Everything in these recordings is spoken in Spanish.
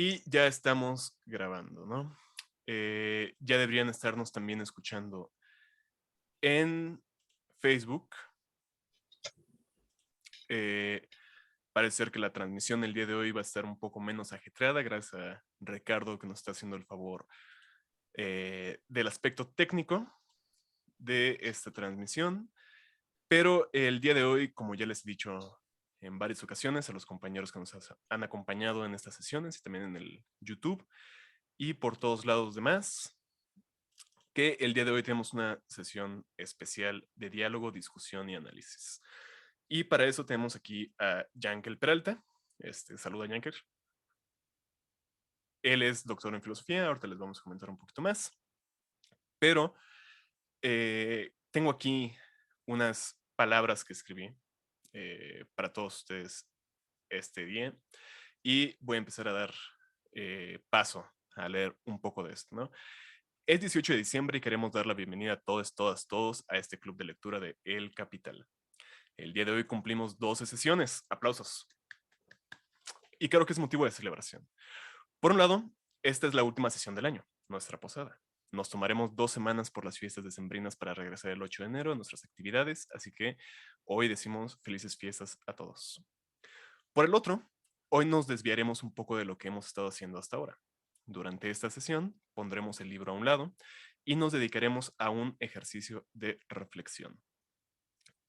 Y ya estamos grabando, ¿no? Ya deberían estarnos también escuchando en Facebook. Eh, Parece ser que la transmisión el día de hoy va a estar un poco menos ajetreada, gracias a Ricardo que nos está haciendo el favor del aspecto técnico de esta transmisión. Pero el día de hoy, como ya les he dicho en varias ocasiones a los compañeros que nos han acompañado en estas sesiones y también en el YouTube y por todos lados demás, que el día de hoy tenemos una sesión especial de diálogo, discusión y análisis. Y para eso tenemos aquí a Yankel Peralta. Saluda, Yankel. Él es doctor en filosofía, ahorita les vamos a comentar un poquito más. Pero tengo aquí unas palabras que escribí para todos ustedes este día y voy a empezar a dar paso a leer un poco de esto, ¿no? Es 18 de diciembre y queremos dar la bienvenida a todos, todas, todos a este club de lectura de El Capital. El día de hoy cumplimos 12 sesiones. Aplausos. Y creo que es motivo de celebración. Por un lado, esta es la última sesión del año, nuestra posada. Nos tomaremos 2 semanas por las fiestas decembrinas para regresar el 8 de enero a nuestras actividades, así que hoy decimos felices fiestas a todos. Por el otro, hoy nos desviaremos un poco de lo que hemos estado haciendo hasta ahora. Durante esta sesión pondremos el libro a un lado y nos dedicaremos a un ejercicio de reflexión.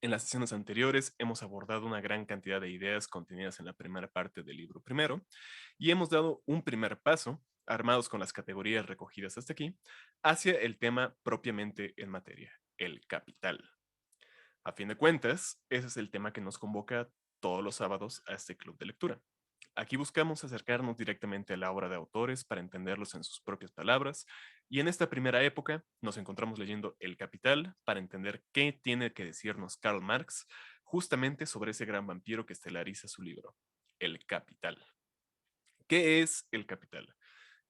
En las sesiones anteriores hemos abordado una gran cantidad de ideas contenidas en la primera parte del libro primero y hemos dado un primer paso, armados con las categorías recogidas hasta aquí, hacia el tema propiamente en materia, el capital. A fin de cuentas, ese es el tema que nos convoca todos los sábados a este club de lectura. Aquí buscamos acercarnos directamente a la obra de autores para entenderlos en sus propias palabras, y en esta primera época nos encontramos leyendo El Capital para entender qué tiene que decirnos Karl Marx justamente sobre ese gran vampiro que estelariza su libro, El Capital. ¿Qué es el capital?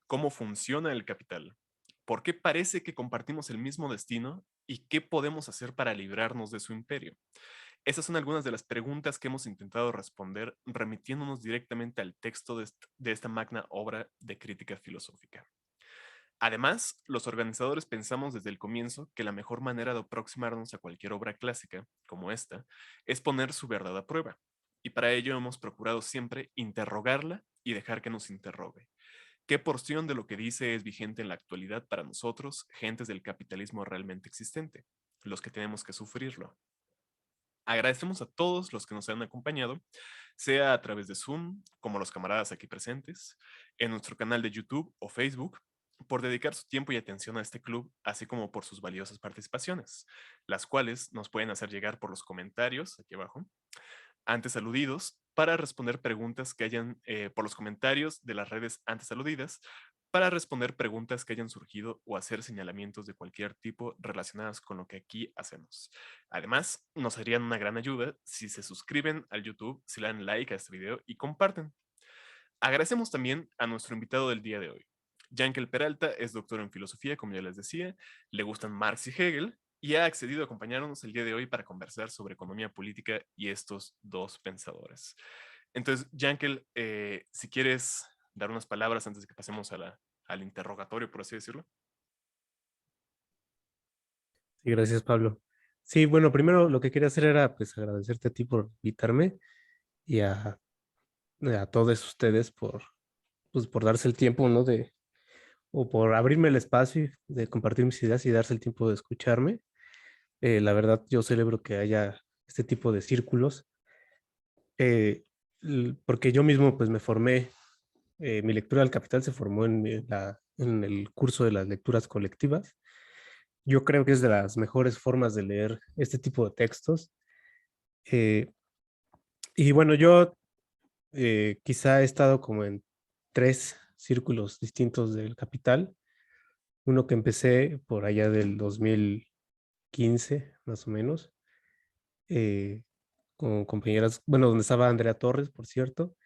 ¿Cómo funciona el capital? ¿Por qué parece que compartimos el mismo destino? ¿Y qué podemos hacer para librarnos de su imperio? Esas son algunas de las preguntas que hemos intentado responder remitiéndonos directamente al texto de esta magna obra de crítica filosófica. Además, los organizadores pensamos desde el comienzo que la mejor manera de aproximarnos a cualquier obra clásica, como esta, es poner su verdad a prueba. Y para ello hemos procurado siempre interrogarla y dejar que nos interrogue. ¿Qué porción de lo que dice es vigente en la actualidad para nosotros, gentes del capitalismo realmente existente, los que tenemos que sufrirlo? Agradecemos a todos los que nos han acompañado, sea a través de Zoom, como los camaradas aquí presentes, en nuestro canal de YouTube o Facebook, por dedicar su tiempo y atención a este club, así como por sus valiosas participaciones, las cuales nos pueden hacer llegar por los comentarios aquí abajo, antes aludidos, para responder preguntas que hayan por los comentarios de las redes antes aludidas, para responder preguntas que hayan surgido o hacer señalamientos de cualquier tipo relacionadas con lo que aquí hacemos. Además, nos harían una gran ayuda si se suscriben al YouTube, si le dan like a este video y comparten. Agradecemos también a nuestro invitado del día de hoy. Yankel Peralta es doctor en filosofía, como ya les decía, le gustan Marx y Hegel y ha accedido a acompañarnos el día de hoy para conversar sobre economía política y estos dos pensadores. Entonces, Yankel, si quieres dar unas palabras antes de que pasemos al interrogatorio, por así decirlo. Sí, gracias, Pablo. Sí, bueno, primero lo que quería hacer era pues agradecerte a ti por invitarme y a todos ustedes por darse el tiempo, ¿no? O por abrirme el espacio de compartir mis ideas y darse el tiempo de escucharme. La verdad, yo celebro que haya este tipo de círculos, porque yo mismo pues me formé, mi lectura del Capital se formó en el curso de las lecturas colectivas. Yo creo que es de las mejores formas de leer este tipo de textos. Eh, y bueno, yo quizá he estado como en 3 círculos distintos del Capital. Uno que empecé por allá del 2015, más o menos, eh, con compañeras, bueno, donde estaba Andrea Torres, por cierto,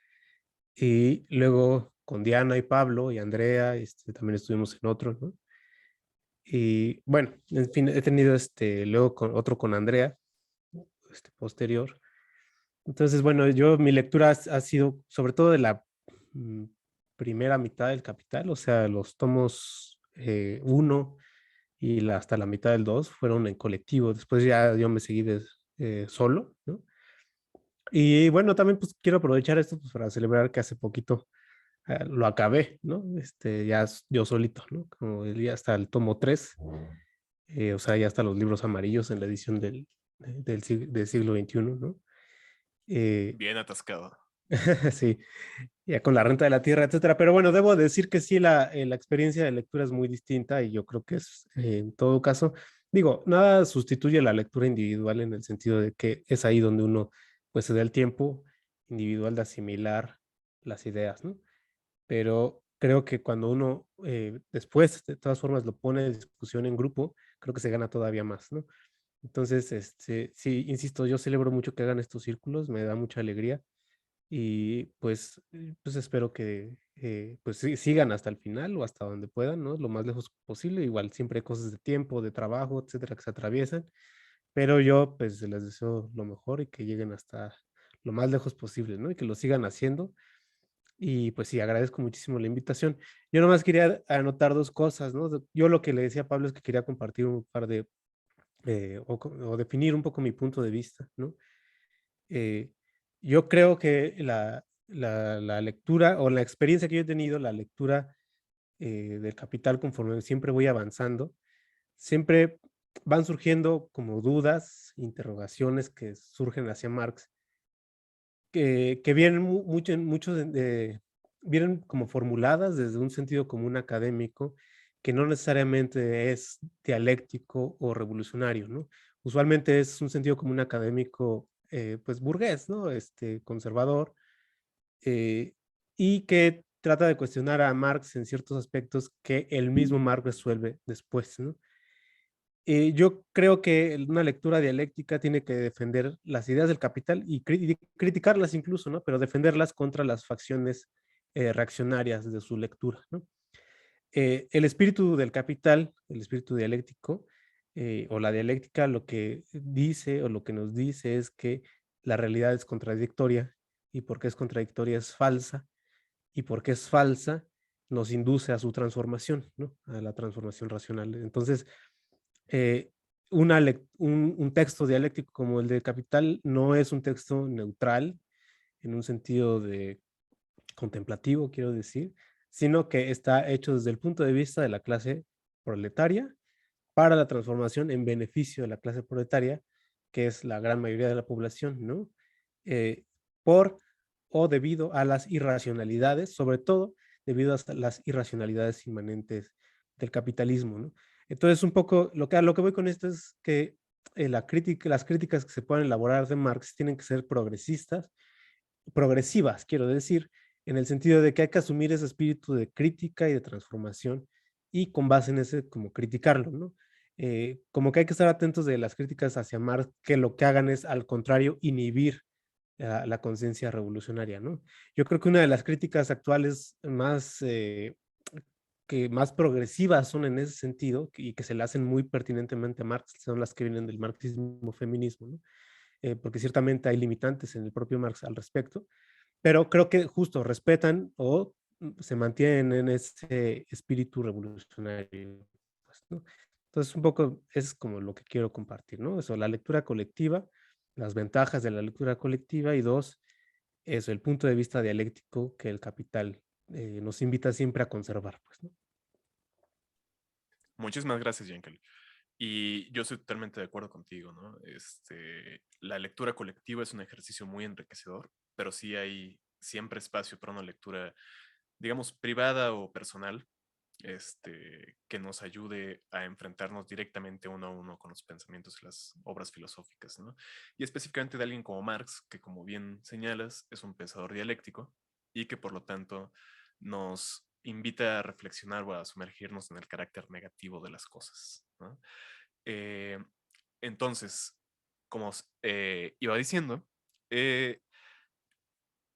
y luego con Diana y Pablo y Andrea, también estuvimos en otro, ¿no? Y bueno, en fin, he tenido luego otro con Andrea, posterior. Entonces, bueno, mi lectura ha sido sobre todo de la primera mitad del Capital, o sea, los tomos 1 y hasta la mitad del 2 fueron en colectivo. Después ya yo me seguí solo, ¿no? Y bueno, también pues quiero aprovechar esto pues, para celebrar que hace poquito lo acabé, ¿no? Ya yo solito, ¿no? Como ya hasta el tomo 3, o sea, ya hasta los libros amarillos en la edición del siglo XXI, ¿no? Eh, Bien atascado. sí, ya con la renta de la tierra, etcétera. Pero bueno, debo decir que sí, la experiencia de lectura es muy distinta y yo creo que es, en todo caso, digo, nada sustituye la lectura individual en el sentido de que es ahí donde uno pues se da el tiempo individual de asimilar las ideas, ¿no? Pero creo que cuando uno después, de todas formas, lo pone en discusión en grupo, creo que se gana todavía más, ¿no? Entonces, sí, insisto, yo celebro mucho que hagan estos círculos, me da mucha alegría y pues espero que pues sigan hasta el final o hasta donde puedan, ¿no? Lo más lejos posible. Igual siempre hay cosas de tiempo, de trabajo, etcétera, que se atraviesan, pero yo pues les deseo lo mejor y que lleguen hasta lo más lejos posible, ¿no? Y que lo sigan haciendo. Y pues sí, agradezco muchísimo la invitación. Yo nomás quería anotar dos cosas, ¿no? Yo lo que le decía a Pablo es que quería compartir un par de, o definir un poco mi punto de vista, ¿no? Eh, yo creo que la lectura o la experiencia que yo he tenido, la lectura del Capital conforme siempre voy avanzando, siempre van surgiendo como dudas, interrogaciones que surgen hacia Marx, que vienen mucho vienen como formuladas desde un sentido común académico, que no necesariamente es dialéctico o revolucionario, ¿no? Usualmente es un sentido común académico, pues burgués, ¿no? Conservador, eh, y que trata de cuestionar a Marx en ciertos aspectos que el mismo Marx resuelve después, ¿no? Yo creo que una lectura dialéctica tiene que defender las ideas del capital y criticarlas incluso, ¿no? Pero defenderlas contra las facciones reaccionarias de su lectura, ¿no? El espíritu del capital, el espíritu dialéctico o la dialéctica, lo que dice o lo que nos dice es que la realidad es contradictoria y porque es contradictoria es falsa y porque es falsa nos induce a su transformación, ¿no? A la transformación racional. Entonces, eh, un texto dialéctico como el de Capital no es un texto neutral en un sentido de contemplativo, quiero decir, sino que está hecho desde el punto de vista de la clase proletaria para la transformación en beneficio de la clase proletaria, que es la gran mayoría de la población, ¿no? Eh, por o debido a las irracionalidades, sobre todo debido a las irracionalidades inmanentes del capitalismo, ¿no? Entonces, un poco a lo que voy con esto es que las críticas que se puedan elaborar de Marx tienen que ser progresivas, quiero decir, en el sentido de que hay que asumir ese espíritu de crítica y de transformación y con base en ese, como criticarlo, ¿no? Como que hay que estar atentos de las críticas hacia Marx, que lo que hagan es, al contrario, inhibir la conciencia revolucionaria, ¿no? Yo creo que una de las críticas actuales que más progresivas son en ese sentido y que se le hacen muy pertinentemente a Marx son las que vienen del marxismo feminismo, ¿no? Porque ciertamente hay limitantes en el propio Marx al respecto, pero creo que justo respetan o se mantienen en ese espíritu revolucionario. Pues, ¿no? Entonces, un poco es como lo que quiero compartir, ¿no? Eso, la lectura colectiva, las ventajas de la lectura colectiva y dos, eso, el punto de vista dialéctico que el capital nos invita siempre a conservar, pues, ¿no? Muchísimas gracias, Yankel. Y yo estoy totalmente de acuerdo contigo, ¿no? La lectura colectiva es un ejercicio muy enriquecedor, pero sí hay siempre espacio para una lectura, digamos, privada o personal, que nos ayude a enfrentarnos directamente uno a uno con los pensamientos y las obras filosóficas, ¿no? Y específicamente de alguien como Marx, que como bien señalas, es un pensador dialéctico y que por lo tanto nos invita a reflexionar o a sumergirnos en el carácter negativo de las cosas, ¿no? Eh, entonces, como iba diciendo, eh,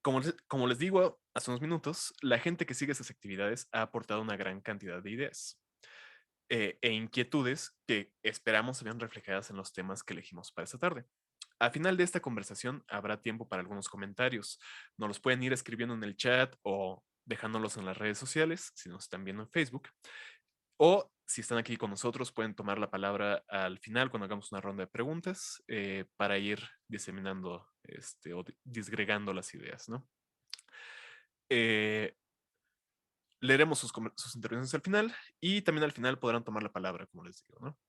como les digo hace unos minutos, la gente que sigue esas actividades ha aportado una gran cantidad de ideas e inquietudes que esperamos se vean reflejadas en los temas que elegimos para esta tarde. Al final de esta conversación habrá tiempo para algunos comentarios. Nos los pueden ir escribiendo en el chat o dejándolos en las redes sociales, si nos están viendo en Facebook, o si están aquí con nosotros, pueden tomar la palabra al final cuando hagamos una ronda de preguntas para ir diseminando o disgregando las ideas, ¿no? Leeremos sus intervenciones al final y también al final podrán tomar la palabra, como les digo, ¿no?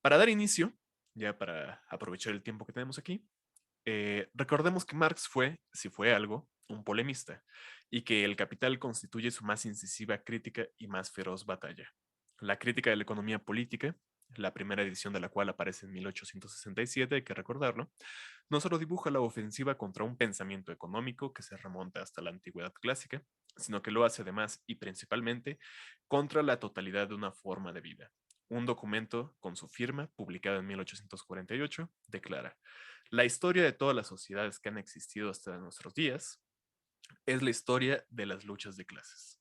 Para dar inicio, ya para aprovechar el tiempo que tenemos aquí, recordemos que Marx fue, si fue algo, un polemista, y que el Capital constituye su más incisiva crítica y más feroz batalla. La crítica de la economía política, la primera edición de la cual aparece en 1867, hay que recordarlo, no solo dibuja la ofensiva contra un pensamiento económico que se remonta hasta la antigüedad clásica, sino que lo hace además y principalmente contra la totalidad de una forma de vida. Un documento con su firma, publicado en 1848, declara: la historia de todas las sociedades que han existido hasta nuestros días es la historia de las luchas de clases.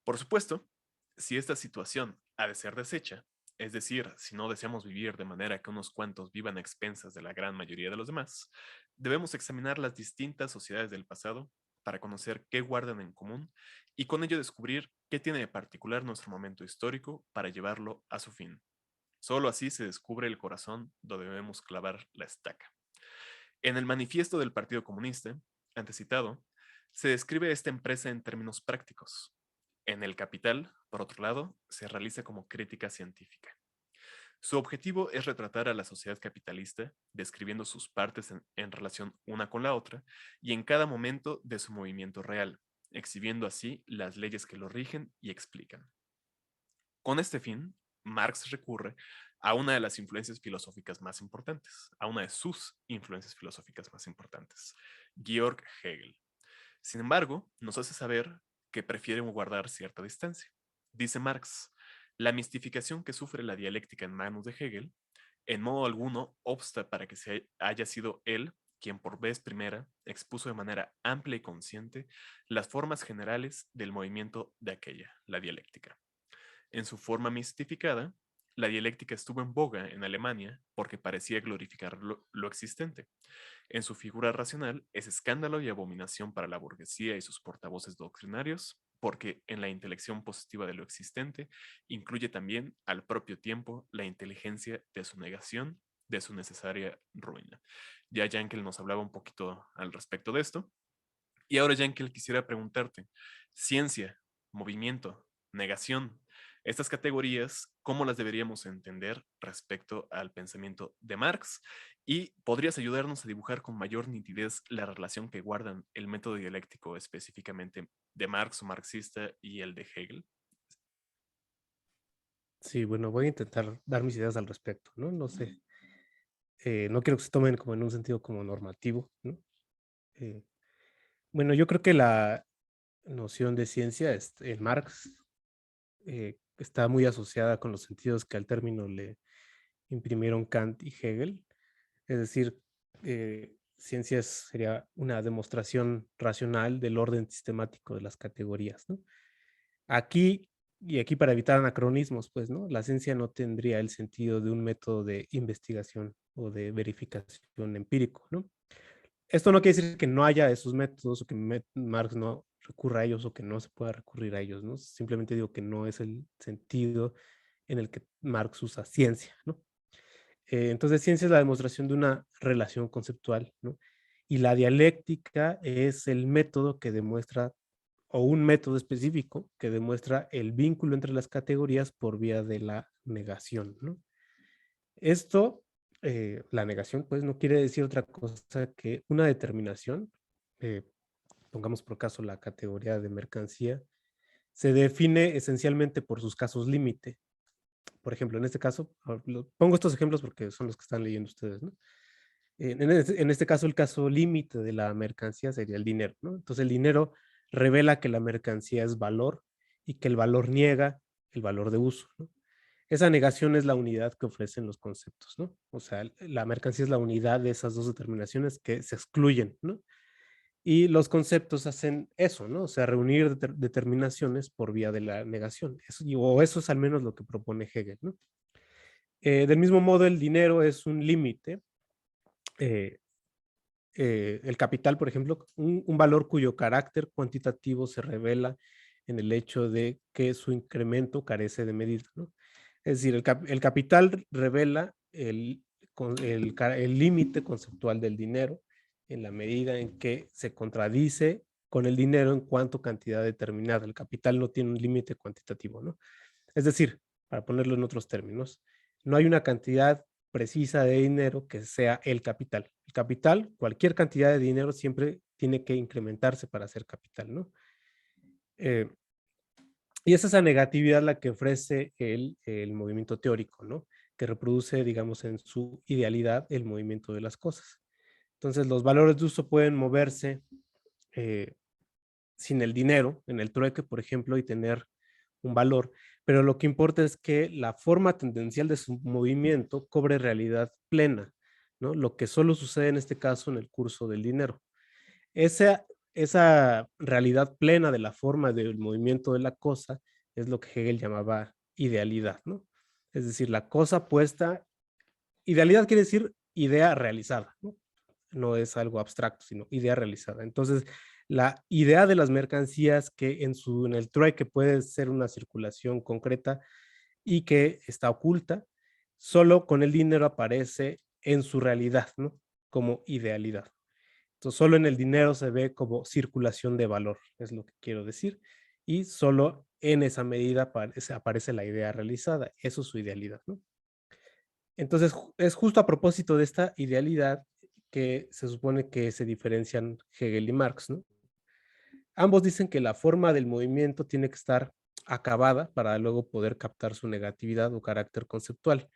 Por supuesto, si esta situación ha de ser deshecha, es decir, si no deseamos vivir de manera que unos cuantos vivan a expensas de la gran mayoría de los demás, debemos examinar las distintas sociedades del pasado para conocer qué guardan en común y con ello descubrir qué tiene de particular nuestro momento histórico para llevarlo a su fin. Solo así se descubre el corazón donde debemos clavar la estaca. En el manifiesto del Partido Comunista, antecitado, se describe esta empresa en términos prácticos. En El Capital, por otro lado, se realiza como crítica científica. Su objetivo es retratar a la sociedad capitalista, describiendo sus partes en relación una con la otra y en cada momento de su movimiento real, exhibiendo así las leyes que lo rigen y explican. Con este fin, Marx recurre a una de las influencias filosóficas más importantes, a una de sus influencias filosóficas más importantes, Georg Hegel. Sin embargo, nos hace saber que prefieren guardar cierta distancia. Dice Marx: la mistificación que sufre la dialéctica en manos de Hegel en modo alguno obsta para que haya sido él quien por vez primera expuso de manera amplia y consciente las formas generales del movimiento de aquella, la dialéctica. En su forma mistificada, la dialéctica estuvo en boga en Alemania porque parecía glorificar lo existente. En su figura racional es escándalo y abominación para la burguesía y sus portavoces doctrinarios, porque en la intelección positiva de lo existente incluye también al propio tiempo la inteligencia de su negación, de su necesaria ruina. Ya Yankel nos hablaba un poquito al respecto de esto. Y ahora, Yankel, quisiera preguntarte: ciencia, movimiento, negación, estas categorías, ¿cómo las deberíamos entender respecto al pensamiento de Marx? ¿Y podrías ayudarnos a dibujar con mayor nitidez la relación que guardan el método dialéctico específicamente de Marx o marxista y el de Hegel? Sí, bueno, voy a intentar dar mis ideas al respecto, ¿no? No sé, no quiero que se tomen como en un sentido como normativo, ¿no? Eh, bueno, yo creo que la noción de ciencia en Marx está muy asociada con los sentidos que al término le imprimieron Kant y Hegel. Es decir, ciencias sería una demostración racional del orden sistemático de las categorías, ¿no? Aquí, y aquí para evitar anacronismos, pues, ¿no? La ciencia no tendría el sentido de un método de investigación o de verificación empírico, ¿no? Esto no quiere decir que no haya esos métodos o que Marx no recurra a ellos o que no se pueda recurrir a ellos, ¿no? Simplemente digo que no es el sentido en el que Marx usa ciencia, ¿no? Entonces, ciencia es la demostración de una relación conceptual, ¿no? Y la dialéctica es el método que demuestra, o un método específico que demuestra el vínculo entre las categorías por vía de la negación, ¿no? Esto, la negación, pues no quiere decir otra cosa que una determinación, eh, pongamos por caso la categoría de mercancía, se define esencialmente por sus casos límite. Por ejemplo, en este caso, pongo estos ejemplos porque son los que están leyendo ustedes, ¿no? En este caso, el caso límite de la mercancía sería el dinero, ¿no? Entonces, el dinero revela que la mercancía es valor y que el valor niega el valor de uso, ¿no? Esa negación es la unidad que ofrecen los conceptos, ¿no? O sea, la mercancía es la unidad de esas dos determinaciones que se excluyen, ¿no? Y los conceptos hacen eso, ¿no? O sea, reunir determinaciones por vía de la negación. O eso es al menos lo que propone Hegel, ¿no? Del mismo modo, el dinero es un límite, eh, el capital, por ejemplo, un valor cuyo carácter cuantitativo se revela en el hecho de que su incremento carece de medida, ¿no? Es decir, el capital revela el límite conceptual del dinero en la medida en que se contradice con el dinero en cuanto a cantidad determinada. El capital no tiene un límite cuantitativo, ¿no? Es decir, para ponerlo en otros términos, no hay una cantidad precisa de dinero que sea el capital. El capital, cualquier cantidad de dinero siempre tiene que incrementarse para ser capital, ¿no? Eh, y es esa negatividad la que ofrece el movimiento teórico, ¿no? Que reproduce, digamos, en su idealidad el movimiento de las cosas. Entonces, los valores de uso pueden moverse eh, sin el dinero, en el trueque, por ejemplo, y tener un valor, pero lo que importa es que la forma tendencial de su movimiento cobre realidad plena, ¿no? Lo que solo sucede en este caso en el curso del dinero. Esa, esa realidad plena de la forma del movimiento de la cosa es lo que Hegel llamaba idealidad, ¿no? Es decir, la cosa puesta, idealidad quiere decir idea realizada, ¿no? No es algo abstracto, sino idea realizada. Entonces, la idea de las mercancías que en el trueque puede ser una circulación concreta y que está oculta, solo con el dinero aparece en su realidad, ¿no? Como idealidad. Entonces, solo en el dinero se ve como circulación de valor, es lo que quiero decir, y solo en esa medida aparece la idea realizada, eso es su idealidad, ¿no? Entonces, es justo a propósito de esta idealidad que se supone que se diferencian Hegel y Marx, ¿no? Ambos dicen que la forma del movimiento tiene que estar acabada para luego poder captar su negatividad o carácter conceptual.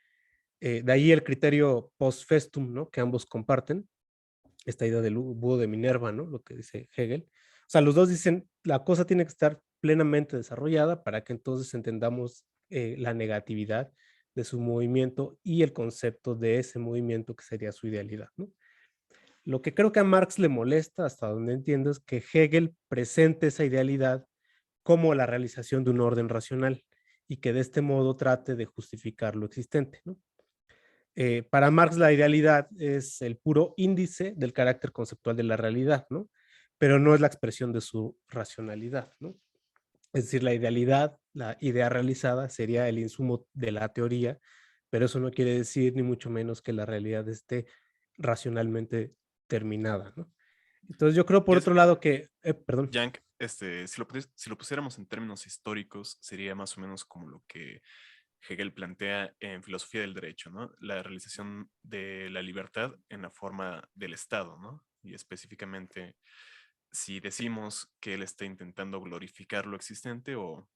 De ahí el criterio post festum, ¿no? Que ambos comparten, esta idea del búho de Minerva, ¿no? Lo que dice Hegel. O sea, los dos dicen, la cosa tiene que estar plenamente desarrollada para que entonces entendamos la negatividad de su movimiento y el concepto de ese movimiento que sería su idealidad, ¿no? Lo que creo que a Marx le molesta, hasta donde entiendo, es que Hegel presente esa idealidad como la realización de un orden racional y que de este modo trate de justificar lo existente, ¿no? Para Marx la idealidad es el puro índice del carácter conceptual de la realidad, ¿no? Pero no es la expresión de su racionalidad, ¿no? Es decir, la idealidad, la idea realizada sería el insumo de la teoría, pero eso no quiere decir ni mucho menos que la realidad esté racionalmente terminada, ¿no? Entonces yo creo Y por es, otro lado que, perdón. Yank, si lo pusiéramos en términos históricos, sería más o menos como lo que Hegel plantea en Filosofía del Derecho, ¿no? La realización de la libertad en la forma del Estado, ¿no? Y específicamente, si decimos que él está intentando glorificar lo existente o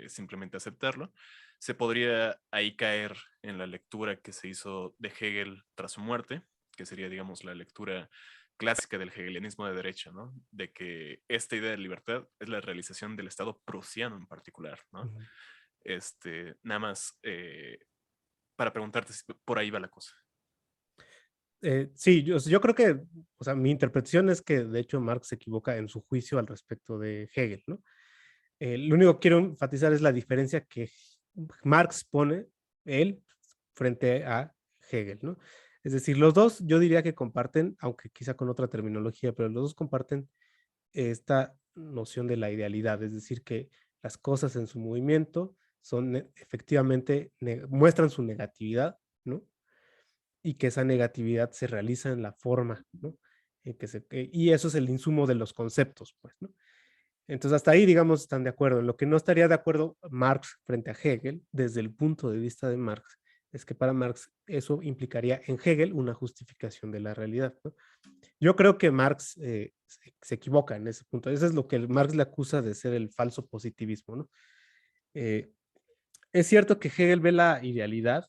simplemente aceptarlo, se podría ahí caer en la lectura que se hizo de Hegel tras su muerte, que sería, digamos, la lectura clásica del hegelianismo de derecha, ¿no? De que esta idea de libertad es la realización del Estado prusiano en particular, ¿no? Ujú. Nada más para preguntarte si por ahí va la cosa. Sí, yo creo que, o sea, mi interpretación es que de hecho Marx se equivoca en su juicio al respecto de Hegel, ¿no? Lo único que quiero enfatizar es la diferencia que Marx pone él frente a Hegel, ¿no? Es decir, los dos yo diría que comparten, aunque quizá con otra terminología, pero los dos comparten esta noción de la idealidad, es decir, que las cosas en su movimiento son efectivamente, muestran su negatividad, ¿no? Y que esa negatividad se realiza en la forma, ¿no? Y eso es el insumo de los conceptos, pues, ¿no? Entonces, hasta ahí, digamos, están de acuerdo. En lo que no estaría de acuerdo Marx frente a Hegel, desde el punto de vista de Marx, es que para Marx eso implicaría en Hegel una justificación de la realidad, ¿no? Yo creo que Marx se equivoca en ese punto. Eso es lo que Marx le acusa de ser el falso positivismo, ¿no? Eh, es cierto que Hegel ve la idealidad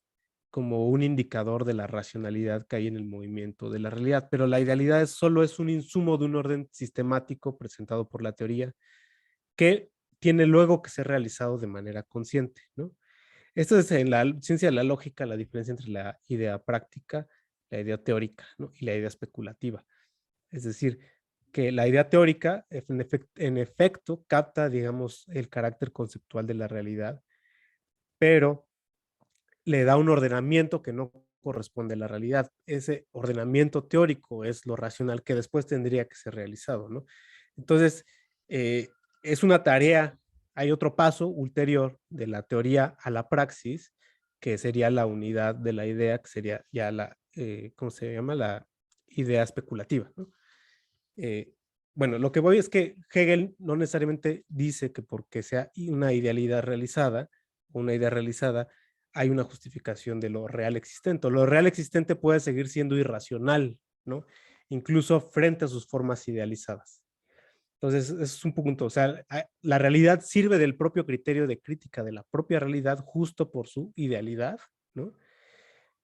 como un indicador de la racionalidad que hay en el movimiento de la realidad, pero la idealidad solo es un insumo de un orden sistemático presentado por la teoría que tiene luego que ser realizado de manera consciente, ¿no? Esto es en la ciencia de la lógica la diferencia entre la idea práctica, la idea teórica, ¿no? Y la idea especulativa. Es decir, que la idea teórica en efecto capta, digamos, el carácter conceptual de la realidad, pero le da un ordenamiento que no corresponde a la realidad. Ese ordenamiento teórico es lo racional que después tendría que ser realizado, ¿no? Entonces, es una tarea, hay otro paso ulterior de la teoría a la praxis, que sería la unidad de la idea, que sería ya la, ¿cómo se llama? La idea especulativa, ¿no? Eh, bueno, lo que voy es que Hegel no necesariamente dice que porque sea una idealidad realizada, una idea realizada, hay una justificación de lo real existente. Lo real existente puede seguir siendo irracional, ¿no? Incluso frente a sus formas idealizadas. Entonces, es un punto, o sea, la realidad sirve del propio criterio de crítica de la propia realidad justo por su idealidad, ¿no?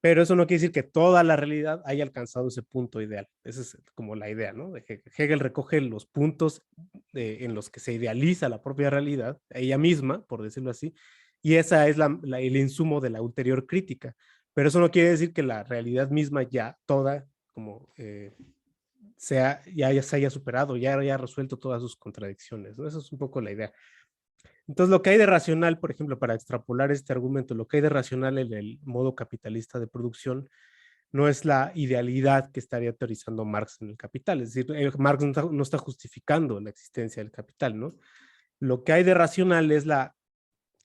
Pero eso no quiere decir que toda la realidad haya alcanzado ese punto ideal. Esa es como la idea, ¿no? De Hegel. Hegel recoge los puntos en los que se idealiza la propia realidad, ella misma, por decirlo así, y esa es el insumo de la ulterior crítica. Pero eso no quiere decir que la realidad misma ya toda, como ya se haya superado, ya haya resuelto todas sus contradicciones, ¿no? Eso es un poco la idea. Entonces, lo que hay de racional, por ejemplo, para extrapolar este argumento, lo que hay de racional en el modo capitalista de producción no es la idealidad que estaría teorizando Marx en el Capital. Es decir, Marx no está justificando la existencia del capital, ¿no? Lo que hay de racional es la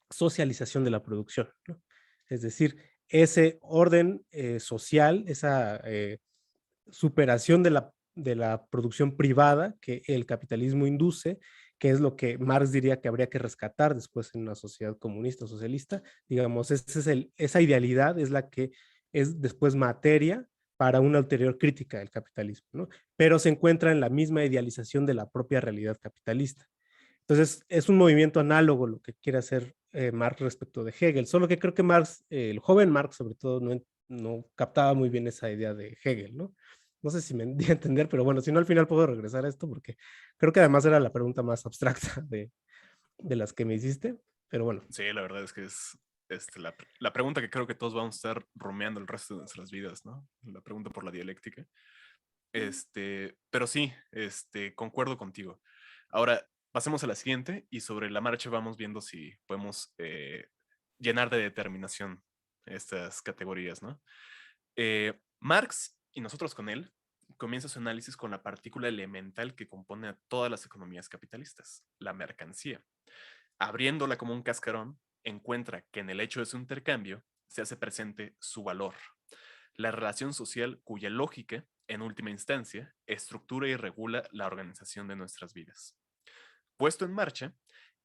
socialización de la producción, ¿no? Es decir, ese orden social, esa superación de la producción privada que el capitalismo induce, que es lo que Marx diría que habría que rescatar después en una sociedad comunista o socialista. Digamos, esa idealidad es la que es después materia para una ulterior crítica del capitalismo, ¿no? Pero se encuentra en la misma idealización de la propia realidad capitalista. Entonces, es un movimiento análogo lo que quiere hacer Marx respecto de Hegel, solo que creo que Marx, el joven Marx sobre todo, no captaba muy bien esa idea de Hegel, ¿no? No sé si me di a entender, pero bueno, si no al final puedo regresar a esto porque creo que además era la pregunta más abstracta de las que me hiciste, pero bueno. Sí, la verdad es que es la pregunta que creo que todos vamos a estar rumeando el resto de nuestras vidas, ¿no? La pregunta por la dialéctica. Pero sí, concuerdo contigo. Ahora, pasemos a la siguiente y sobre la marcha vamos viendo si podemos llenar de determinación estas categorías, ¿no? Marx, y nosotros con él, comienza su análisis con la partícula elemental que compone a todas las economías capitalistas, la mercancía. Abriéndola como un cascarón, encuentra que en el hecho de su intercambio se hace presente su valor, la relación social cuya lógica, en última instancia, estructura y regula la organización de nuestras vidas. Puesto en marcha,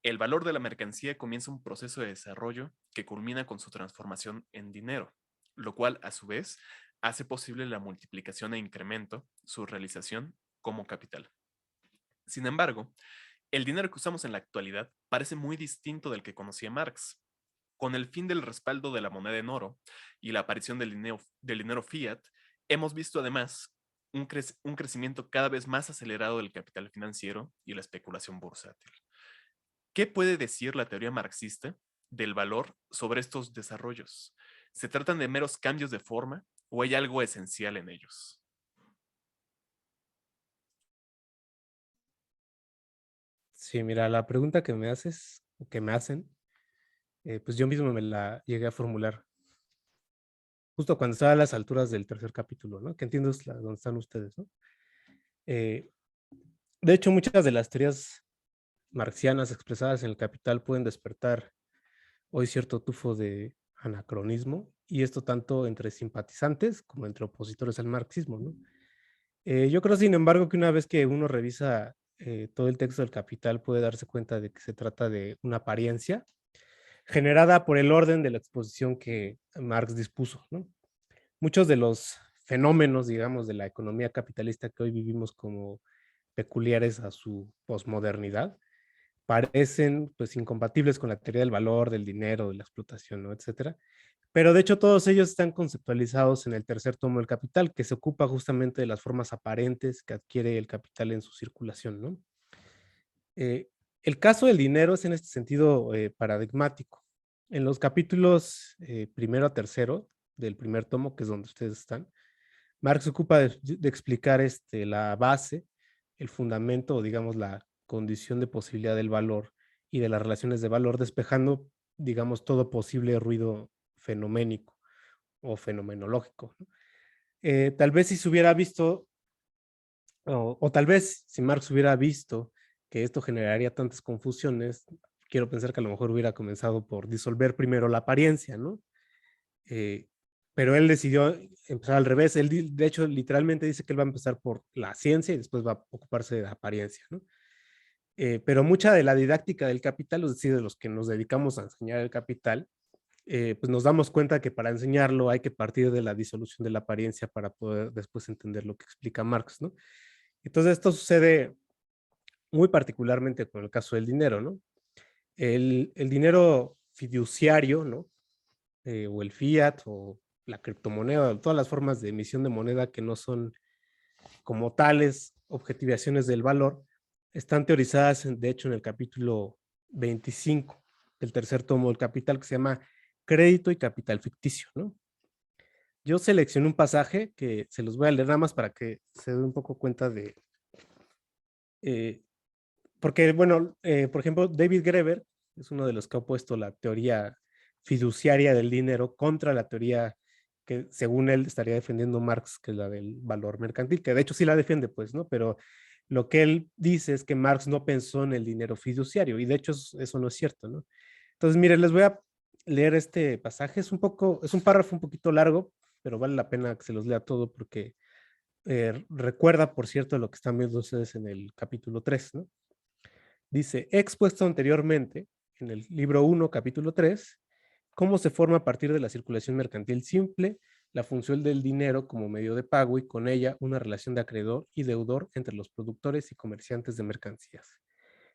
el valor de la mercancía comienza un proceso de desarrollo que culmina con su transformación en dinero, lo cual, a su vez, hace posible la multiplicación e incremento, su realización como capital. Sin embargo, el dinero que usamos en la actualidad parece muy distinto del que conocía Marx. Con el fin del respaldo de la moneda en oro y la aparición del dinero fiat, hemos visto además un crecimiento cada vez más acelerado del capital financiero y la especulación bursátil. ¿Qué puede decir la teoría marxista del valor sobre estos desarrollos? ¿Se tratan de meros cambios de forma o hay algo esencial en ellos? Sí, mira, la pregunta que me haces, o que me hacen, pues yo mismo me la llegué a formular justo cuando estaba a las alturas del tercer capítulo, ¿no? Que entiendo es donde están ustedes, ¿no? Eh, de hecho, muchas de las teorías marxianas expresadas en el Capital pueden despertar hoy cierto tufo de anacronismo, y esto tanto entre simpatizantes como entre opositores al marxismo, ¿no? Yo creo, sin embargo, que una vez que uno revisa todo el texto del Capital puede darse cuenta de que se trata de una apariencia generada por el orden de la exposición que Marx dispuso, ¿no? Muchos de los fenómenos, digamos, de la economía capitalista que hoy vivimos como peculiares a su posmodernidad, parecen pues incompatibles con la teoría del valor, del dinero, de la explotación, ¿no? Etcétera. Pero de hecho todos ellos están conceptualizados en el tercer tomo del Capital, que se ocupa justamente de las formas aparentes que adquiere el capital en su circulación, ¿no? Eh, el caso del dinero es en este sentido paradigmático. En los capítulos primero a tercero del primer tomo, que es donde ustedes están, Marx se ocupa de explicar la base, el fundamento, o digamos la condición de posibilidad del valor y de las relaciones de valor, despejando, digamos, todo posible ruido fenoménico o fenomenológico, ¿no? Tal vez si se hubiera visto, o tal vez si Marx hubiera visto que esto generaría tantas confusiones, quiero pensar que a lo mejor hubiera comenzado por disolver primero la apariencia, ¿no? Eh, pero él decidió empezar al revés. Él, de hecho, literalmente dice que él va a empezar por la ciencia y después va a ocuparse de la apariencia, ¿no? Pero mucha de la didáctica del capital, es decir, de los que nos dedicamos a enseñar el capital, pues nos damos cuenta que para enseñarlo hay que partir de la disolución de la apariencia para poder después entender lo que explica Marx, ¿no? Entonces esto sucede muy particularmente con el caso del dinero, ¿no? El dinero fiduciario, ¿no? O el fiat o la criptomoneda, todas las formas de emisión de moneda que no son como tales objetivaciones del valor, están teorizadas, de hecho, en el capítulo 25 del tercer tomo del Capital, que se llama Crédito y Capital Ficticio, ¿no? Yo seleccioné un pasaje que se los voy a leer nada más para que se den un poco cuenta de... porque, bueno, por ejemplo, David Graeber es uno de los que ha opuesto la teoría fiduciaria del dinero contra la teoría que según él estaría defendiendo Marx, que es la del valor mercantil, que de hecho sí la defiende, pues, ¿no? Pero lo que él dice es que Marx no pensó en el dinero fiduciario, y de hecho eso no es cierto, ¿no? Entonces, miren, les voy a leer este pasaje, es un párrafo un poquito largo, pero vale la pena que se los lea todo porque recuerda, por cierto, lo que están viendo ustedes en el capítulo 3, ¿no? Dice, he expuesto anteriormente, en el libro 1, capítulo 3, cómo se forma a partir de la circulación mercantil simple la función del dinero como medio de pago y con ella una relación de acreedor y deudor entre los productores y comerciantes de mercancías.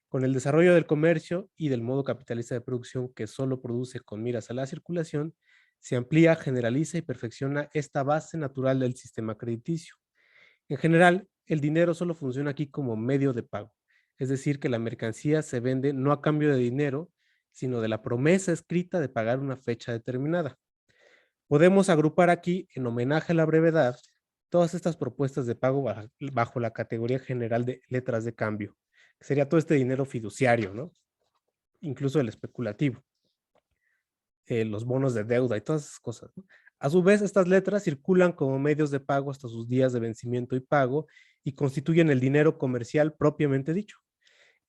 Con el desarrollo del comercio y del modo capitalista de producción que solo produce con miras a la circulación, se amplía, generaliza y perfecciona esta base natural del sistema crediticio. En general, el dinero solo funciona aquí como medio de pago, es decir, que la mercancía se vende no a cambio de dinero, sino de la promesa escrita de pagar una fecha determinada. Podemos agrupar aquí, en homenaje a la brevedad, todas estas propuestas de pago bajo la categoría general de letras de cambio, que sería todo este dinero fiduciario, ¿no? Incluso el especulativo, los bonos de deuda y todas esas cosas, ¿no? A su vez, estas letras circulan como medios de pago hasta sus días de vencimiento y pago y constituyen el dinero comercial propiamente dicho.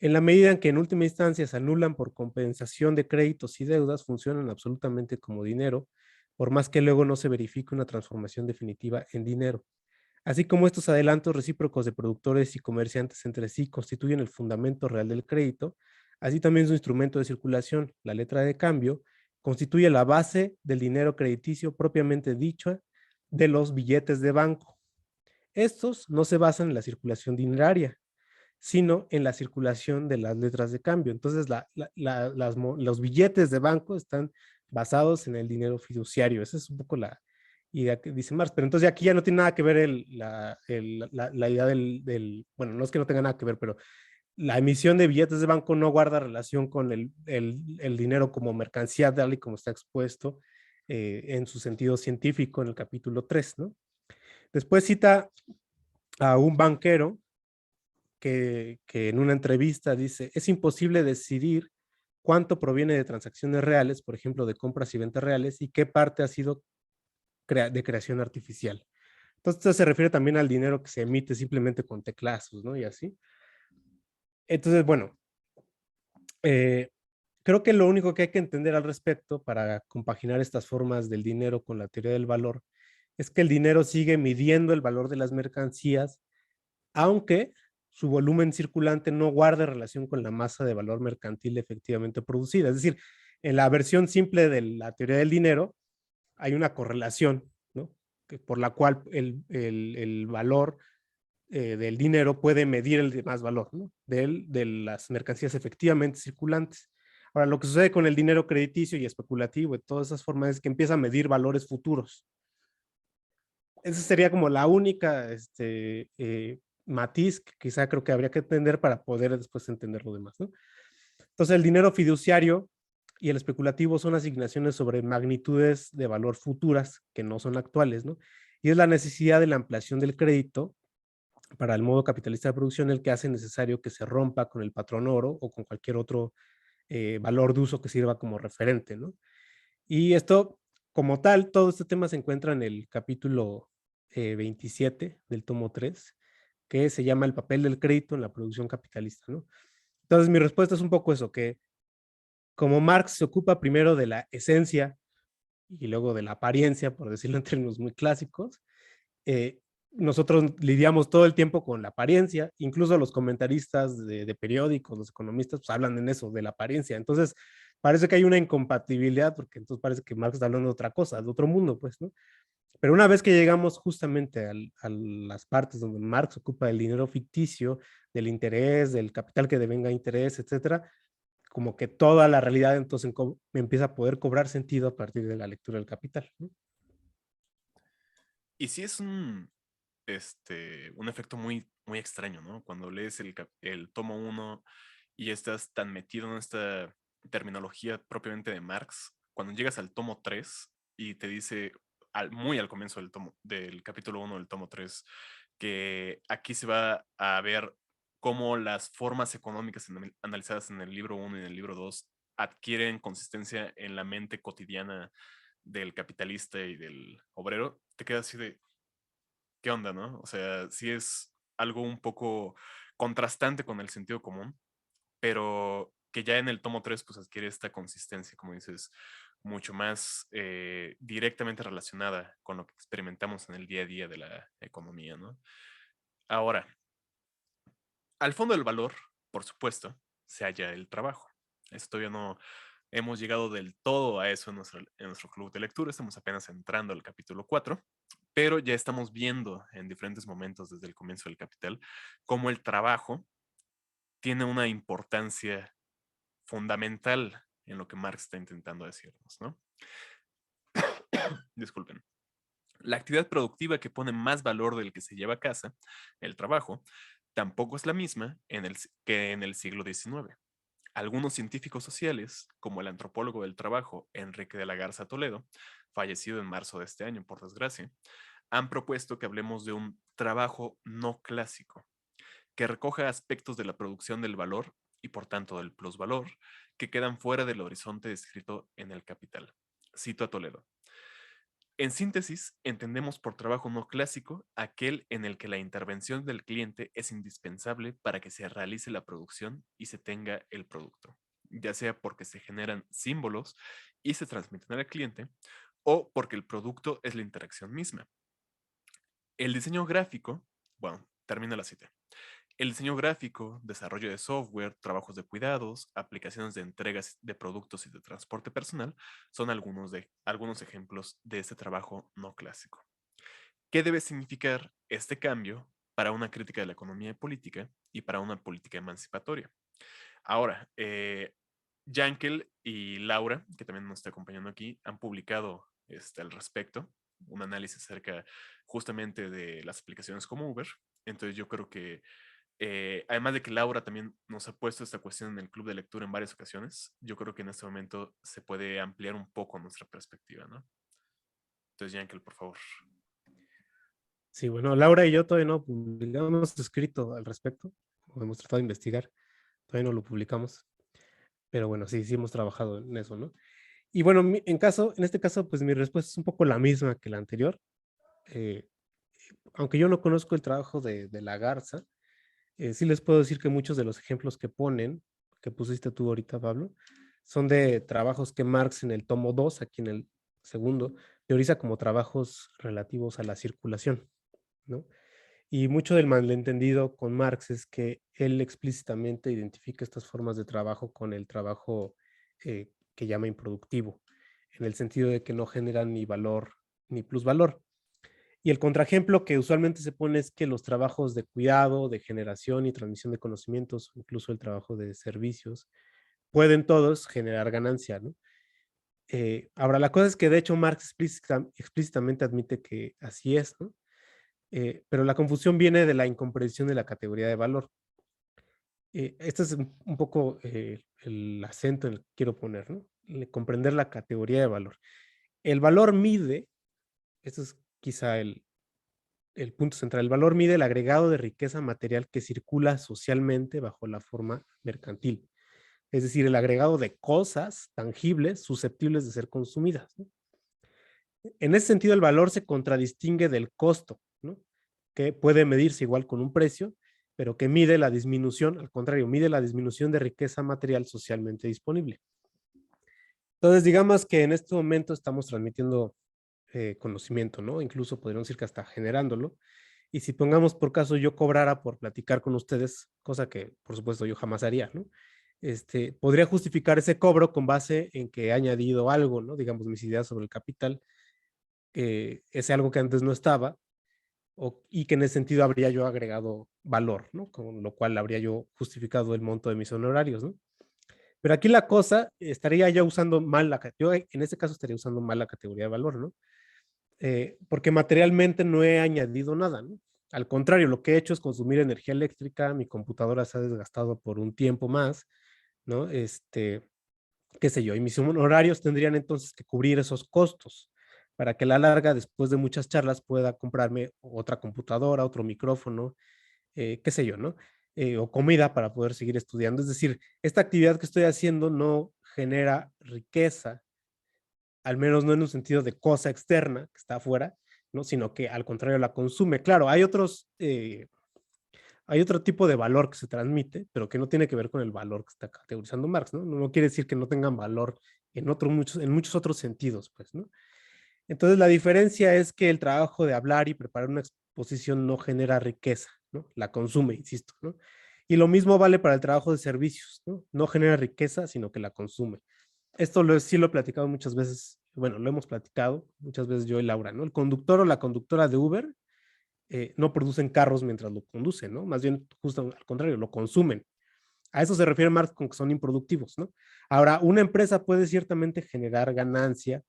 En la medida en que en última instancia se anulan por compensación de créditos y deudas, funcionan absolutamente como dinero, por más que luego no se verifique una transformación definitiva en dinero. Así como estos adelantos recíprocos de productores y comerciantes entre sí constituyen el fundamento real del crédito, así también su instrumento de circulación, la letra de cambio, constituye la base del dinero crediticio propiamente dicho de los billetes de banco. Estos no se basan en la circulación dineraria, sino en la circulación de las letras de cambio. Entonces, los billetes de banco están basados en el dinero fiduciario. Esa es un poco la idea que dice Marx. Pero entonces aquí ya no tiene nada que ver la idea bueno, no es que no tenga nada que ver, pero la emisión de billetes de banco no guarda relación con el dinero como mercancía, tal y como está expuesto en su sentido científico en el capítulo 3, ¿no? Después cita a un banquero que en una entrevista dice, es imposible decidir cuánto proviene de transacciones reales, por ejemplo, de compras y ventas reales, y qué parte ha sido de creación artificial. Entonces, esto se refiere también al dinero que se emite simplemente con teclazos, ¿no? Y así. Entonces, bueno, creo que lo único que hay que entender al respecto para compaginar estas formas del dinero con la teoría del valor es que el dinero sigue midiendo el valor de las mercancías, aunque su volumen circulante no guarde relación con la masa de valor mercantil efectivamente producida. Es decir, en la versión simple de la teoría del dinero hay una correlación, ¿no? Por la cual el valor del dinero puede medir el demás valor, ¿no? De las mercancías efectivamente circulantes. Ahora, lo que sucede con el dinero crediticio y especulativo y todas esas formas es que empieza a medir valores futuros. Esa sería como la única matiz que quizá creo que habría que entender para poder después entender lo demás, ¿no? Entonces, el dinero fiduciario y el especulativo son asignaciones sobre magnitudes de valor futuras que no son actuales, ¿no? Y es la necesidad de la ampliación del crédito para el modo capitalista de producción el que hace necesario que se rompa con el patrón oro o con cualquier otro valor de uso que sirva como referente, ¿no? Y esto como tal, todo este tema se encuentra en el capítulo 27 del tomo 3, que se llama El papel del crédito en la producción capitalista, ¿no? Entonces, mi respuesta es un poco eso, que como Marx se ocupa primero de la esencia y luego de la apariencia, por decirlo en términos muy clásicos, eh, nosotros lidiamos todo el tiempo con la apariencia, incluso los comentaristas de periódicos, los economistas, pues hablan en eso, de la apariencia. Entonces, parece que hay una incompatibilidad, porque entonces parece que Marx está hablando de otra cosa, de otro mundo, pues, ¿no? Pero una vez que llegamos justamente a las partes donde Marx ocupa el dinero ficticio, del interés, del capital que devenga interés, etcétera, como que toda la realidad entonces empieza a poder cobrar sentido a partir de la lectura del Capital, ¿no? Y sí es un efecto muy, muy extraño, ¿no? Cuando lees el tomo 1 y estás tan metido en esta terminología propiamente de Marx, cuando llegas al tomo 3 y te dice muy al comienzo del capítulo 1 del tomo 3 que aquí se va a ver cómo las formas económicas analizadas en el libro 1 y en el libro 2 adquieren consistencia en la mente cotidiana del capitalista y del obrero, te quedas así de, ¿qué onda, no? O sea, sí es algo un poco contrastante con el sentido común, pero que ya en el tomo 3 pues adquiere esta consistencia, como dices, mucho más directamente relacionada con lo que experimentamos en el día a día de la economía, ¿no? Ahora, al fondo del valor, por supuesto, se halla el trabajo. Esto todavía no hemos llegado del todo a eso en nuestro club de lectura, estamos apenas entrando al capítulo 4, pero ya estamos viendo en diferentes momentos desde el comienzo del Capital cómo el trabajo tiene una importancia fundamental en lo que Marx está intentando decirnos, ¿no? Disculpen. La actividad productiva que pone más valor del que se lleva a casa, el trabajo, tampoco es la misma que en el siglo XIX. Algunos científicos sociales, como el antropólogo del trabajo Enrique de la Garza Toledo, fallecido en marzo de este año, por desgracia, han propuesto que hablemos de un trabajo no clásico, que recoja aspectos de la producción del valor y por tanto del plusvalor que quedan fuera del horizonte descrito en el Capital. Cito a Toledo. En síntesis, entendemos por trabajo no clásico aquel en el que la intervención del cliente es indispensable para que se realice la producción y se tenga el producto, ya sea porque se generan símbolos y se transmiten al cliente o porque el producto es la interacción misma. El diseño gráfico, bueno, termina la cita. El diseño gráfico, desarrollo de software, trabajos de cuidados, aplicaciones de entregas de productos y de transporte personal son algunos ejemplos de este trabajo no clásico. ¿Qué debe significar este cambio para una crítica de la economía política y para una política emancipatoria? Ahora, Yankel y Laura, que también nos está acompañando aquí, han publicado al respecto un análisis acerca justamente de las aplicaciones como Uber. Entonces yo creo que además de que Laura también nos ha puesto esta cuestión en el club de lectura en varias ocasiones, yo creo que en este momento se puede ampliar un poco nuestra perspectiva, ¿no? Entonces, Yankel, por favor. Sí, bueno, Laura y yo todavía no publicamos escrito al respecto, o hemos tratado de investigar, todavía no lo publicamos, pero bueno, sí, sí hemos trabajado en eso, ¿no? Y bueno, en este caso, pues mi respuesta es un poco la misma que la anterior. Eh, Aunque yo no conozco el trabajo de la Garza, sí les puedo decir que muchos de los ejemplos que ponen, que pusiste tú ahorita, Pablo, son de trabajos que Marx en el tomo 2, aquí en el segundo, teoriza como trabajos relativos a la circulación, ¿no? Y mucho del malentendido con Marx es que él explícitamente identifica estas formas de trabajo con el trabajo que llama improductivo, en el sentido de que no generan ni valor ni plusvalor. Y el contraejemplo que usualmente se pone es que los trabajos de cuidado, de generación y transmisión de conocimientos, incluso el trabajo de servicios, pueden todos generar ganancia, ¿no? Ahora, la cosa es que de hecho Marx explícitamente admite que así es, ¿no? Pero la confusión viene de la incomprensión de la categoría de valor. Este es un poco el acento en el que quiero poner, ¿no? Comprender la categoría de valor. El valor mide, esto es quizá el punto central, el valor mide el agregado de riqueza material que circula socialmente bajo la forma mercantil. Es decir, el agregado de cosas tangibles susceptibles de ser consumidas, ¿no? En ese sentido, el valor se contradistingue del costo, ¿no? Que puede medirse igual con un precio, pero que mide la disminución, al contrario, mide la disminución de riqueza material socialmente disponible. Entonces, digamos que en este momento estamos transmitiendo conocimiento, ¿no? Incluso podríamos decir que hasta generándolo. Y si pongamos por caso yo cobrara por platicar con ustedes, cosa que por supuesto yo jamás haría, ¿no? Podría justificar ese cobro con base en que he añadido algo, ¿no? Digamos, mis ideas sobre el capital, ese algo que antes no estaba, y que en ese sentido habría yo agregado valor, ¿no? Con lo cual habría yo justificado el monto de mis honorarios, ¿no? Pero aquí la cosa, estaría ya usando mal yo en este caso estaría usando mal la categoría de valor, ¿no? Porque materialmente no he añadido nada, ¿no? Al contrario, lo que he hecho es consumir energía eléctrica, mi computadora se ha desgastado por un tiempo más, ¿no? Qué sé yo, y mis honorarios tendrían entonces que cubrir esos costos para que a la larga, después de muchas charlas, pueda comprarme otra computadora, otro micrófono, qué sé yo, ¿no? O comida para poder seguir estudiando. Es decir, esta actividad que estoy haciendo no genera riqueza, al menos no en un sentido de cosa externa que está afuera, ¿no? Sino que al contrario la consume. Claro, hay otro tipo de valor que se transmite, pero que no tiene que ver con el valor que está categorizando Marx, ¿no? No quiere decir que no tengan valor en muchos otros sentidos, pues, ¿no? Entonces la diferencia es que el trabajo de hablar y preparar una exposición no genera riqueza, ¿no? La consume, insisto, ¿no? Y lo mismo vale para el trabajo de servicios, ¿no? No genera riqueza, sino que la consume. Esto sí lo he platicado muchas veces, bueno, lo hemos platicado muchas veces yo y Laura, ¿no? El conductor o la conductora de Uber no producen carros mientras lo conducen, ¿no? Más bien, justo al contrario, lo consumen. A eso se refiere Marx con que son improductivos, ¿no? Ahora, una empresa puede ciertamente generar ganancia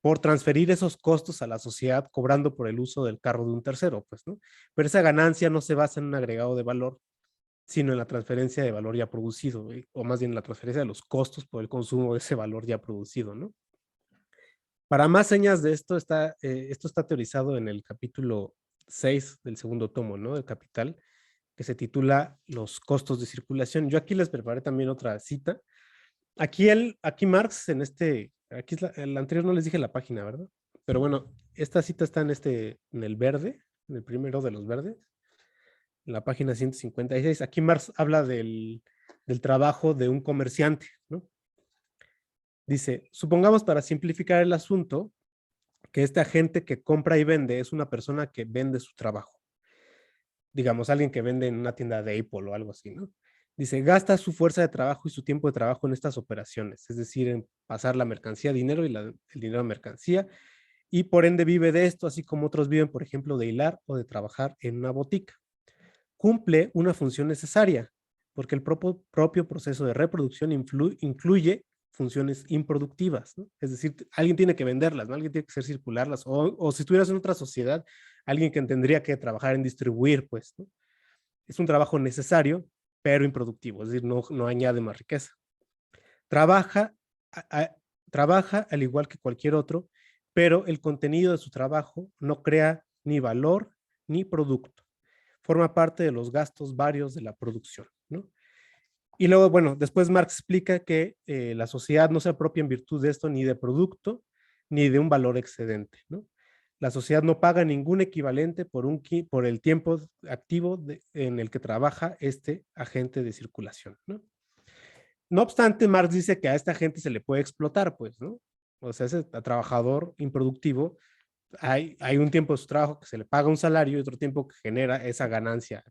por transferir esos costos a la sociedad cobrando por el uso del carro de un tercero, pues, ¿no? Pero esa ganancia no se basa en un agregado de valor, sino en la transferencia de valor ya producido, o más bien en la transferencia de los costos por el consumo de ese valor ya producido, ¿no? Para más señas de esto está teorizado en el capítulo 6 del segundo tomo, ¿no? Del Capital, que se titula Los costos de circulación. Yo aquí les preparé también otra cita. Aquí Marx aquí el anterior no les dije la página, ¿verdad? Pero bueno, esta cita está en el verde, en el primero de los verdes, en la página 156. Aquí Marx habla del trabajo de un comerciante, ¿no? Dice, supongamos para simplificar el asunto, que este agente que compra y vende es una persona que vende su trabajo. Digamos, alguien que vende en una tienda de Apple o algo así, ¿no? Dice, gasta su fuerza de trabajo y su tiempo de trabajo en estas operaciones, es decir, en pasar la mercancía a dinero y el dinero a mercancía, y por ende vive de esto, así como otros viven, por ejemplo, de hilar o de trabajar en una botica. Cumple una función necesaria, porque el propio proceso de reproducción incluye funciones improductivas, ¿no? Es decir, alguien tiene que venderlas, ¿no? Alguien tiene que hacer circularlas, o si estuvieras en otra sociedad, alguien que tendría que trabajar en distribuir, pues, ¿no? Es un trabajo necesario, pero improductivo, es decir, no añade más riqueza. Trabaja, a, trabaja al igual que cualquier otro, pero el contenido de su trabajo no crea ni valor ni producto. Forma parte de los gastos varios de la producción, ¿no? Y luego, bueno, después Marx explica que la sociedad no se apropia en virtud de esto ni de producto ni de un valor excedente, ¿no? La sociedad no paga ningún equivalente por el tiempo activo en el que trabaja este agente de circulación, ¿no? No obstante, Marx dice que a esta gente se le puede explotar, pues, ¿no? O sea, ese trabajador improductivo, hay un tiempo de su trabajo que se le paga un salario y otro tiempo que genera esa ganancia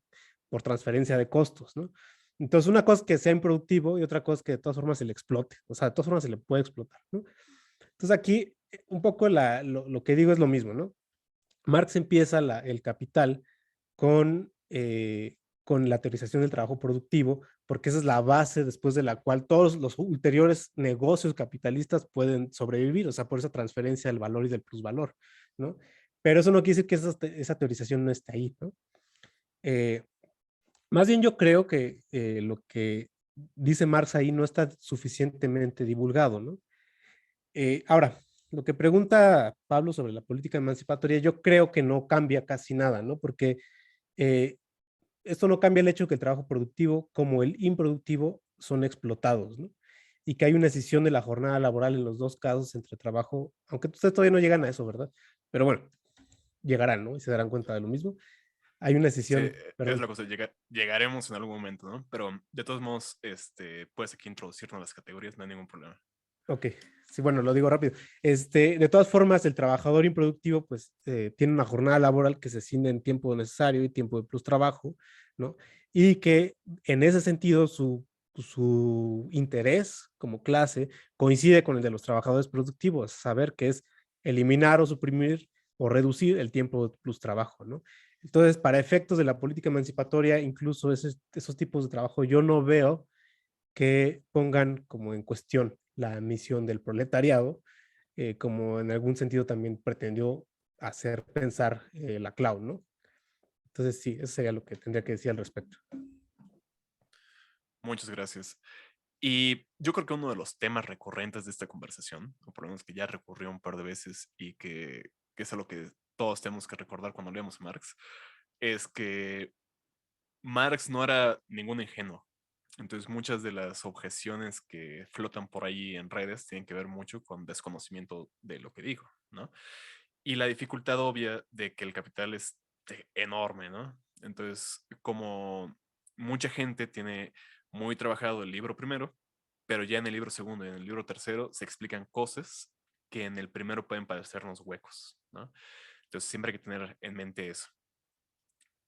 por transferencia de costos, ¿no? Entonces, una cosa es que sea improductivo y otra cosa es que de todas formas se le explote, o sea, de todas formas se le puede explotar, ¿no? Entonces, aquí un poco lo que digo es lo mismo, ¿no? Marx empieza el Capital con la teorización del trabajo productivo, porque esa es la base después de la cual todos los ulteriores negocios capitalistas pueden sobrevivir, o sea, por esa transferencia del valor y del plusvalor, ¿no? Pero eso no quiere decir que esa teorización no esté ahí, ¿no? Eh, Más bien yo creo que lo que dice Marx ahí no está suficientemente divulgado, ¿no? Ahora, lo que pregunta Pablo sobre la política emancipatoria, yo creo que no cambia casi nada, ¿no? Porque eh, esto no cambia el hecho que el trabajo productivo como el improductivo son explotados, ¿no? y que hay una escisión de la jornada laboral en los dos casos entre trabajo, aunque ustedes todavía no llegan a eso, ¿verdad? Pero bueno, llegarán, ¿no? Y se darán cuenta de lo mismo. Hay una Sí, escisión, es perdón. la cosa, llegaremos en algún momento, ¿no? Pero de todos modos, puedes aquí introducirnos las categorías, no hay ningún problema. Ok, sí, bueno, lo digo rápido. De todas formas, el trabajador improductivo, pues, tiene una jornada laboral que se ciñe en tiempo necesario y tiempo de plus trabajo, ¿no? Y que en ese sentido su interés como clase coincide con el de los trabajadores productivos, saber que es eliminar o suprimir o reducir el tiempo de plus trabajo, ¿no? Entonces, para efectos de la política emancipatoria, incluso esos tipos de trabajo, yo no veo que pongan como en cuestión la misión del proletariado, como en algún sentido también pretendió hacer pensar la Clau, ¿no? Entonces sí, eso sería lo que tendría que decir al respecto. Muchas gracias. Y yo creo que uno de los temas recurrentes de esta conversación, o por lo menos que ya recurrió un par de veces y que es algo que todos tenemos que recordar cuando leemos a Marx, es que Marx no era ningún ingenuo. Entonces muchas de las objeciones que flotan por ahí en redes tienen que ver mucho con desconocimiento de lo que dijo, ¿no? Y la dificultad obvia de que el capital es enorme, ¿no? Entonces, como mucha gente tiene muy trabajado el libro primero, pero ya en el libro segundo y en el libro tercero se explican cosas que en el primero pueden parecernos huecos, ¿no? Entonces siempre hay que tener en mente eso.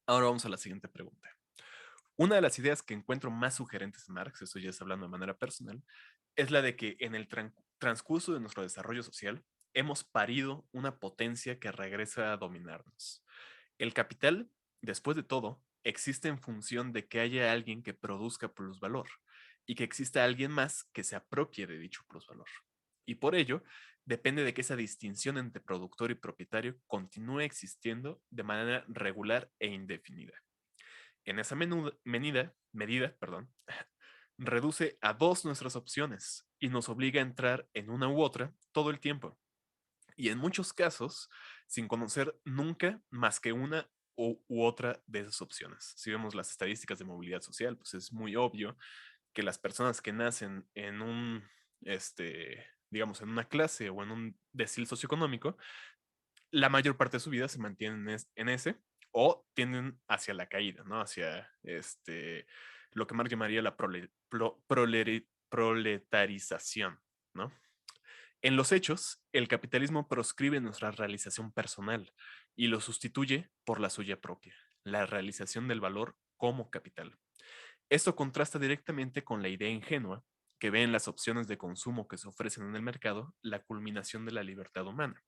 Ahora vamos a la siguiente pregunta. Una de las ideas que encuentro más sugerentes en Marx, eso ya es hablando de manera personal, es la de que en el transcurso de nuestro desarrollo social hemos parido una potencia que regresa a dominarnos. El capital, después de todo, existe en función de que haya alguien que produzca plusvalor y que exista alguien más que se apropie de dicho plusvalor. Y por ello, depende de que esa distinción entre productor y propietario continúe existiendo de manera regular e indefinida. En esa medida, reduce a dos nuestras opciones y nos obliga a entrar en una u otra todo el tiempo. Y en muchos casos, sin conocer nunca más que una u otra de esas opciones. Si vemos las estadísticas de movilidad social, pues es muy obvio que las personas que nacen en digamos, en una clase o en un decil socioeconómico, la mayor parte de su vida se mantienen en ese o tienden hacia la caída, ¿no? Hacia lo que Marx llamaría la proletarización, ¿no? En los hechos, el capitalismo proscribe nuestra realización personal y lo sustituye por la suya propia, la realización del valor como capital. Esto contrasta directamente con la idea ingenua que ve en las opciones de consumo que se ofrecen en el mercado la culminación de la libertad humana.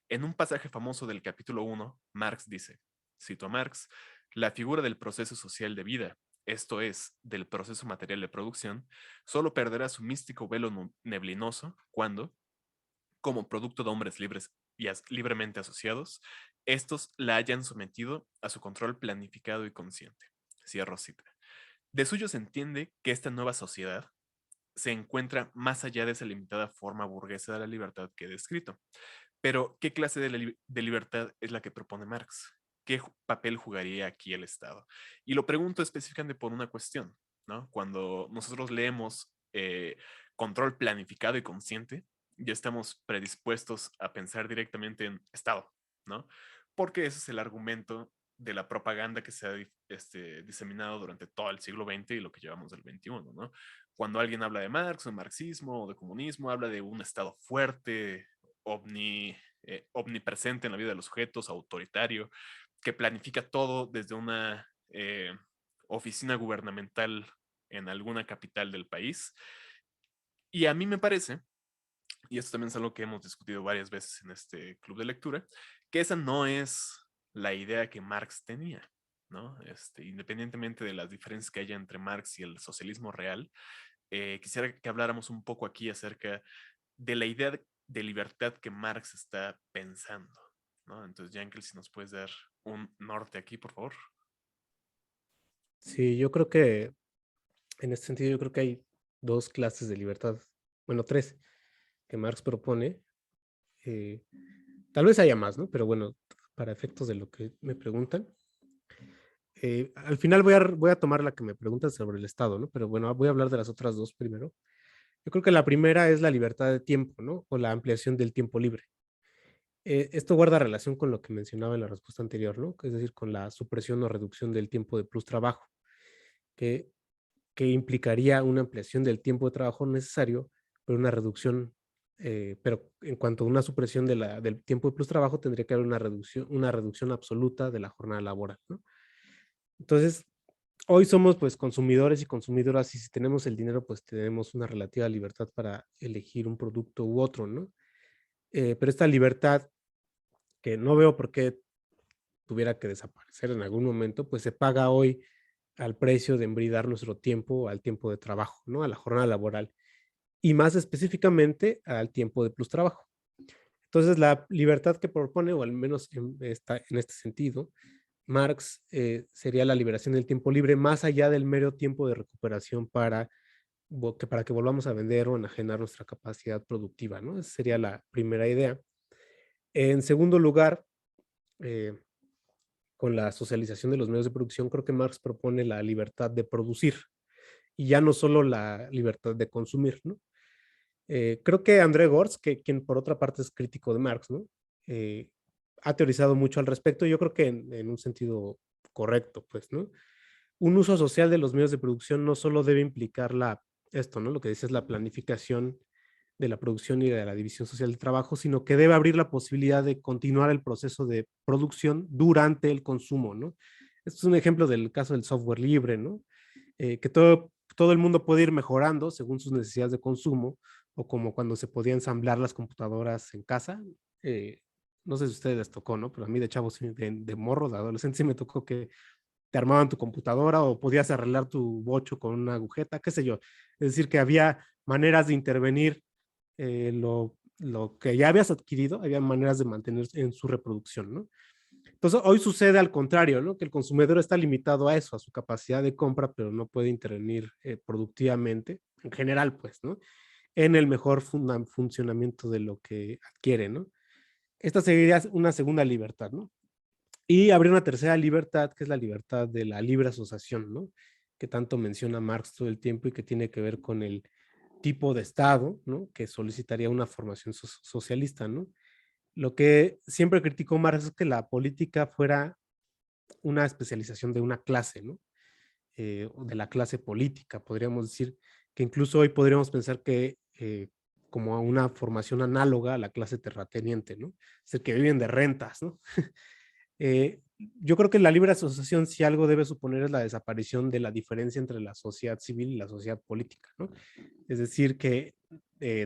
En un pasaje famoso del capítulo 1, Marx dice, cito a Marx, la figura del proceso social de vida, esto es, del proceso material de producción, solo perderá su místico velo neblinoso cuando, como producto de hombres libres y libremente asociados, estos la hayan sometido a su control planificado y consciente. Cierro cita. De suyo se entiende que esta nueva sociedad se encuentra más allá de esa limitada forma burguesa de la libertad que he descrito. Pero, ¿qué clase de libertad es la que propone Marx? ¿Qué papel jugaría aquí el Estado? Y lo pregunto específicamente por una cuestión, ¿no? Cuando nosotros leemos control planificado y consciente, ya estamos predispuestos a pensar directamente en Estado, ¿no? Porque ese es el argumento de la propaganda que se ha diseminado durante todo el siglo XX y lo que llevamos del XXI, ¿no? Cuando alguien habla de Marx o de marxismo o de comunismo, habla de un Estado fuerte, omnipresente en la vida de los sujetos, autoritario, que planifica todo desde una oficina gubernamental en alguna capital del país. Y a mí me parece, y esto también es algo que hemos discutido varias veces en este club de lectura, que esa no es la idea que Marx tenía, ¿no? Independientemente de las diferencias que haya entre Marx y el socialismo real, quisiera que habláramos un poco aquí acerca de la idea de libertad que Marx está pensando, ¿no? Entonces, Yankel, si nos puedes dar un norte aquí, por favor. Sí, yo creo que en este sentido, yo creo que hay dos clases de libertad, bueno, tres, que Marx propone. eh, Tal vez haya más, ¿no? Pero bueno, para efectos de lo que me preguntan. Al final voy a tomar la que me preguntan sobre el Estado, ¿no? Pero bueno, voy a hablar de las otras dos primero. Yo creo que la primera es la libertad de tiempo, ¿no? O la ampliación del tiempo libre. Esto guarda relación con lo que mencionaba en la respuesta anterior, ¿no? Es decir, con la supresión o reducción del tiempo de plus trabajo, que, que implicaría una ampliación del tiempo de trabajo necesario, pero una reducción, pero en cuanto a una supresión del tiempo de plus trabajo, tendría que haber una reducción absoluta de la jornada laboral, ¿no? Entonces, hoy somos pues consumidores y consumidoras y si tenemos el dinero, pues tenemos una relativa libertad para elegir un producto u otro, ¿no? Pero esta libertad, que no veo por qué tuviera que desaparecer en algún momento, pues se paga hoy al precio de embridar nuestro tiempo al tiempo de trabajo, ¿no? A la jornada laboral y más específicamente al tiempo de plus trabajo. Entonces, la libertad que propone, o al menos en este sentido, Marx sería la liberación del tiempo libre más allá del mero tiempo de recuperación para que volvamos a vender o enajenar nuestra capacidad productiva, ¿no? Esa sería la primera idea. En segundo lugar, eh, con la socialización de los medios de producción, creo que Marx propone la libertad de producir y ya no solo la libertad de consumir, ¿no? Creo que André Gortz, quien por otra parte es crítico de Marx, ¿no? Eh, ha teorizado mucho al respecto, yo creo que en un sentido correcto, pues, ¿no? Un uso social de los medios de producción no solo debe implicar esto, ¿no? Lo que dice es la planificación de la producción y de la división social del trabajo, sino que debe abrir la posibilidad de continuar el proceso de producción durante el consumo, ¿no? Esto es un ejemplo del caso del software libre, ¿no? Que todo el mundo puede ir mejorando según sus necesidades de consumo, o como cuando se podía ensamblar las computadoras en casa. Eh, no sé si a ustedes les tocó, ¿no? Pero a mí de chavo, de morro, de adolescente, sí me tocó que te armaban tu computadora o podías arreglar tu bocho con una agujeta, qué sé yo. Es decir, que había maneras de intervenir lo que ya habías adquirido, había maneras de mantener en su reproducción, ¿no? Entonces, hoy sucede al contrario, ¿no? Que el consumidor está limitado a eso, a su capacidad de compra, pero no puede intervenir productivamente, en general, pues, ¿no? En el mejor funcionamiento de lo que adquiere, ¿no? Esta sería una segunda libertad, ¿no? Y habría una tercera libertad, que es la libertad de la libre asociación, ¿no? Que tanto menciona Marx todo el tiempo y que tiene que ver con el tipo de Estado, ¿no? Que solicitaría una formación socialista, ¿no? Lo que siempre criticó Marx es que la política fuera una especialización de una clase, ¿no? De la clase política, podríamos decir que incluso hoy podríamos pensar que como una formación análoga a la clase terrateniente, ¿no? Es decir, que viven de rentas, ¿no? Yo creo que la libre asociación, si algo debe suponer, es la desaparición de la diferencia entre la sociedad civil y la sociedad política, ¿no? Es decir, que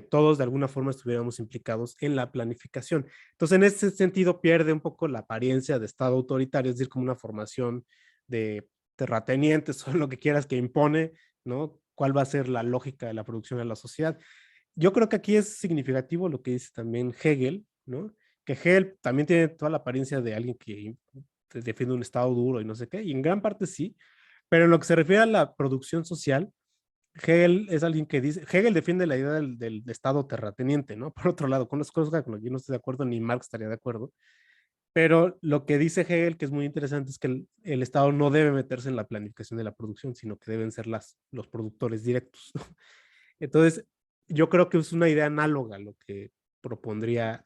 todos de alguna forma estuviéramos implicados en la planificación. Entonces, en ese sentido, pierde un poco la apariencia de Estado autoritario, es decir, como una formación de terratenientes o lo que quieras que impone, ¿no? ¿Cuál va a ser la lógica de la producción de la sociedad? Yo creo que aquí es significativo lo que dice también Hegel, ¿no? Que Hegel también tiene toda la apariencia de alguien que defiende un Estado duro y no sé qué, y en gran parte sí, pero en lo que se refiere a la producción social, Hegel es alguien que dice, Hegel defiende la idea del Estado terrateniente, ¿no? Por otro lado, con las cosas con las que yo no estoy de acuerdo, ni Marx estaría de acuerdo, pero lo que dice Hegel, que es muy interesante, es que el Estado no debe meterse en la planificación de la producción, sino que deben ser los productores directos, ¿no? Entonces, yo creo que es una idea análoga a lo que propondría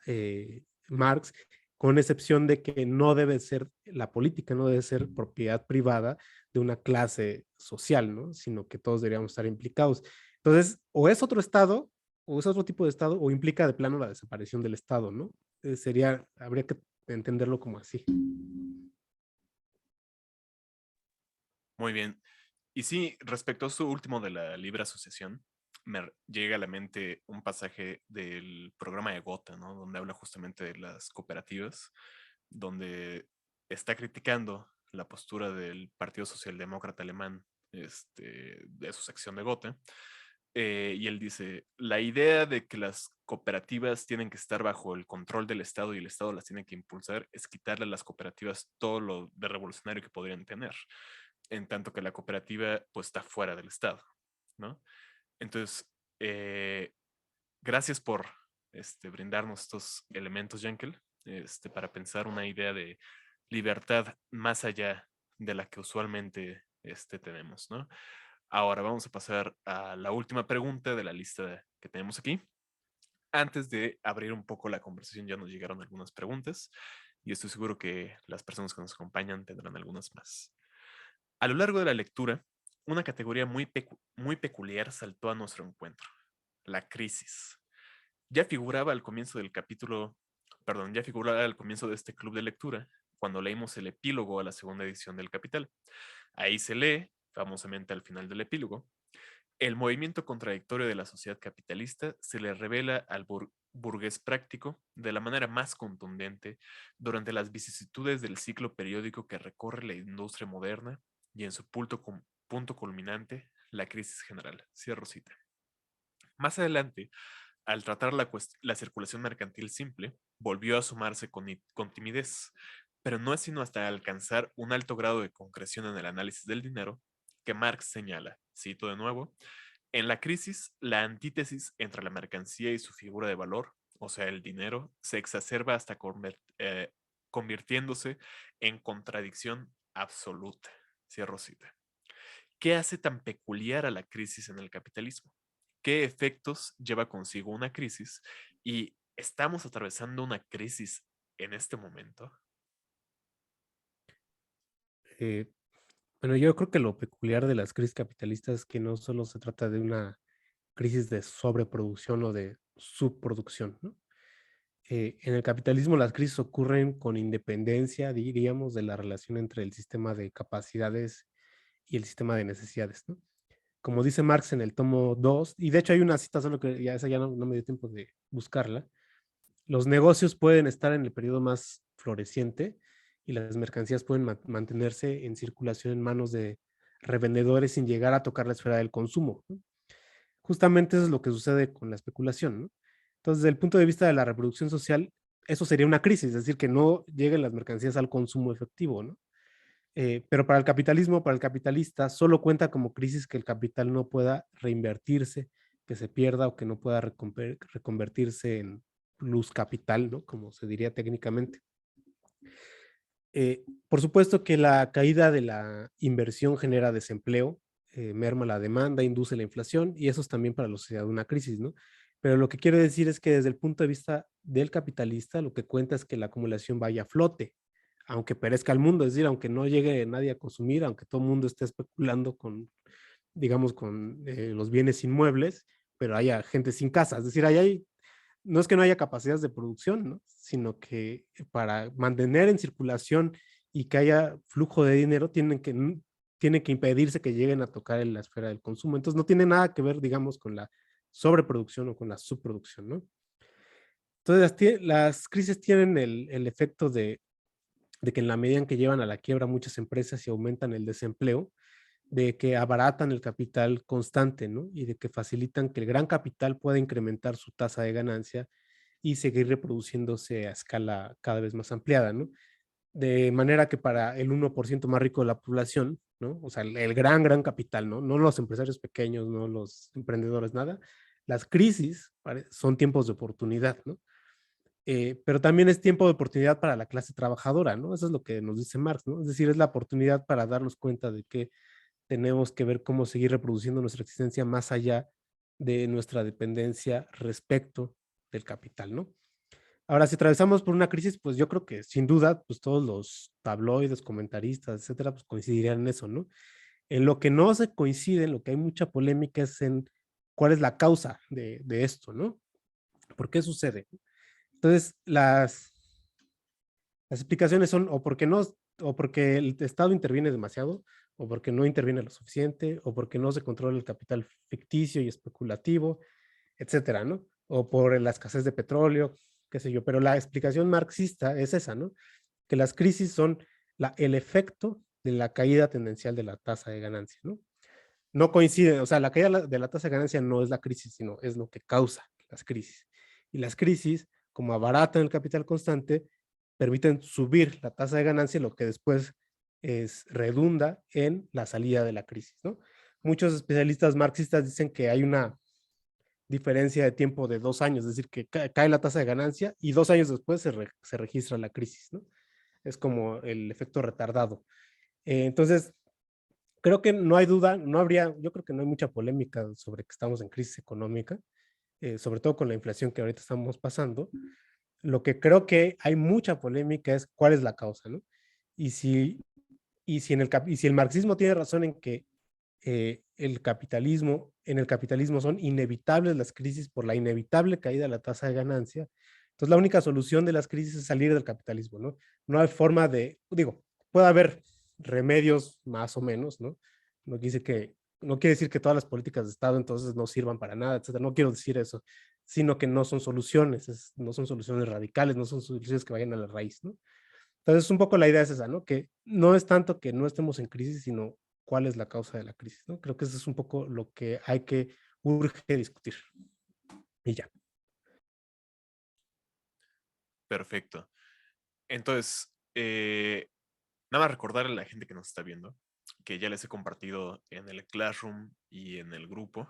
Marx, con excepción de que no debe ser la política, no debe ser propiedad privada de una clase social, ¿no? Sino que todos deberíamos estar implicados. Entonces, o es otro Estado, o es otro tipo de Estado, o implica de plano la desaparición del Estado, ¿no? Habría que entenderlo como así. Muy bien. Y sí, respecto a su último de la libre asociación, me llega a la mente un pasaje del programa de Gotha, ¿no? Donde habla justamente de las cooperativas, donde está criticando la postura del Partido Socialdemócrata Alemán, de su sección de Gotha. Y él dice, la idea de que las cooperativas tienen que estar bajo el control del Estado y el Estado las tiene que impulsar es quitarle a las cooperativas todo lo de revolucionario que podrían tener, en tanto que la cooperativa pues está fuera del Estado, ¿no? Entonces, gracias por brindarnos estos elementos, Yankel, para pensar una idea de libertad más allá de la que usualmente tenemos, ¿no? Ahora vamos a pasar a la última pregunta de la lista que tenemos aquí. Antes de abrir un poco la conversación, ya nos llegaron algunas preguntas y estoy seguro que las personas que nos acompañan tendrán algunas más. A lo largo de la lectura, una categoría muy peculiar saltó a nuestro encuentro: la crisis. Ya figuraba al comienzo del capítulo, perdón, ya figuraba al comienzo de este club de lectura, cuando leímos el epílogo a la segunda edición del Capital. Ahí se lee, famosamente al final del epílogo: el movimiento contradictorio de la sociedad capitalista se le revela al burgués práctico de la manera más contundente durante las vicisitudes del ciclo periódico que recorre la industria moderna y en su punto culminante, la crisis general. Cierro cita. Más adelante, al tratar la circulación mercantil simple, volvió a sumarse con timidez, pero no es sino hasta alcanzar un alto grado de concreción en el análisis del dinero que Marx señala, cito de nuevo: en la crisis, la antítesis entre la mercancía y su figura de valor, o sea, el dinero, se exacerba hasta convirtiéndose en contradicción absoluta. Cierro cita. ¿Qué hace tan peculiar a la crisis en el capitalismo? ¿Qué efectos lleva consigo una crisis? ¿Y estamos atravesando una crisis en este momento? Eh, bueno, yo creo que lo peculiar de las crisis capitalistas es que no solo se trata de una crisis de sobreproducción o de subproducción, ¿no? En el capitalismo las crisis ocurren con independencia, diríamos, de la relación entre el sistema de capacidades y el sistema de necesidades, ¿no? Como dice Marx en el tomo 2, y de hecho hay una cita, solo que ya esa ya no me dio tiempo de buscarla: los negocios pueden estar en el periodo más floreciente y las mercancías pueden mantenerse en circulación en manos de revendedores sin llegar a tocar la esfera del consumo, ¿no? Justamente eso es lo que sucede con la especulación, ¿no? Entonces, desde el punto de vista de la reproducción social, eso sería una crisis, es decir, que no lleguen las mercancías al consumo efectivo, ¿no? Pero para el capitalismo, para el capitalista, solo cuenta como crisis que el capital no pueda reinvertirse, que se pierda o que no pueda reconvertirse en plus capital, ¿no? Como se diría técnicamente. Por supuesto que la caída de la inversión genera desempleo, merma la demanda, induce la inflación, y eso es también para la sociedad una crisis, ¿no? Pero lo que quiero decir es que desde el punto de vista del capitalista, lo que cuenta es que la acumulación vaya a flote, aunque perezca el mundo, es decir, aunque no llegue nadie a consumir, aunque todo el mundo esté especulando con, digamos, con los bienes inmuebles, pero haya gente sin casa, es decir, no es que no haya capacidades de producción, ¿no? Sino que para mantener en circulación y que haya flujo de dinero, tiene que impedirse que lleguen a tocar en la esfera del consumo. Entonces no tiene nada que ver, digamos, con la sobreproducción o con la subproducción, ¿no? Entonces las crisis tienen el efecto de que en la medida en que llevan a la quiebra muchas empresas y aumentan el desempleo, de que abaratan el capital constante, ¿no? Y de que facilitan que el gran capital pueda incrementar su tasa de ganancia y seguir reproduciéndose a escala cada vez más ampliada, ¿no? De manera que para el 1% más rico de la población, ¿no? O sea, el gran capital, ¿no? No los empresarios pequeños, no los emprendedores, nada. Las crisis son tiempos de oportunidad, ¿no? Pero también es tiempo de oportunidad para la clase trabajadora, ¿no? Eso es lo que nos dice Marx, ¿no? Es decir, es la oportunidad para darnos cuenta de que tenemos que ver cómo seguir reproduciendo nuestra existencia más allá de nuestra dependencia respecto del capital, ¿no? Ahora, si atravesamos por una crisis, pues yo creo que sin duda, pues todos los tabloides, comentaristas, etcétera, pues coincidirían en eso, ¿no? En lo que no se coincide, en lo que hay mucha polémica es en cuál es la causa de esto, ¿no? ¿Por qué sucede? Entonces, las explicaciones son o porque el Estado interviene demasiado, o porque no interviene lo suficiente, o porque no se controla el capital ficticio y especulativo, etcétera, ¿no? O por la escasez de petróleo, qué sé yo. Pero la explicación marxista es esa, ¿no? Que las crisis son el efecto de la caída tendencial de la tasa de ganancia, ¿no? No coinciden, o sea, la caída de la tasa de ganancia no es la crisis, sino es lo que causa las crisis. Y las crisis, como abaratan el capital constante, permiten subir la tasa de ganancia, lo que después redunda en la salida de la crisis, ¿no? Muchos especialistas marxistas dicen que hay una diferencia de tiempo de 2 años, es decir, que cae la tasa de ganancia y 2 años después se registra la crisis, ¿no? Es como el efecto retardado. Entonces, creo que no hay duda, yo creo que no hay mucha polémica sobre que estamos en crisis económica, sobre todo con la inflación que ahorita estamos pasando. Lo que creo que hay mucha polémica es cuál es la causa, ¿no? Y si, y si el marxismo tiene razón en que en el capitalismo son inevitables las crisis por la inevitable caída de la tasa de ganancia, entonces la única solución de las crisis es salir del capitalismo, ¿no? No hay forma de, digo, puede haber remedios más o menos, ¿no? No quiere que no quiere decir que todas las políticas de Estado entonces no sirvan para nada, etcétera. No quiero decir eso, sino que no son soluciones, no son soluciones radicales, no son soluciones que vayan a la raíz, ¿no? Entonces, un poco la idea es esa, ¿no? Que no es tanto que no estemos en crisis, sino cuál es la causa de la crisis, ¿no? Creo que eso es un poco lo que hay que urge discutir. Y ya. Perfecto. Entonces, nada más recordarle a la gente que nos está viendo que ya les he compartido en el Classroom y en el grupo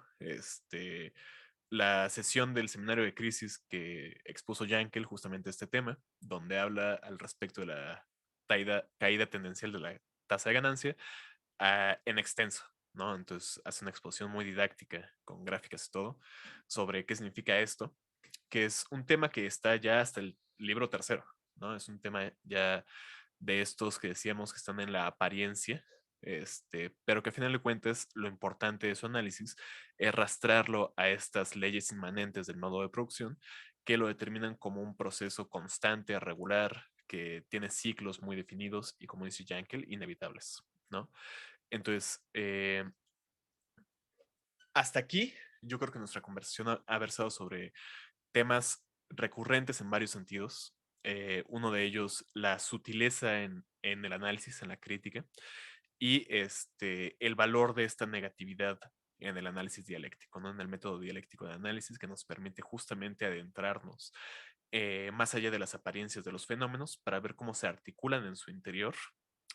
la sesión del seminario de crisis que expuso Yankel justamente este tema, donde habla al respecto de la caída tendencial de la tasa de ganancia en extenso, ¿no? Entonces hace una exposición muy didáctica con gráficas y todo sobre qué significa esto, que es un tema que está ya hasta el libro tercero, ¿no? Es un tema ya de estos que decíamos que están en la apariencia, pero que a final de cuentas lo importante de su análisis es rastrarlo a estas leyes inmanentes del modo de producción que lo determinan como un proceso constante, regular, que tiene ciclos muy definidos y, como dice Yankel, inevitables, ¿no? Entonces, hasta aquí yo creo que nuestra conversación ha versado sobre temas recurrentes en varios sentidos. Uno de ellos, la sutileza en el análisis, en la crítica, y el valor de esta negatividad en el análisis dialéctico, ¿no? En el método dialéctico de análisis que nos permite justamente adentrarnos más allá de las apariencias de los fenómenos para ver cómo se articulan en su interior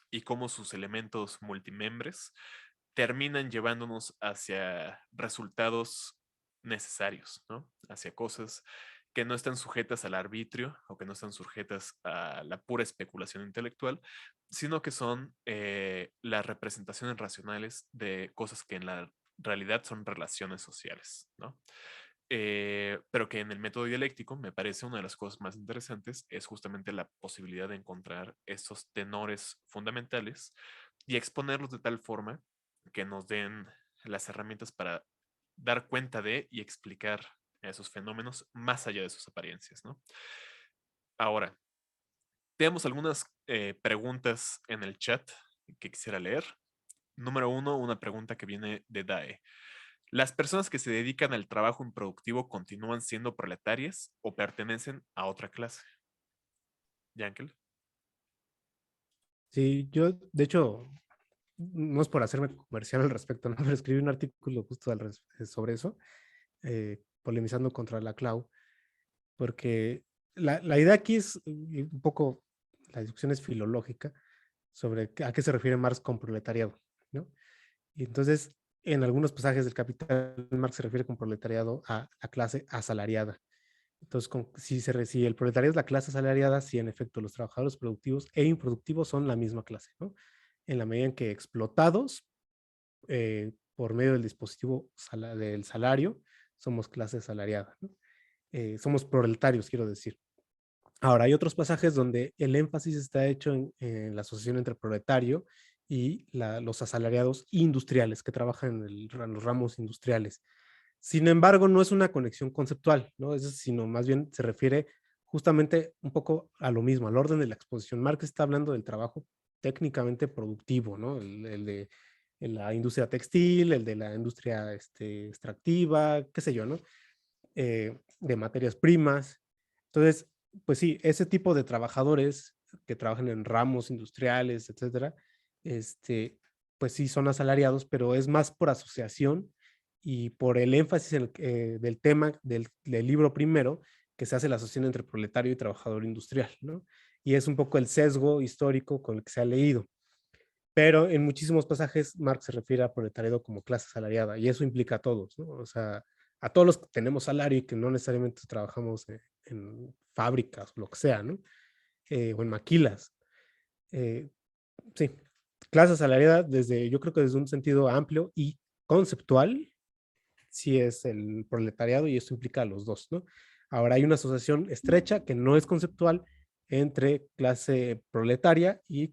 y cómo sus elementos multimembres terminan llevándonos hacia resultados necesarios, ¿no? Hacia cosas que no están sujetas al arbitrio o que no están sujetas a la pura especulación intelectual, sino que son las representaciones racionales de cosas que en la realidad son relaciones sociales, ¿no? Pero que en el método dialéctico me parece una de las cosas más interesantes es justamente la posibilidad de encontrar esos tenores fundamentales y exponerlos de tal forma que nos den las herramientas para dar cuenta de y explicar esos fenómenos más allá de sus apariencias, ¿no? Ahora, tenemos algunas preguntas en el chat que quisiera leer. Número uno, una pregunta que viene de Dae. ¿Las personas que se dedican al trabajo improductivo continúan siendo proletarias o pertenecen a otra clase? Yankel. Sí, yo, de hecho, no es por hacerme comercial al respecto, ¿no? Pero escribí un artículo justo sobre eso, polemizando contra la Clau, porque la idea aquí es un poco, la discusión es filológica sobre a qué se refiere Marx con proletariado, ¿no? Y entonces, en algunos pasajes del Capital, Marx se refiere con proletariado a la clase asalariada. Entonces, si el proletariado es la clase asalariada, sí, en efecto, los trabajadores productivos e improductivos son la misma clase, ¿no? En la medida en que explotados por medio del dispositivo del salario, somos clase asalariada, ¿no? Somos proletarios, quiero decir. Ahora, hay otros pasajes donde el énfasis está hecho en la asociación entre proletario y los asalariados industriales que trabajan en los ramos industriales. Sin embargo, no es una conexión conceptual, ¿no? Sino más bien se refiere justamente un poco a lo mismo, al orden de la exposición. Marx está hablando del trabajo técnicamente productivo, ¿no? El de la industria textil, el de la industria extractiva, qué sé yo, ¿no? De materias primas. Entonces, pues sí, ese tipo de trabajadores que trabajan en ramos industriales, etcétera, pues sí son asalariados, pero es más por asociación y por el énfasis del tema del libro primero, que se hace la asociación entre proletario y trabajador industrial, ¿no? Y es un poco el sesgo histórico con el que se ha leído. Pero en muchísimos pasajes Marx se refiere a proletariado como clase asalariada y eso implica a todos, ¿no? O sea, a todos los que tenemos salario y que no necesariamente trabajamos en fábricas o lo que sea, ¿no? O en maquilas. Eh, sí, clase asalariada yo creo que desde un sentido amplio y conceptual, sí es el proletariado y esto implica a los dos, ¿no? Ahora hay una asociación estrecha que no es conceptual entre clase proletaria y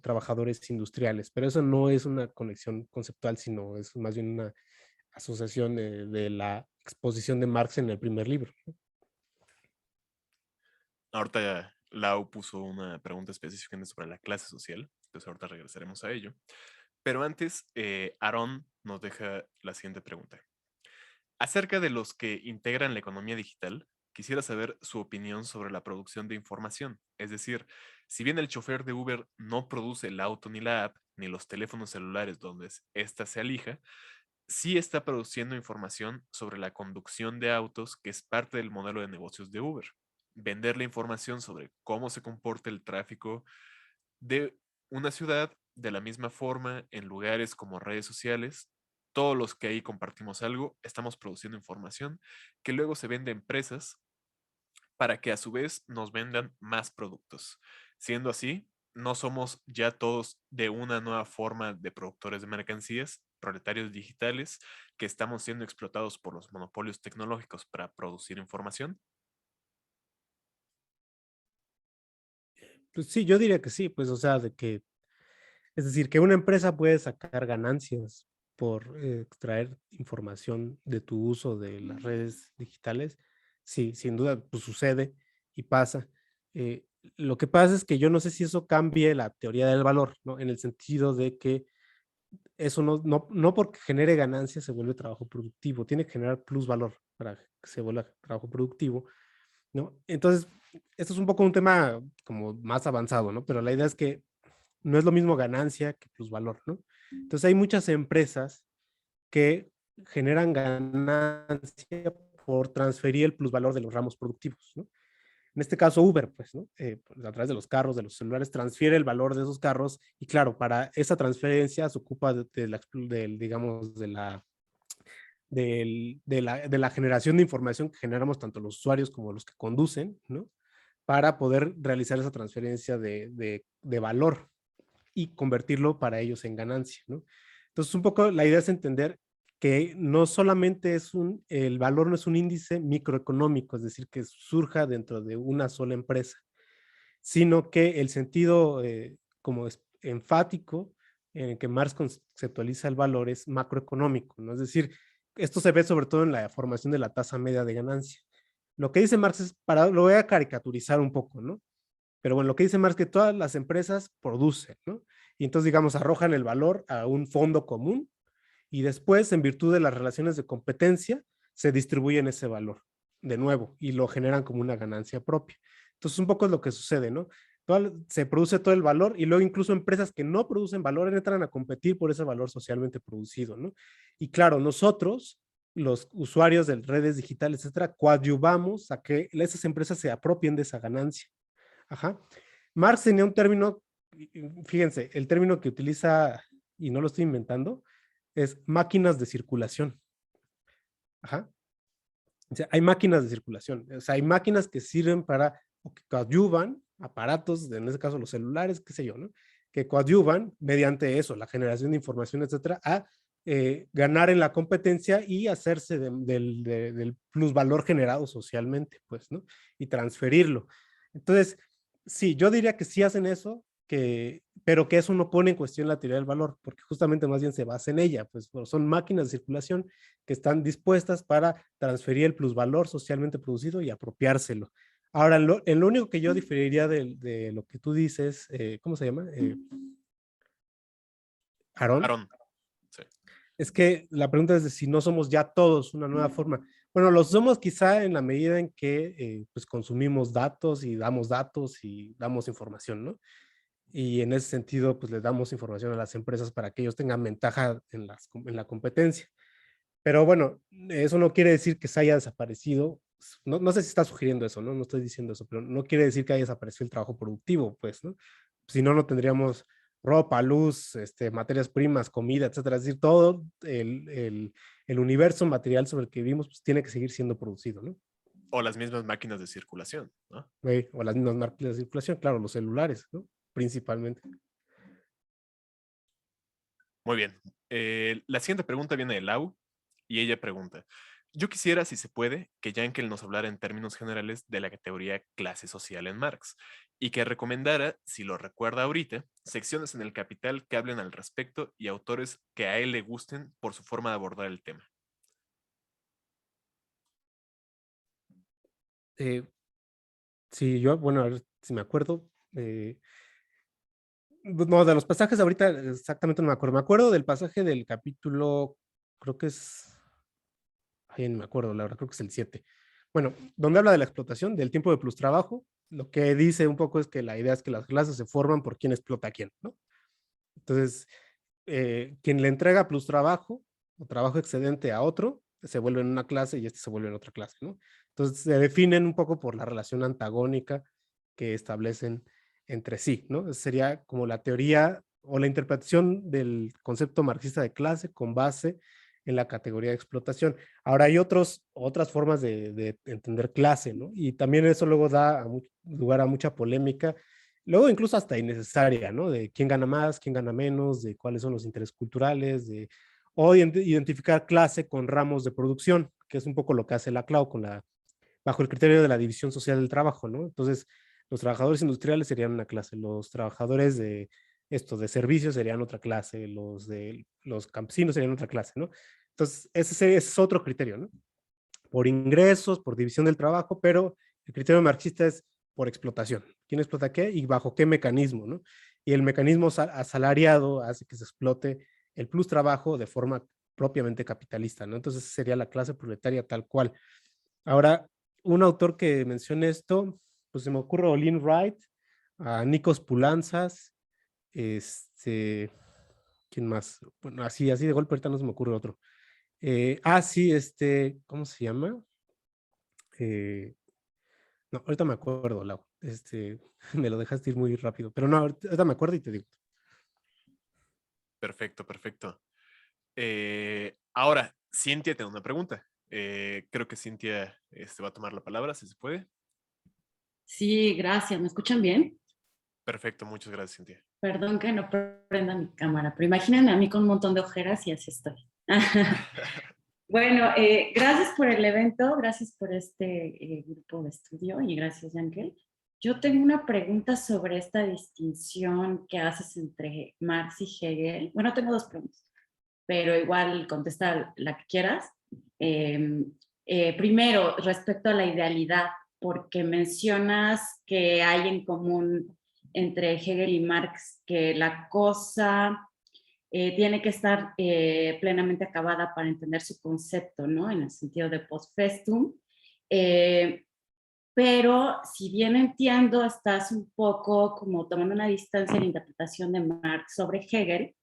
trabajadores industriales, pero eso no es una conexión conceptual, sino es más bien una asociación de la exposición de Marx en el primer libro. Ahorita ya Lau puso una pregunta específica sobre la clase social, entonces ahorita regresaremos a ello. Pero antes, Aaron nos deja la siguiente pregunta. Acerca de los que integran la economía digital, quisiera saber su opinión sobre la producción de información. Es decir, si bien el chofer de Uber no produce el auto ni la app, ni los teléfonos celulares donde ésta se alija, sí está produciendo información sobre la conducción de autos, que es parte del modelo de negocios de Uber. Vender la información sobre cómo se comporta el tráfico de una ciudad de la misma forma en lugares como redes sociales. Todos los que ahí compartimos algo, estamos produciendo información que luego se vende a empresas para que a su vez nos vendan más productos. Siendo así, no somos ya todos de una nueva forma de productores de mercancías, proletarios digitales, que estamos siendo explotados por los monopolios tecnológicos para producir información. Pues sí, yo diría que sí, pues o sea, es decir, que una empresa puede sacar ganancias por extraer información de tu uso de las redes digitales. Sí, sin duda, pues sucede y pasa. Eh, lo que pasa es que yo no sé si eso cambie la teoría del valor, ¿no? En el sentido de que eso no porque genere ganancias se vuelve trabajo productivo, tiene que generar plusvalor para que se vuelva trabajo productivo, ¿no? Entonces, esto es un poco un tema como más avanzado, ¿no? Pero la idea es que no es lo mismo ganancia que plusvalor, ¿no? Entonces hay muchas empresas que generan ganancia por transferir el plusvalor de los ramos productivos, ¿no? En este caso Uber, pues, ¿no? Pues, a través de los carros, de los celulares, transfiere el valor de esos carros y claro, para esa transferencia se ocupa digamos, de la generación de información que generamos tanto los usuarios como los que conducen, ¿no? Para poder realizar esa transferencia de valor y convertirlo para ellos en ganancia, ¿no? Entonces, un poco la idea es entender que no solamente el valor no es un índice microeconómico, es decir, que surja dentro de una sola empresa, sino que el sentido como es enfático en el que Marx conceptualiza el valor es macroeconómico, ¿no? Es decir, esto se ve sobre todo en la formación de la tasa media de ganancia. Lo que dice Marx es, lo voy a caricaturizar un poco, ¿no? Pero bueno, lo que dice Marx es que todas las empresas producen, ¿no? Y entonces, digamos, arrojan el valor a un fondo común y después, en virtud de las relaciones de competencia, se distribuyen ese valor de nuevo y lo generan como una ganancia propia. Entonces, un poco es lo que sucede, ¿no? Se produce todo el valor y luego incluso empresas que no producen valor entran a competir por ese valor socialmente producido, ¿no? Y claro, nosotros, los usuarios de redes digitales, etcétera, coadyuvamos a que esas empresas se apropien de esa ganancia. Ajá. Marx tenía un término, fíjense, el término que utiliza, y no lo estoy inventando, es máquinas de circulación. Ajá. O sea, hay máquinas de circulación, o sea, hay máquinas que sirven para, o que coadyuvan, aparatos, en este caso los celulares, qué sé yo, ¿no? Que coadyuvan mediante eso, la generación de información, etcétera, a ganar en la competencia y hacerse del plusvalor generado socialmente, pues, ¿no? Y transferirlo. Entonces, sí, yo diría que sí hacen eso, pero que eso no pone en cuestión la teoría del valor, porque justamente más bien se basa en ella, pues son máquinas de circulación que están dispuestas para transferir el plusvalor socialmente producido y apropiárselo. Ahora, en lo único que yo diferiría de lo que tú dices, ¿cómo se llama? Aarón, Aaron, sí. es que la pregunta es de si no somos ya todos una nueva forma. Bueno, lo somos quizá en la medida en que pues consumimos datos y damos información, ¿no? Y en ese sentido, pues le damos información a las empresas para que ellos tengan ventaja en la competencia. Pero bueno, eso no quiere decir que se haya desaparecido. No sé si está sugiriendo eso, ¿no? No estoy diciendo eso, pero no quiere decir que haya desaparecido el trabajo productivo, pues, ¿no? Si no, no tendríamos ropa, luz, materias primas, comida, etcétera. Es decir, todo el universo material sobre el que vivimos pues, tiene que seguir siendo producido, ¿no? O las mismas máquinas de circulación, ¿no? O las mismas máquinas de circulación, claro, los celulares, ¿no? Principalmente. Muy bien. La siguiente pregunta viene de Lau y ella pregunta, yo quisiera, si se puede, que Yankel nos hablara en términos generales de la categoría clase social en Marx y que recomendara, si lo recuerda ahorita, secciones en el Capital que hablen al respecto y autores que a él le gusten por su forma de abordar el tema. Eh, sí, yo, bueno, a ver si me acuerdo. No, de los pasajes ahorita exactamente no me acuerdo. Me acuerdo del pasaje del capítulo, creo que es, ay, no me acuerdo, la verdad, creo que es el 7. Bueno, donde habla de la explotación, del tiempo de plus trabajo, lo que dice un poco es que la idea es que las clases se forman por quién explota a quién, ¿no? Entonces, quien le entrega plus trabajo o trabajo excedente a otro, se vuelve en una clase y este se vuelve en otra clase, ¿no? Entonces, se definen un poco por la relación antagónica que establecen entre sí, ¿no? Sería como la teoría o la interpretación del concepto marxista de clase con base en la categoría de explotación. Ahora hay otras formas de entender clase, ¿no? Y también eso luego da lugar a mucha polémica, luego incluso hasta innecesaria, ¿no? De quién gana más, quién gana menos, de cuáles son los intereses culturales, o identificar clase con ramos de producción, que es un poco lo que hace la CLAU bajo el criterio de la división social del trabajo, ¿no? Entonces, los trabajadores industriales serían una clase, los trabajadores de servicios serían otra clase, los campesinos serían otra clase, ¿no? Entonces, ese es otro criterio, ¿no? Por ingresos, por división del trabajo, pero el criterio marxista es por explotación. ¿Quién explota qué y bajo qué mecanismo, ¿no? Y el mecanismo asalariado hace que se explote el plus trabajo de forma propiamente capitalista, ¿no? Entonces sería la clase proletaria tal cual. Ahora, un autor que mencione esto, pues se me ocurre a Olin Wright, a Nikos Poulantzas, este, ¿quién más? Bueno, así de golpe ahorita no se me ocurre otro. Sí, ¿cómo se llama? Eh, no, ahorita me acuerdo, Lau. Me lo dejaste ir muy rápido, pero no, ahorita me acuerdo y te digo. Perfecto, perfecto. Ahora, Cintia tiene una pregunta. Creo que Cintia va a tomar la palabra, si se puede. Sí, gracias. ¿Me escuchan bien? Perfecto, muchas gracias, Cintia. Perdón que no prenda mi cámara, pero imagínense a mí con un montón de ojeras y así estoy. Bueno, gracias por el evento, gracias por este grupo de estudio y gracias, Yankel. Yo tengo una pregunta sobre esta distinción que haces entre Marx y Hegel. Bueno, tengo dos preguntas, pero igual contesta la que quieras. Primero, respecto a la idealidad, porque mencionas que hay en común entre Hegel y Marx que la cosa tiene que estar plenamente acabada para entender su concepto, ¿no? En el sentido de post festum. Pero si bien entiendo, estás un poco como tomando una distancia en la interpretación de Marx sobre Hegel,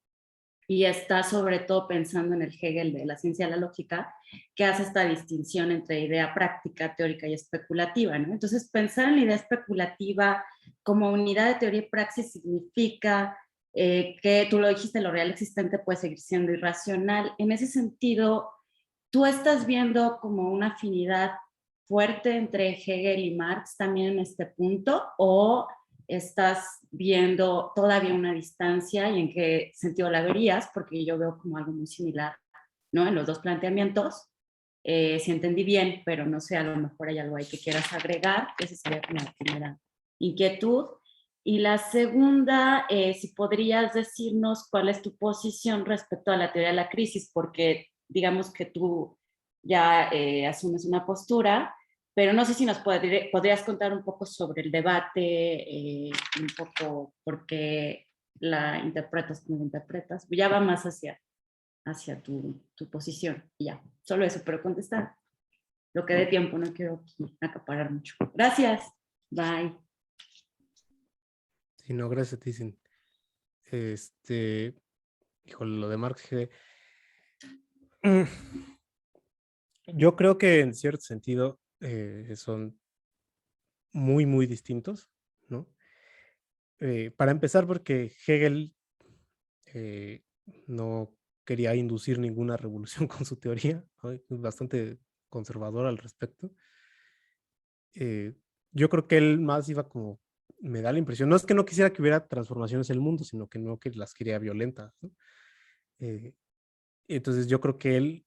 y está sobre todo pensando en el Hegel de la ciencia de la lógica, que hace esta distinción entre idea práctica, teórica y especulativa, ¿no? Entonces, pensar en la idea especulativa como unidad de teoría y praxis significa que, tú lo dijiste, lo real existente puede seguir siendo irracional. En ese sentido, ¿tú estás viendo como una afinidad fuerte entre Hegel y Marx también en este punto? ¿O estás viendo todavía una distancia y en qué sentido la verías? Porque yo veo como algo muy similar, ¿no? En los dos planteamientos. Si entendí bien, pero no sé, a lo mejor hay algo ahí que quieras agregar. Esa sería como la primera inquietud. Y la segunda, si podrías decirnos cuál es tu posición respecto a la teoría de la crisis, porque digamos que tú ya asumes una postura, pero no sé si nos podrías contar un poco sobre el debate, un poco por qué la interpretas como la interpretas. Ya va más hacia tu posición. Y ya, solo eso, pero contestar lo que dé tiempo, no quiero acaparar mucho. Gracias. Bye. Sí, no, gracias a ti, Sin. Híjole, lo de Marx. Yo creo que en cierto sentido son muy, muy distintos, ¿no? Para empezar, porque Hegel eh, no quería inducir ninguna revolución con su teoría, ¿no? Es bastante conservador al respecto. Eh, yo creo que él más iba como, me da la impresión, no es que no quisiera que hubiera transformaciones en el mundo, sino que no que las quería violentas, ¿no? Entonces yo creo que él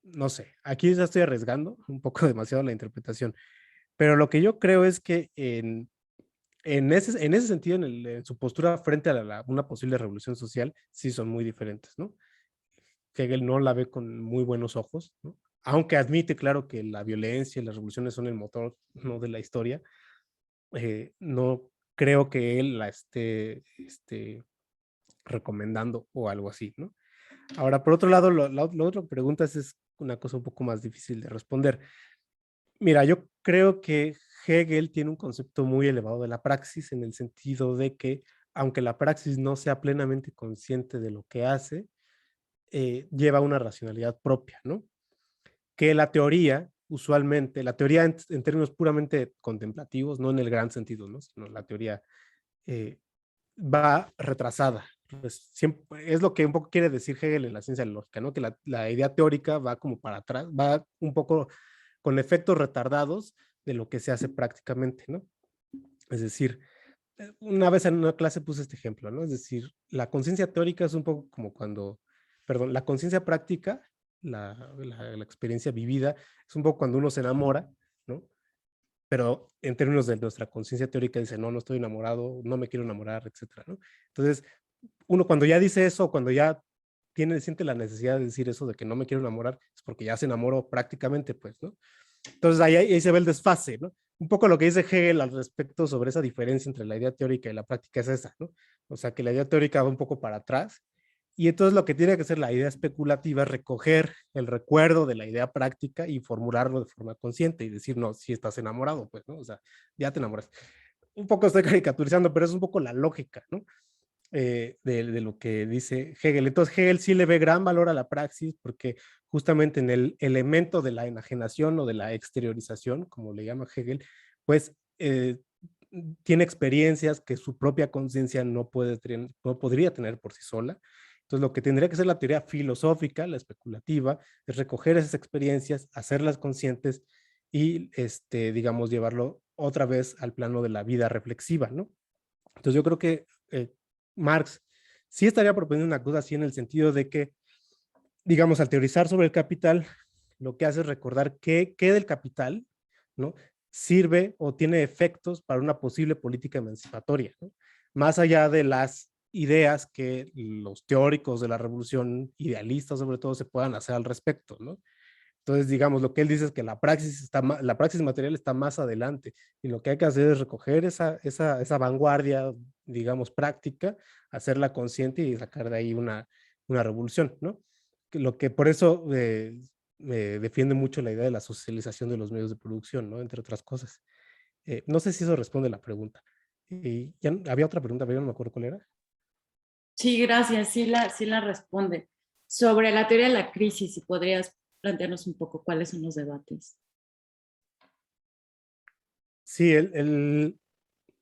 no sé, aquí ya estoy arriesgando un poco demasiado la interpretación, pero lo que yo creo es que en ese sentido, en su postura frente a una posible revolución social, sí son muy diferentes, ¿no? Hegel no la ve con muy buenos ojos, ¿no? Aunque admite, claro, que la violencia y las revoluciones son el motor, ¿no?, de la historia. No creo que él la esté recomendando o algo así, ¿no? Ahora, por otro lado, la otra pregunta es una cosa un poco más difícil de responder. Mira, yo creo que Hegel tiene un concepto muy elevado de la praxis, en el sentido de que, aunque la praxis no sea plenamente consciente de lo que hace, lleva una racionalidad propia, ¿no? Que la teoría, usualmente, la teoría en términos puramente contemplativos, no en el gran sentido, ¿no?, sino la teoría eh, va retrasada. Pues siempre, es lo que un poco quiere decir Hegel en la ciencia lógica, ¿no? Que la idea teórica va como para atrás, va un poco con efectos retardados de lo que se hace prácticamente, ¿no? Es decir, una vez en una clase puse este ejemplo, ¿no? Es decir, la conciencia teórica es un poco como cuando, perdón, la conciencia práctica, la experiencia vivida, es un poco cuando uno se enamora, ¿no? Pero en términos de nuestra conciencia teórica dice, no, no estoy enamorado, no me quiero enamorar, etcétera, ¿no? Entonces, uno cuando ya dice eso, cuando ya siente la necesidad de decir eso de que no me quiero enamorar, es porque ya se enamoró prácticamente, pues, ¿no? Entonces ahí se ve el desfase, ¿no? Un poco lo que dice Hegel al respecto sobre esa diferencia entre la idea teórica y la práctica es esa, ¿no? O sea, que la idea teórica va un poco para atrás y entonces lo que tiene que ser la idea especulativa es recoger el recuerdo de la idea práctica y formularlo de forma consciente y decir, no, si estás enamorado, pues, ¿no? O sea, ya te enamoras. Un poco estoy caricaturizando, pero es un poco la lógica, ¿no? De lo que dice Hegel. Entonces Hegel sí le ve gran valor a la praxis porque justamente en el elemento de la enajenación o de la exteriorización, como le llama Hegel, pues tiene experiencias que su propia conciencia no podría tener por sí sola. Entonces lo que tendría que ser la teoría filosófica, la especulativa, es recoger esas experiencias, hacerlas conscientes y, digamos, llevarlo otra vez al plano de la vida reflexiva, ¿no? Entonces yo creo que Marx sí estaría proponiendo una cosa así en el sentido de que, digamos, al teorizar sobre el capital, lo que hace es recordar qué del capital, ¿no?, sirve o tiene efectos para una posible política emancipatoria, ¿no? Más allá de las ideas que los teóricos de la revolución, idealistas sobre todo, se puedan hacer al respecto, ¿no? Entonces, digamos, lo que él dice es que la praxis material está más adelante y lo que hay que hacer es recoger esa vanguardia, digamos, práctica, hacerla consciente y sacar de ahí una revolución, ¿no? Lo que por eso defiende mucho la idea de la socialización de los medios de producción, ¿no? Entre otras cosas. No sé si eso responde a la pregunta. Y había otra pregunta, pero yo no me acuerdo cuál era. Sí, gracias, sí la responde. Sobre la teoría de la crisis, si podrías plantearnos un poco cuáles son los debates. Sí,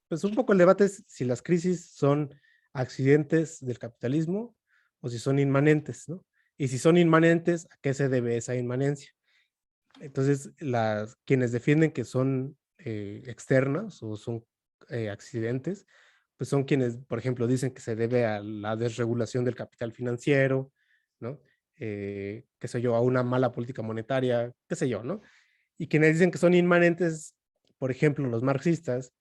pues un poco el debate es si las crisis son accidentes del capitalismo o si son inmanentes, ¿no? Y si son inmanentes, ¿a qué se debe esa inmanencia? Entonces, quienes defienden que son externas o son accidentes, pues son quienes, por ejemplo, dicen que se debe a la desregulación del capital financiero, ¿no? Qué sé yo, a una mala política monetaria, qué sé yo, ¿no? Y quienes dicen que son inmanentes, por ejemplo, los marxistas,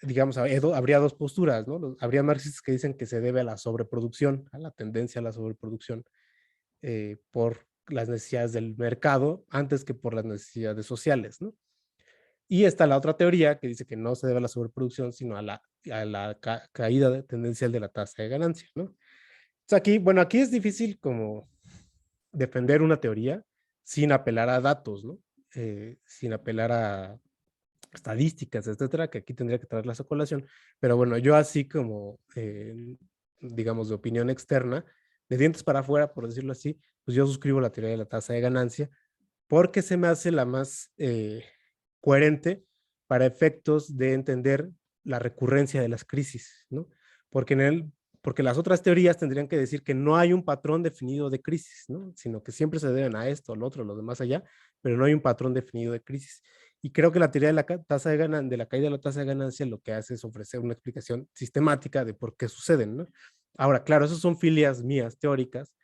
digamos, habría dos posturas, ¿no? Habría marxistas que dicen que se debe a la sobreproducción, a la tendencia a la sobreproducción, por las necesidades del mercado antes que por las necesidades sociales, ¿no? Y está la otra teoría que dice que no se debe a la sobreproducción, sino a la caída tendencial de la tasa de ganancia, ¿no? Entonces aquí, bueno, aquí es difícil como defender una teoría sin apelar a datos, ¿no? Sin apelar a estadísticas, etcétera, que aquí tendría que traerlas a colación. Pero bueno, yo así como, digamos, de opinión externa, de dientes para afuera, por decirlo así, pues yo suscribo la teoría de la tasa de ganancia porque se me hace la más coherente para efectos de entender la recurrencia de las crisis, ¿no? Porque, porque las otras teorías tendrían que decir que no hay un patrón definido de crisis, ¿no? Sino que siempre se deben a esto, al otro, a lo demás allá, pero no hay un patrón definido de crisis. Y creo que la teoría de la caída de la tasa de ganancia lo que hace es ofrecer una explicación sistemática de por qué suceden, ¿no? Ahora, claro, esas son filias mías teóricas,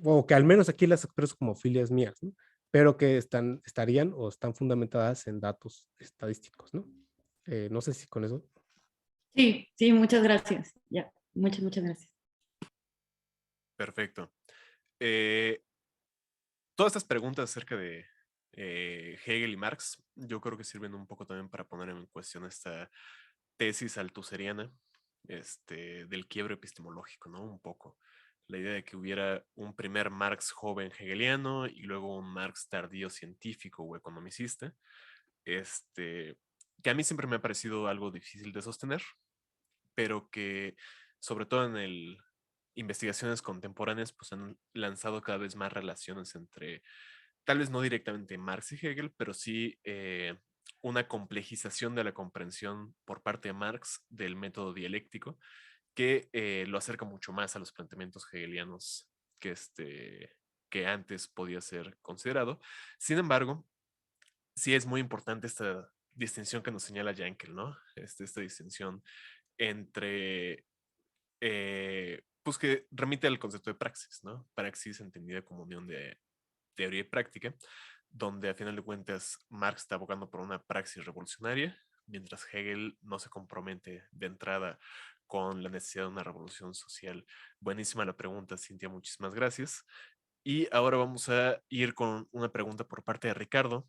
o que al menos aquí las expreso como filias mías, ¿no? Pero que estarían o están fundamentadas en datos estadísticos, ¿no? No sé si con eso. Sí, sí, muchas gracias. Ya, muchas gracias. Perfecto. Eh, Todas estas preguntas acerca de Hegel y Marx, yo creo que sirven un poco también para poner en cuestión esta tesis altuseriana del quiebre epistemológico, ¿no? Un poco. La idea de que hubiera un primer Marx joven hegeliano y luego un Marx tardío científico o economicista, que a mí siempre me ha parecido algo difícil de sostener, pero que sobre todo en investigaciones contemporáneas pues han lanzado cada vez más relaciones entre, tal vez no directamente Marx y Hegel, pero sí una complejización de la comprensión por parte de Marx del método dialéctico que lo acerca mucho más a los planteamientos hegelianos que antes podía ser considerado. Sin embargo, sí es muy importante esta distinción que nos señala Yankel, ¿no? Esta distinción entre, pues que remite al concepto de praxis, ¿no? Praxis entendida como unión de teoría y práctica, donde a final de cuentas Marx está abogando por una praxis revolucionaria, mientras Hegel no se compromete de entrada con la necesidad de una revolución social. Buenísima la pregunta, Cintia, muchísimas gracias. Y ahora vamos a ir con una pregunta por parte de Ricardo,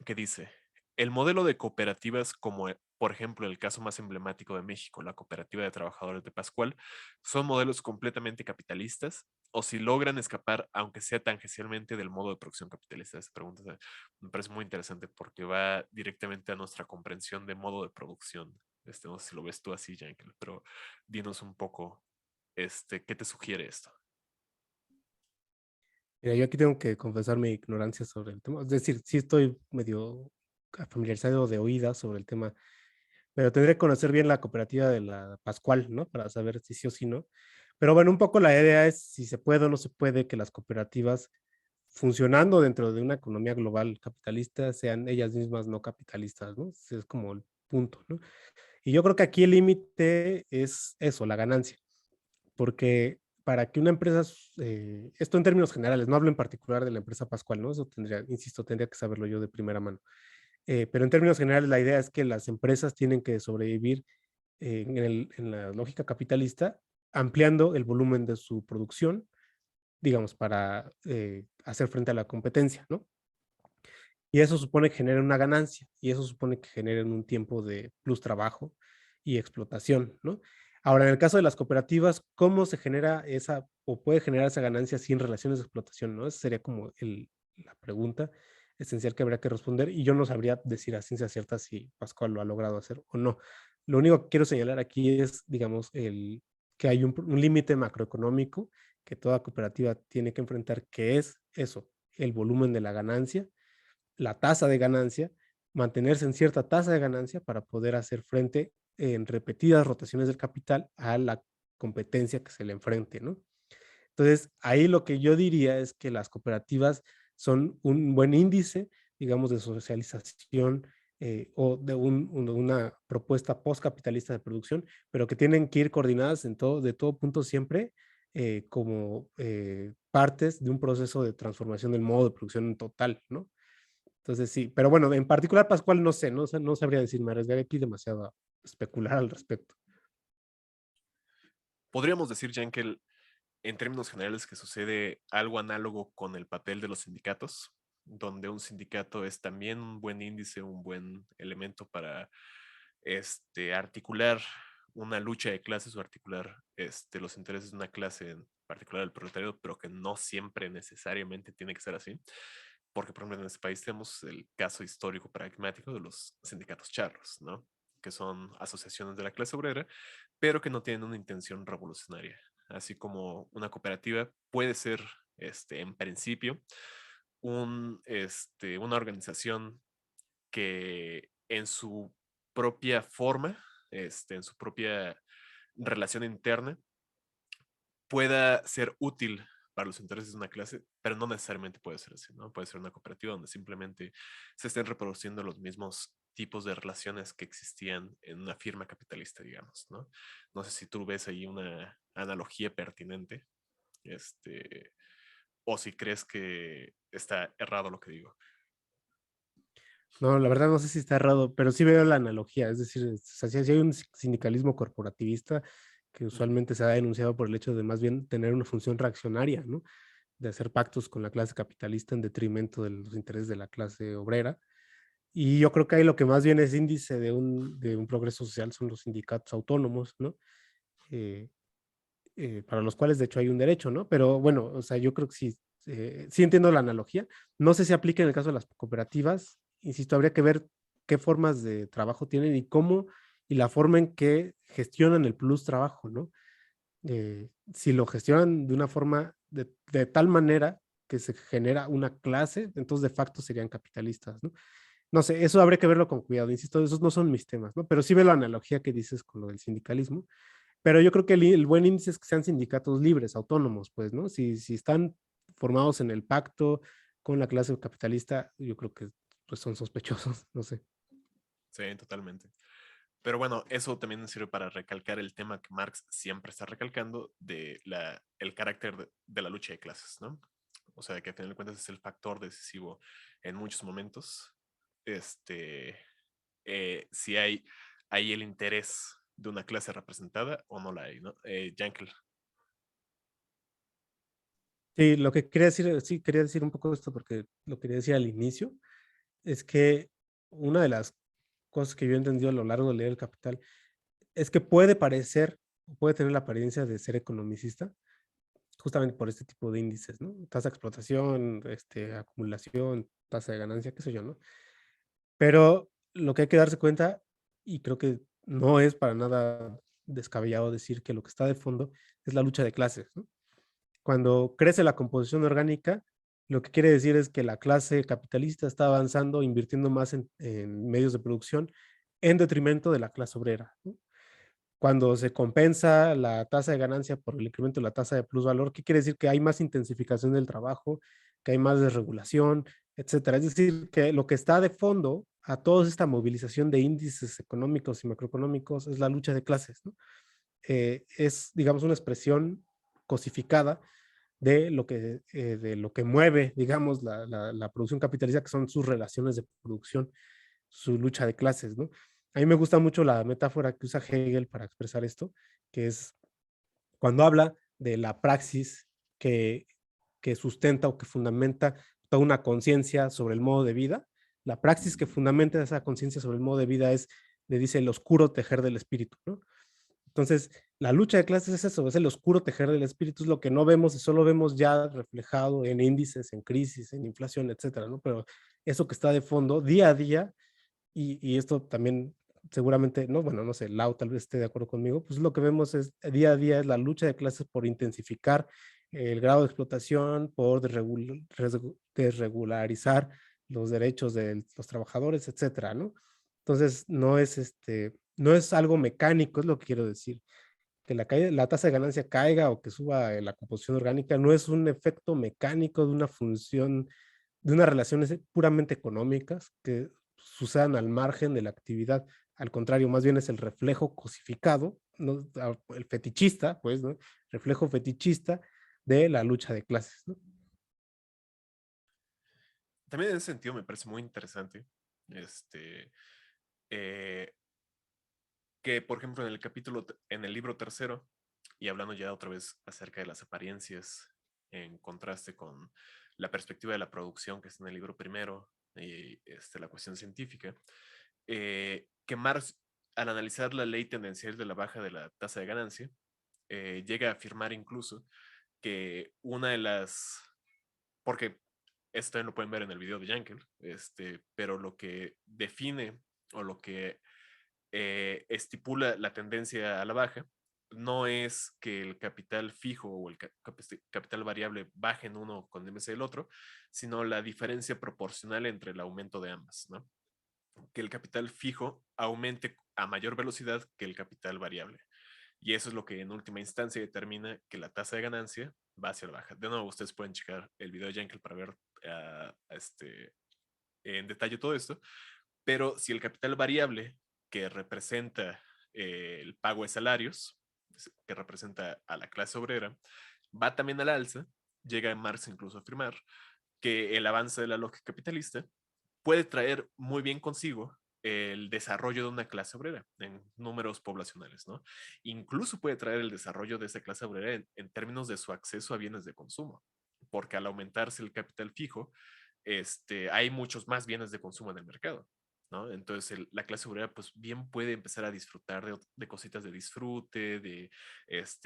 que dice, ¿el modelo de cooperativas como por ejemplo el caso más emblemático de México, la Cooperativa de Trabajadores de Pascual, son modelos completamente capitalistas o si logran escapar, aunque sea tangencialmente, del modo de producción capitalista? Esta pregunta me parece muy interesante porque va directamente a nuestra comprensión de modo de producción. No sé si lo ves tú así, Yankel, pero dinos un poco, ¿qué te sugiere esto? Mira, yo aquí tengo que confesar mi ignorancia sobre el tema. Es decir, sí estoy medio familiarizado de oídas sobre el tema, pero tendré que conocer bien la cooperativa de la Pascual, ¿no? Para saber si sí o si no. Pero bueno, un poco la idea es si se puede o no se puede que las cooperativas funcionando dentro de una economía global capitalista sean ellas mismas no capitalistas, ¿no? Ese es como el punto, ¿no? Y yo creo que aquí el límite es eso, la ganancia, porque para que una empresa, esto en términos generales, no hablo en particular de la empresa Pascual, ¿no? Eso tendría, insisto, tendría que saberlo yo de primera mano. Pero en términos generales, la idea es que las empresas tienen que sobrevivir en la lógica capitalista, ampliando el volumen de su producción, digamos, para hacer frente a la competencia, ¿no? Y eso supone que generen una ganancia, y eso supone que generen un tiempo de plus trabajo y explotación, ¿no? Ahora, en el caso de las cooperativas, ¿cómo se genera esa, o puede generar esa ganancia sin relaciones de explotación, ¿no? Esa sería como la pregunta esencial que habría que responder, y yo no sabría decir a ciencia cierta si Pascual lo ha logrado hacer o no. Lo único que quiero señalar aquí es, digamos, que hay un límite macroeconómico que toda cooperativa tiene que enfrentar, que es eso, el volumen de la ganancia, la tasa de ganancia, mantenerse en cierta tasa de ganancia para poder hacer frente en repetidas rotaciones del capital a la competencia que se le enfrente, ¿no? Entonces, ahí lo que yo diría es que las cooperativas son un buen índice, digamos, de socialización o de una propuesta postcapitalista de producción, pero que tienen que ir coordinadas de todo punto siempre como partes de un proceso de transformación del modo de producción en total, ¿no? Entonces sí, pero bueno, en particular Pascual no sé, no sabría decir, me arriesgaría aquí demasiado a especular al respecto. Podríamos decir, Yankel, en términos generales, que sucede algo análogo con el papel de los sindicatos, donde un sindicato es también un buen índice, un buen elemento para articular una lucha de clases o articular los intereses de una clase, en particular el proletariado, pero que no siempre necesariamente tiene que ser así. Porque, por ejemplo, en este país tenemos el caso histórico pragmático de los sindicatos charros, ¿no? Que son asociaciones de la clase obrera, pero que no tienen una intención revolucionaria. Así como una cooperativa puede ser, en principio, una organización que en su propia forma, en su propia relación interna, pueda ser útil para los intereses de una clase, pero no necesariamente puede ser así, ¿no? Puede ser una cooperativa donde simplemente se estén reproduciendo los mismos tipos de relaciones que existían en una firma capitalista, digamos, ¿no? No sé si tú ves ahí una analogía pertinente, o si crees que está errado lo que digo. No, la verdad no sé si está errado, pero sí veo la analogía. Es decir, si hay un sindicalismo corporativista que usualmente se ha denunciado por el hecho de más bien tener una función reaccionaria, ¿no? De hacer pactos con la clase capitalista en detrimento de los intereses de la clase obrera. Y yo creo que ahí lo que más bien es índice de un progreso social son los sindicatos autónomos, ¿no? Eh, para los cuales de hecho hay un derecho, ¿no? Pero bueno, o sea, yo creo que sí, sí entiendo la analogía. No sé si aplica en el caso de las cooperativas. Insisto, habría que ver qué formas de trabajo tienen y cómo, y la forma en que gestionan el plus trabajo, ¿no? Si lo gestionan de una forma de tal manera que se genera una clase, entonces de facto serían capitalistas, ¿no? No sé, eso habría que verlo con cuidado, insisto, esos no son mis temas, ¿no? Pero sí veo la analogía que dices con lo del sindicalismo, pero yo creo que el buen índice es que sean sindicatos libres, autónomos, pues, ¿no? Si están formados en el pacto con la clase capitalista, yo creo que pues, son sospechosos, no sé. Sí, totalmente. Pero bueno, eso también sirve para recalcar el tema que Marx siempre está recalcando de el carácter de la lucha de clases, ¿no? O sea, que a final de cuentas es el factor decisivo en muchos momentos. Si hay el interés de una clase representada o no la hay, ¿no? Yankel. Sí, lo que quería decir, sí, quería decir un poco esto porque lo quería decir al inicio, es que una de las cosas que yo he entendido a lo largo de leer El Capital es que puede parecer, puede tener la apariencia de ser economicista, justamente por este tipo de índices, ¿no? Tasa de explotación, acumulación, tasa de ganancia, qué sé yo, ¿no? Pero lo que hay que darse cuenta, y creo que no es para nada descabellado decir que lo que está de fondo es la lucha de clases, ¿no? Cuando crece la composición orgánica, lo que quiere decir es que la clase capitalista está avanzando, invirtiendo más en medios de producción en detrimento de la clase obrera, ¿no? Cuando se compensa la tasa de ganancia por el incremento de la tasa de plusvalor, ¿qué quiere decir? Que hay más intensificación del trabajo, que hay más desregulación, etcétera. Es decir, que lo que está de fondo a toda esta movilización de índices económicos y macroeconómicos es la lucha de clases, ¿no? Es, digamos, una expresión cosificada de lo que mueve, digamos, la producción capitalista, que son sus relaciones de producción, su lucha de clases, ¿no? A mí me gusta mucho la metáfora que usa Hegel para expresar esto, que es cuando habla de la praxis que, que sustenta o que fundamenta toda una conciencia sobre el modo de vida. La praxis que fundamenta esa conciencia sobre el modo de vida es, le dice, el oscuro tejer del espíritu, ¿no? Entonces, la lucha de clases es eso, es el oscuro tejer del espíritu, es lo que no vemos y solo vemos ya reflejado en índices, en crisis, en inflación, etcétera, ¿no? Pero eso que está de fondo, día a día, y esto también seguramente, no, bueno, no sé, Lau tal vez esté de acuerdo conmigo, pues lo que vemos es día a día es la lucha de clases por intensificar el grado de explotación, por desregularizar los derechos de los trabajadores, etcétera, ¿no? Entonces, no es algo mecánico, es lo que quiero decir. Que la tasa de ganancia caiga o que suba la composición orgánica no es un efecto mecánico de una función, de unas relaciones puramente económicas que sucedan al margen de la actividad. Al contrario, más bien es el reflejo cosificado, ¿no? El fetichista, pues, ¿no? Reflejo fetichista de la lucha de clases, ¿no? También en ese sentido me parece muy interesante. Eh, que, por ejemplo, en el libro tercero, y hablando ya otra vez acerca de las apariencias, en contraste con la perspectiva de la producción que está en el libro primero, y la cuestión científica, que Marx, al analizar la ley tendencial de la baja de la tasa de ganancia, llega a afirmar incluso que una de las, porque esto también lo pueden ver en el video de Yankel, pero lo que define o lo que estipula la tendencia a la baja no es que el capital fijo o el capital variable baje en uno con vez del otro, sino la diferencia proporcional entre el aumento de ambas, ¿no? Que el capital fijo aumente a mayor velocidad que el capital variable. Y eso es lo que en última instancia determina que la tasa de ganancia va hacia la baja. De nuevo, ustedes pueden checar el video de Jenkel para ver en detalle todo esto, Pero si el capital variable que representa el pago de salarios, que representa a la clase obrera, va también al alza, llega Marx incluso a afirmar que el avance de la lógica capitalista puede traer muy bien consigo el desarrollo de una clase obrera en números poblacionales, ¿no? Incluso puede traer el desarrollo de esa clase obrera en términos de su acceso a bienes de consumo, porque al aumentarse el capital fijo, hay muchos más bienes de consumo en el mercado, ¿no? Entonces la clase obrera pues bien puede empezar a disfrutar de cositas de disfrute, de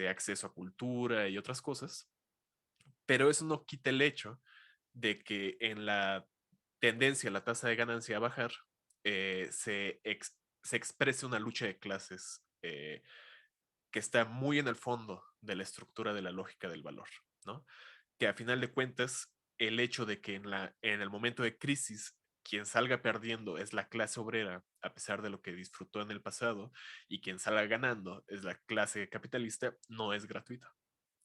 acceso a cultura y otras cosas, pero eso no quita el hecho de que en la tendencia a la tasa de ganancia a bajar, se exprese una lucha de clases que está muy en el fondo de la estructura de la lógica del valor, ¿no? Que a final de cuentas, el hecho de que en el momento de crisis quien salga perdiendo es la clase obrera, a pesar de lo que disfrutó en el pasado, y quien salga ganando es la clase capitalista, no es gratuito,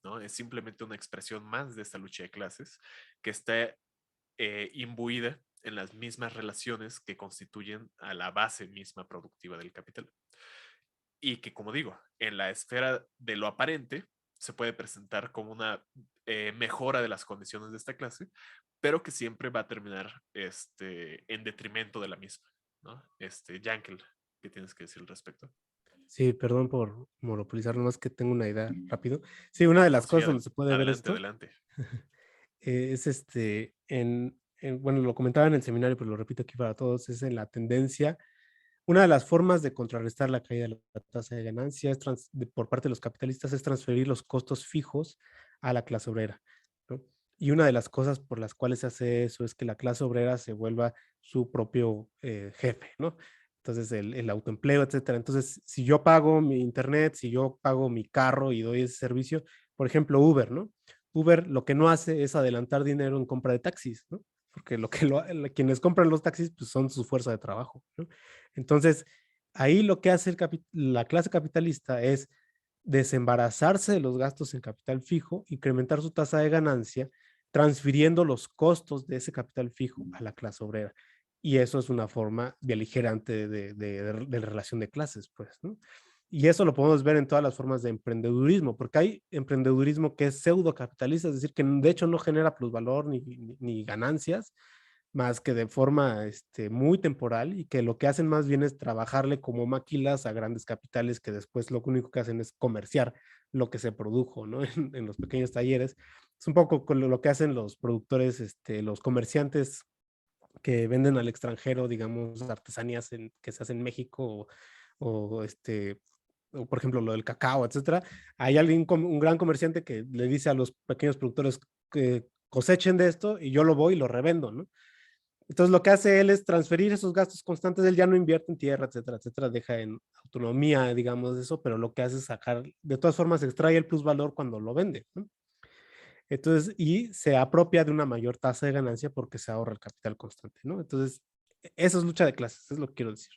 ¿no? Es simplemente una expresión más de esta lucha de clases que está imbuida en las mismas relaciones que constituyen a la base misma productiva del capital. Y que, como digo, en la esfera de lo aparente se puede presentar como una mejora de las condiciones de esta clase, pero que siempre va a terminar en detrimento de la misma, ¿no? Yankel, ¿qué tienes que decir al respecto? Sí, perdón por monopolizar, nomás que tengo una idea rápido. Sí, una de No, las sí, cosas donde se puede ver adelante, esto adelante. es bueno, lo comentaba en el seminario, pero lo repito aquí para todos, es en la tendencia. Una de las formas de contrarrestar la caída de la tasa de ganancia por parte de los capitalistas es transferir los costos fijos a la clase obrera, ¿no? Y una de las cosas por las cuales se hace eso es que la clase obrera se vuelva su propio jefe, ¿no? Entonces, el autoempleo, etcétera. Entonces, si yo pago mi internet, si yo pago mi carro y doy ese servicio, por ejemplo, Uber, ¿no? Uber lo que no hace es adelantar dinero en compra de taxis, ¿no? Porque quienes compran los taxis pues, son su fuerza de trabajo, ¿no? Entonces, ahí lo que hace la clase capitalista es desembarazarse de los gastos en capital fijo, incrementar su tasa de ganancia, transfiriendo los costos de ese capital fijo a la clase obrera. Y eso es una forma beligerante de relación de clases, pues, ¿no? Y eso lo podemos ver en todas las formas de emprendedurismo, porque hay emprendedurismo que es pseudo capitalista, es decir, que de hecho no genera plusvalor ni ganancias, más que de forma muy temporal y que lo que hacen más bien es trabajarle como maquilas a grandes capitales que después lo único que hacen es comerciar lo que se produjo, ¿no? En los pequeños talleres. Es un poco con lo que hacen los productores, los comerciantes que venden al extranjero, digamos, artesanías que se hacen en México o, o por ejemplo lo del cacao, etcétera. Hay un gran comerciante que le dice a los pequeños productores que cosechen de esto y yo lo voy y lo revendo, ¿no? Entonces lo que hace él es transferir esos gastos constantes, él ya no invierte en tierra, etcétera, etcétera, deja en autonomía, digamos, de eso, pero lo que hace es sacar, de todas formas, extrae el plusvalor cuando lo vende, ¿no? Entonces, y se apropia de una mayor tasa de ganancia porque se ahorra el capital constante, ¿no? Entonces, eso es lucha de clases, es lo que quiero decir.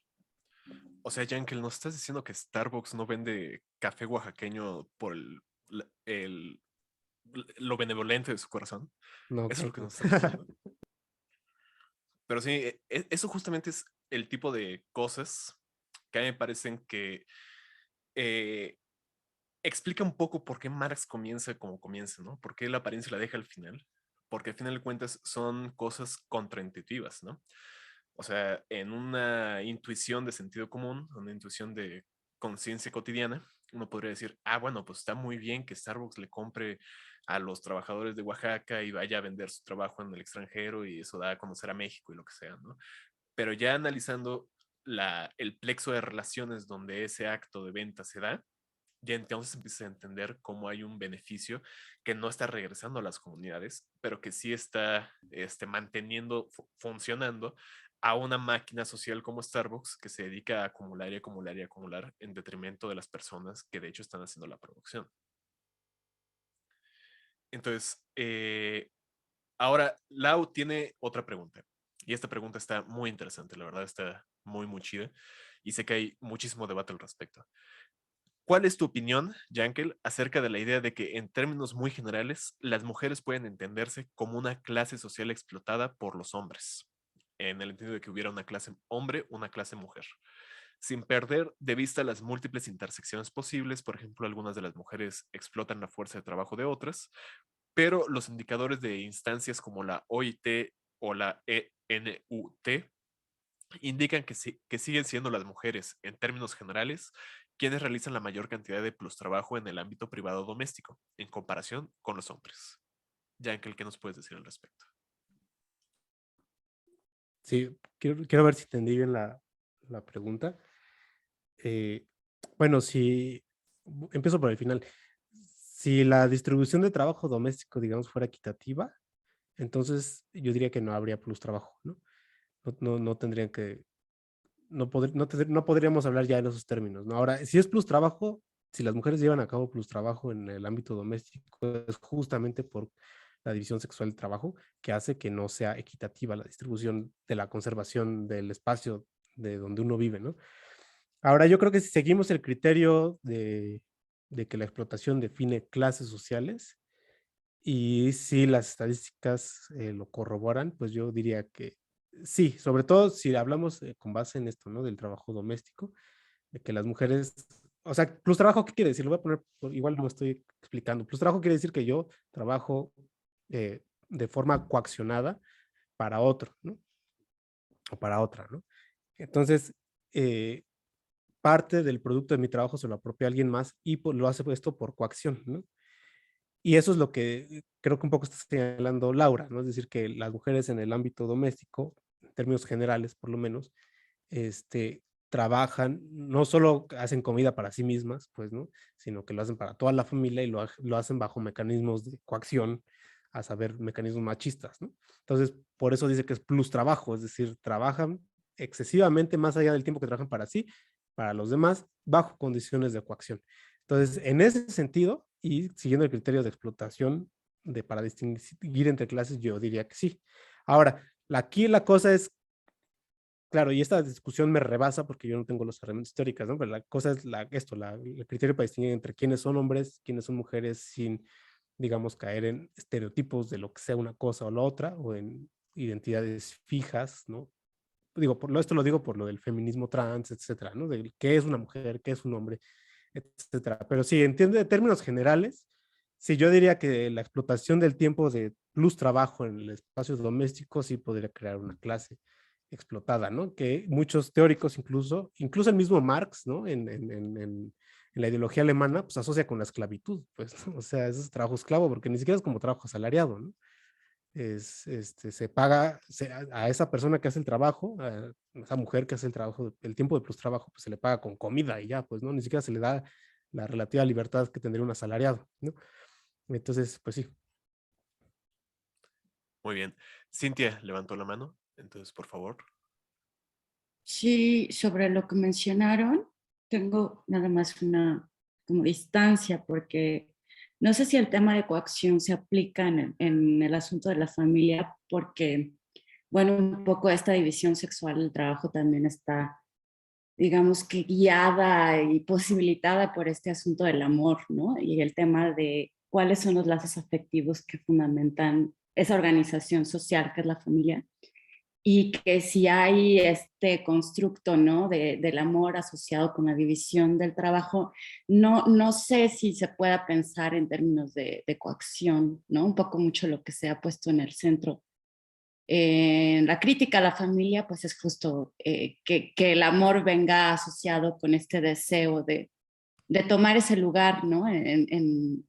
O sea, Yankel, ¿nos estás diciendo que Starbucks no vende café oaxaqueño por el- lo benevolente de su corazón? No, Eso es claro lo que que no. nos estás diciendo. Pero sí, eso justamente es el tipo de cosas que a mí me parecen que eh, explica un poco por qué Marx comienza como comienza, ¿no? Por qué la apariencia la deja al final. Porque al final de cuentas son cosas contraintuitivas, ¿no? O sea, en una intuición de sentido común, una intuición de conciencia cotidiana, uno podría decir, ah, bueno, pues está muy bien que Starbucks le compre a los trabajadores de Oaxaca y vaya a vender su trabajo en el extranjero y eso da a conocer a México y lo que sea, ¿no? Pero ya analizando el plexo de relaciones donde ese acto de venta se da, ya entonces empiezas a entender cómo hay un beneficio que no está regresando a las comunidades, pero que sí está manteniendo, funcionando a una máquina social como Starbucks que se dedica a acumular y acumular y acumular en detrimento de las personas que de hecho están haciendo la producción. Entonces, ahora Lau tiene otra pregunta. Y esta pregunta está muy interesante, la verdad está muy, muy chida. Y sé que hay muchísimo debate al respecto. ¿Cuál es tu opinión, Yankel, acerca de la idea de que en términos muy generales las mujeres pueden entenderse como una clase social explotada por los hombres? en el entendido de que hubiera una clase hombre, una clase mujer, sin perder de vista las múltiples intersecciones posibles. Por ejemplo, algunas de las mujeres explotan la fuerza de trabajo de otras, pero los indicadores de instancias como la OIT o la ENUT indican que siguen siendo las mujeres, en términos generales, quienes realizan la mayor cantidad de plus trabajo en el ámbito privado doméstico, en comparación con los hombres. Yankel, ¿qué nos puedes decir al respecto? Sí, quiero ver si entendí bien la pregunta. Bueno, si empiezo por el final. Si la distribución de trabajo doméstico, digamos, fuera equitativa, entonces yo diría que no habría plus trabajo, ¿no? No tendrían que, no podríamos hablar ya en esos términos, ¿no? Ahora, si es plus trabajo, si las mujeres llevan a cabo plus trabajo en el ámbito doméstico, es justamente por la división sexual del trabajo que hace que no sea equitativa la distribución de la conservación del espacio de donde uno vive, ¿no? Ahora, yo creo que si seguimos el criterio de que la explotación define clases sociales y si las estadísticas lo corroboran, pues yo diría que sí, sobre todo si hablamos con base en esto, ¿no? Del trabajo doméstico, de que las mujeres, o sea, plus trabajo, ¿qué quiere decir? Lo voy a poner, igual no me estoy explicando. Plus trabajo quiere decir que yo trabajo de forma coaccionada para otro, ¿no? O para otra, ¿no? Entonces, parte del producto de mi trabajo se lo apropia alguien más y lo hace esto por coacción, ¿no? Y eso es lo que creo que un poco está señalando Laura, ¿no? Es decir, que las mujeres en el ámbito doméstico, en términos generales por lo menos, trabajan, no solo hacen comida para sí mismas, pues, ¿no? Sino que lo hacen para toda la familia y lo hacen bajo mecanismos de coacción, a saber, mecanismos machistas, ¿no? Entonces, por eso dice que es plus trabajo, es decir, trabajan excesivamente más allá del tiempo que trabajan para sí, para los demás, bajo condiciones de coacción. Entonces, en ese sentido, y siguiendo el criterio de explotación para distinguir entre clases, yo diría que sí. Ahora, aquí la cosa es, claro, y esta discusión me rebasa porque yo no tengo las herramientas históricas, ¿no? Pero la cosa es el criterio para distinguir entre quiénes son hombres, quiénes son mujeres, sin, digamos, caer en estereotipos de lo que sea una cosa o la otra, o en identidades fijas, ¿no? Digo, esto lo digo por lo del feminismo trans, etcétera, ¿no? De qué es una mujer, qué es un hombre, etcétera. Pero sí, entiende de términos generales, sí, yo diría que la explotación del tiempo de plus trabajo en el espacio doméstico sí podría crear una clase explotada, ¿no? Que muchos teóricos, incluso el mismo Marx, ¿no? En la ideología alemana, pues asocia con la esclavitud, pues, ¿no? O sea, eso es trabajo esclavo, porque ni siquiera es como trabajo asalariado, ¿no? Se paga a esa persona que hace el trabajo, a esa mujer que hace el trabajo, el tiempo de plus trabajo, pues se le paga con comida y ya, pues, ¿no? Ni siquiera se le da la relativa libertad que tendría un asalariado, ¿no? Entonces, pues sí. Muy bien. Cintia levantó la mano, entonces, por favor. Sí, sobre lo que mencionaron, tengo nada más una como distancia porque no sé si el tema de coacción se aplica en el asunto de la familia porque, bueno, un poco esta división sexual del trabajo también está, digamos que guiada y posibilitada por este asunto del amor, ¿no? Y el tema de cuáles son los lazos afectivos que fundamentan esa organización social que es la familia y que si hay este constructo, ¿no? Del amor asociado con la división del trabajo, no sé si se pueda pensar en términos de coacción, ¿no? Un poco mucho lo que se ha puesto en el centro. La crítica a la familia, pues es justo que el amor venga asociado con este deseo de tomar ese lugar, ¿no?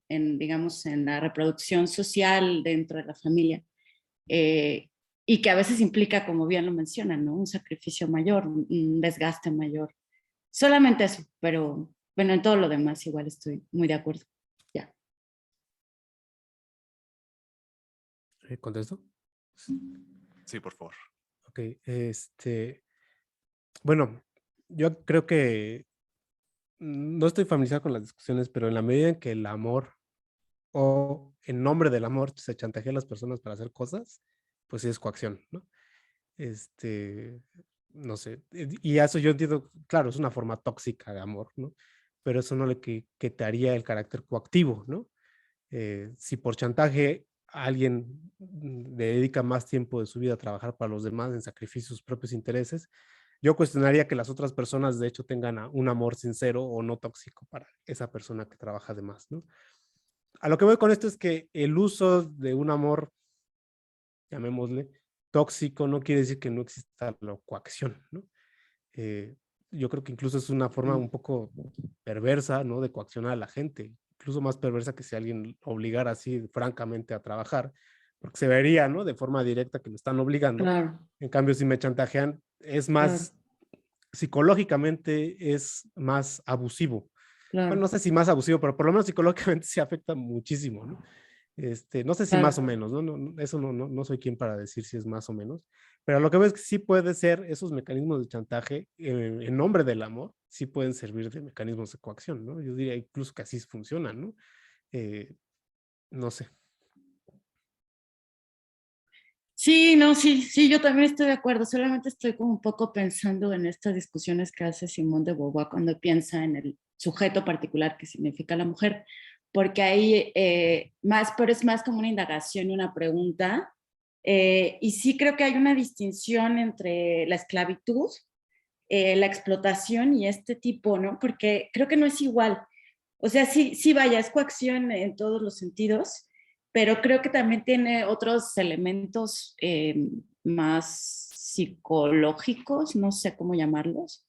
Digamos, en la reproducción social dentro de la familia. Eh, y que a veces implica, como bien lo mencionan, ¿no? Un sacrificio mayor, un desgaste mayor. Solamente eso, pero bueno, en todo lo demás igual estoy muy de acuerdo. Ya. ¿Contesto? Sí, por favor. Ok, bueno, yo creo que no estoy familiarizado con las discusiones, pero en la medida en que el amor o en nombre del amor se chantajea a las personas para hacer cosas, pues sí es coacción, ¿no? Este, no sé, y eso yo entiendo, claro, es una forma tóxica de amor, ¿no? Pero eso no le quitaría el carácter coactivo, ¿no? Si por chantaje alguien dedica más tiempo de su vida a trabajar para los demás en sacrificio de sus propios intereses, yo cuestionaría que las otras personas de hecho tengan un amor sincero o no tóxico para esa persona que trabaja de más, ¿no? A lo que voy con esto es que el uso de un amor, llamémosle, tóxico, no quiere decir que no exista la coacción, ¿no? Eh, yo creo que incluso es una forma un poco perversa, ¿no? De coaccionar a la gente, incluso más perversa que si alguien obligara así francamente a trabajar, porque se vería, ¿no? De forma directa que me están obligando. Claro, En cambio, si me chantajean, es claro, más, psicológicamente es más abusivo. Bueno, no claro, sé si más abusivo, pero por lo menos psicológicamente se afecta muchísimo, ¿no? No sé si más o claro. menos, ¿no? Eso no soy quien para decir si es más o menos, pero lo que veo es que sí puede ser esos mecanismos de chantaje en nombre del amor, sí pueden servir de mecanismos de coacción, ¿no? Yo diría incluso que así funcionan, ¿no? Eh, no sé. Sí, no, sí, sí, yo también estoy de acuerdo. Solamente estoy como un poco pensando en estas discusiones que hace Simón de Beauvoir cuando piensa en el sujeto particular que significa la mujer, porque ahí más, pero es más como una indagación y una pregunta. Y sí creo que hay una distinción entre la esclavitud, la explotación y este tipo, ¿no? Porque creo que no es igual. O sea, sí, sí, vaya, es coacción en todos los sentidos, pero creo que también tiene otros elementos más psicológicos, no sé cómo llamarlos,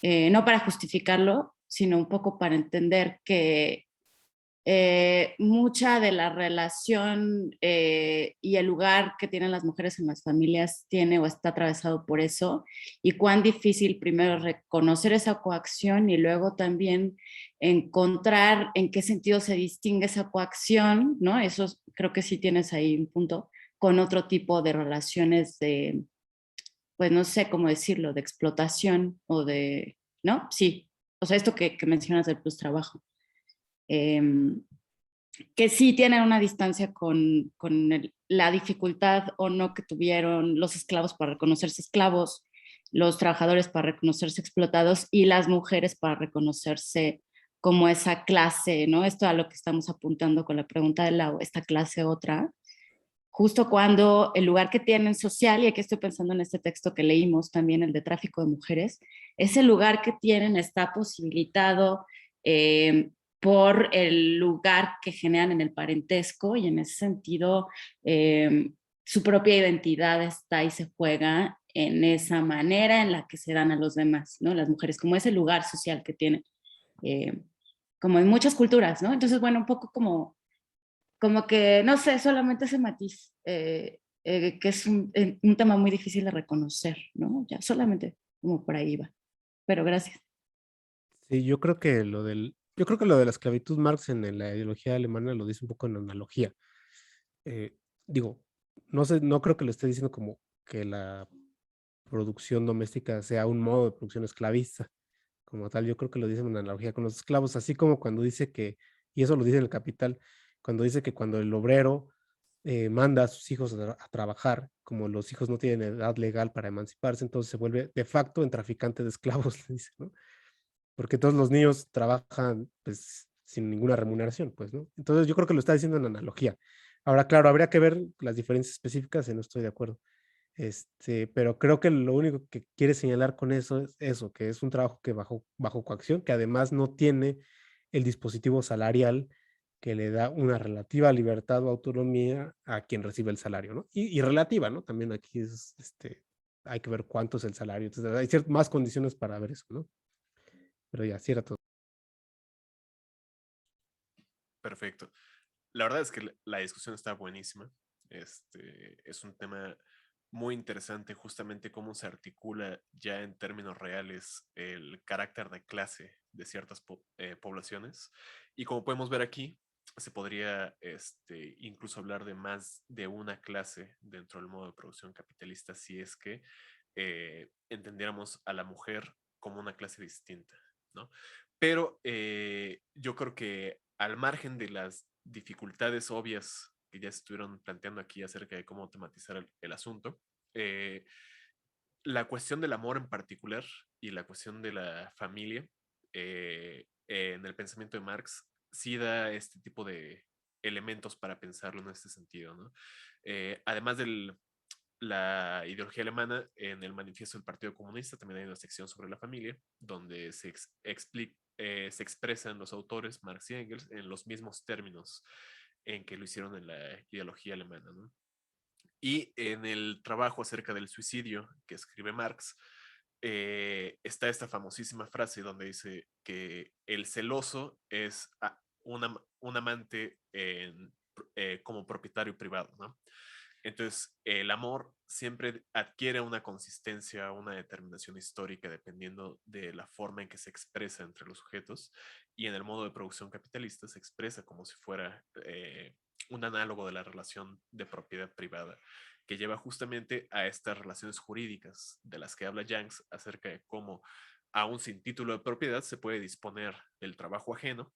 no para justificarlo, sino un poco para entender que mucha de la relación y el lugar que tienen las mujeres en las familias tiene o está atravesado por eso, y cuán difícil primero reconocer esa coacción y luego también encontrar en qué sentido se distingue esa coacción, ¿no? Eso creo que sí tienes ahí un punto, con otro tipo de relaciones de, pues no sé cómo decirlo, de explotación o de, ¿no? Sí, o sea, esto que mencionas del plus trabajo. Eh, que sí tienen una distancia con la dificultad o no que tuvieron los esclavos para reconocerse esclavos, los trabajadores para reconocerse explotados y las mujeres para reconocerse como esa clase, ¿no? Esto a lo que estamos apuntando con la pregunta de la esta clase otra, justo cuando el lugar que tienen social, y aquí estoy pensando en este texto que leímos también, el de tráfico de mujeres, ese lugar que tienen está posibilitado por el lugar que generan en el parentesco y en ese sentido su propia identidad está y se juega en esa manera en la que se dan a los demás, ¿no? Las mujeres, como ese lugar social que tienen, eh, como en muchas culturas, ¿no? Entonces, bueno, un poco como que, no sé, solamente ese matiz, que es un tema muy difícil de reconocer, ¿no? Ya, solamente como por ahí va. Pero gracias. Sí, yo creo que lo de la esclavitud Marx en la ideología alemana lo dice un poco en analogía. Eh, digo, no sé, no creo que lo esté diciendo como que la producción doméstica sea un modo de producción esclavista como tal. Yo creo que lo dice en analogía con los esclavos, así como cuando dice que, y eso lo dice en el Capital, cuando dice que cuando el obrero manda a sus hijos a trabajar, como los hijos no tienen edad legal para emanciparse, entonces se vuelve de facto en traficante de esclavos, le dice, ¿no? Porque todos los niños trabajan pues sin ninguna remuneración, pues, ¿no? Entonces yo creo que lo está diciendo en analogía. Ahora, claro, habría que ver las diferencias específicas y no estoy de acuerdo. Pero creo que lo único que quiere señalar con eso es eso, que es un trabajo que bajo coacción, que además no tiene el dispositivo salarial que le da una relativa libertad o autonomía a quien recibe el salario, ¿no? Y relativa, ¿no? También aquí es, hay que ver cuánto es el salario. Entonces, hay ciertas más condiciones para ver eso, ¿no? Pero ya, cierra todo. Perfecto. La verdad es que la discusión está buenísima. Es un tema muy interesante justamente cómo se articula ya en términos reales el carácter de clase de ciertas poblaciones. Y como podemos ver aquí, se podría incluso hablar de más de una clase dentro del modo de producción capitalista si es que entendiéramos a la mujer como una clase distinta, ¿no? Pero yo creo que al margen de las dificultades obvias que ya se estuvieron planteando aquí acerca de cómo tematizar el asunto, eh, la cuestión del amor en particular y la cuestión de la familia en el pensamiento de Marx sí da este tipo elementos para pensarlo en este sentido, ¿no? Además de la ideología alemana, en el manifiesto del Partido Comunista también hay una sección sobre la familia, donde se expresan los autores, Marx y Engels, en los mismos términos en que lo hicieron en la ideología alemana, ¿no? Y en el trabajo acerca del suicidio que escribe Marx, está esta famosísima frase donde dice que el celoso es un amante como propietario privado, ¿no? Entonces, el amor siempre adquiere una consistencia, una determinación histórica dependiendo de la forma en que se expresa entre los sujetos, y en el modo de producción capitalista se expresa como si fuera un análogo de la relación de propiedad privada, que lleva justamente a estas relaciones jurídicas de las que habla Jans acerca de cómo, aún sin título de propiedad, se puede disponer del trabajo ajeno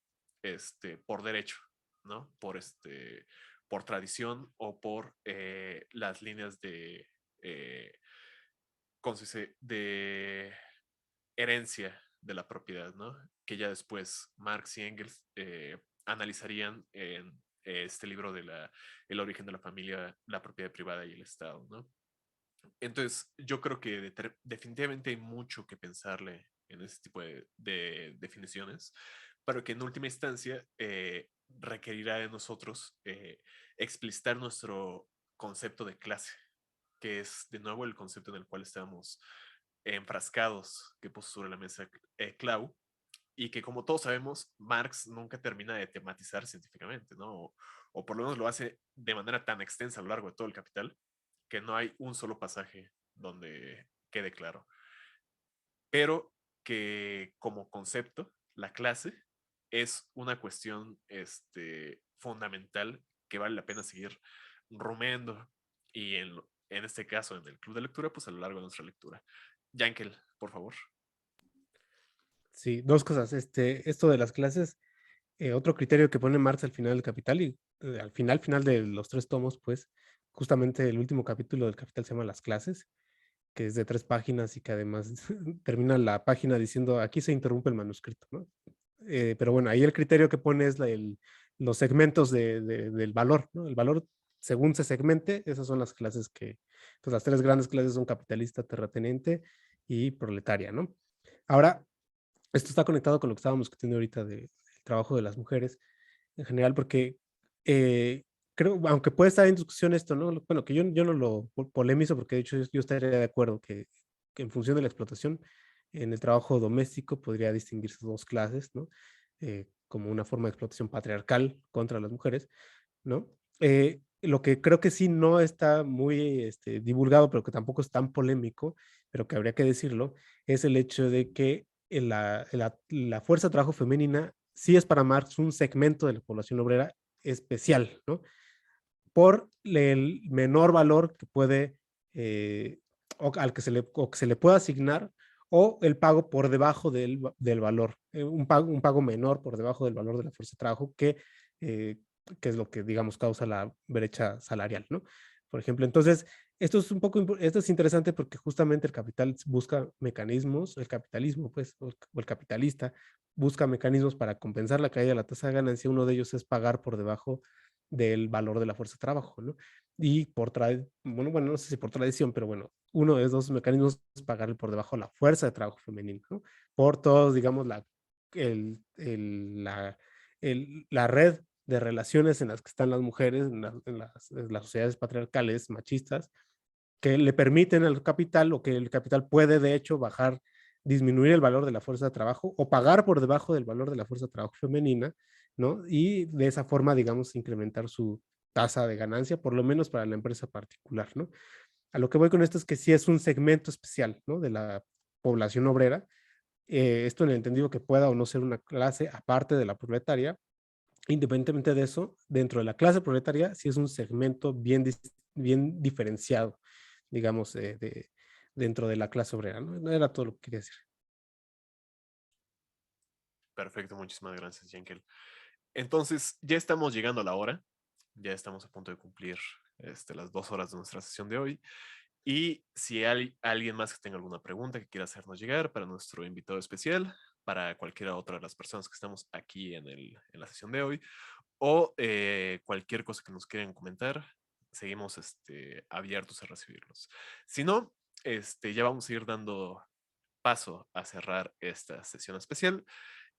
por derecho, ¿no? Por tradición o por las líneas ¿cómo se dice? De herencia de la propiedad, ¿no? Que ya después Marx y Engels analizarían en este libro de El origen de la familia, la propiedad privada y el Estado, ¿no? Entonces, yo creo que definitivamente hay mucho que pensarle en ese tipo de definiciones, pero que en última instancia requerirá de nosotros explicitar nuestro concepto de clase, que es de nuevo el concepto en el cual estamos enfrascados, que puso sobre la mesa Clau, y que como todos sabemos, Marx nunca termina de tematizar científicamente, ¿no? O por lo menos lo hace de manera tan extensa a lo largo de todo el Capital, que no hay un solo pasaje donde quede claro. Pero que como concepto, la clase es una cuestión fundamental que vale la pena seguir rumiando, y en este caso, en el club de lectura, pues a lo largo de nuestra lectura. Yankel, por favor. Sí, dos cosas. Esto de las clases, otro criterio que pone Marx al final del Capital y al final de los tres tomos, pues justamente el último capítulo del Capital se llama Las clases, que es de 3 páginas y que además termina la página diciendo aquí se interrumpe el manuscrito, ¿no? Pero bueno, ahí el criterio que pone es los segmentos del valor, ¿no? El valor, según se segmente, esas son las clases entonces las 3 grandes clases son capitalista, terrateniente y proletaria, ¿no? Ahora, esto está conectado con lo que estábamos discutiendo ahorita del trabajo de las mujeres en general, porque creo, aunque puede estar en discusión esto, ¿no? Bueno, que yo no lo polemizo, porque de hecho yo estaría de acuerdo que en función de la explotación, en el trabajo doméstico podría distinguirse 2 clases, ¿no? Como una forma de explotación patriarcal contra las mujeres, ¿no? Lo que creo que sí no está muy divulgado, pero que tampoco es tan polémico, pero que habría que decirlo, es el hecho de que la fuerza de trabajo femenina sí es para Marx un segmento de la población obrera especial, ¿no? Por el menor valor que puede, o que se le pueda asignar, o el pago por debajo del valor, un pago menor por debajo del valor de la fuerza de trabajo eh, que es lo que, digamos, causa la brecha salarial, ¿no? Por ejemplo, entonces, esto es interesante porque justamente el capital busca mecanismos, el capitalismo, pues, o el capitalista busca mecanismos para compensar la caída de la tasa de ganancia. Uno de ellos es pagar por debajo del valor de la fuerza de trabajo, ¿no? Y bueno, no sé si por tradición, pero bueno, uno de esos mecanismos es pagar por debajo la fuerza de trabajo femenino, ¿no? Por todos, digamos, la red de relaciones en las que están las mujeres, en las sociedades patriarcales, machistas, que le permiten al capital, o que el capital puede de hecho disminuir el valor de la fuerza de trabajo o pagar por debajo del valor de la fuerza de trabajo femenina, ¿no? Y de esa forma, digamos, incrementar su tasa de ganancia, por lo menos para la empresa particular, ¿no? A lo que voy con esto es que sí es un segmento especial, ¿no? De la población obrera, esto en el entendido que pueda o no ser una clase aparte de la proletaria. Independientemente de eso, dentro de la clase proletaria sí es un segmento bien diferenciado, digamos, dentro de la clase obrera, ¿no? No era todo lo que quería decir. Perfecto, muchísimas gracias, Jenkel. Entonces, ya estamos llegando a la hora. Ya estamos a punto de cumplir las 2 horas de nuestra sesión de hoy. Y si hay alguien más que tenga alguna pregunta que quiera hacernos llegar para nuestro invitado especial, para cualquiera otra de las personas que estamos aquí en la sesión de hoy, o cualquier cosa que nos quieran comentar, seguimos abiertos a recibirlos. Si no, ya vamos a ir dando paso a cerrar esta sesión especial.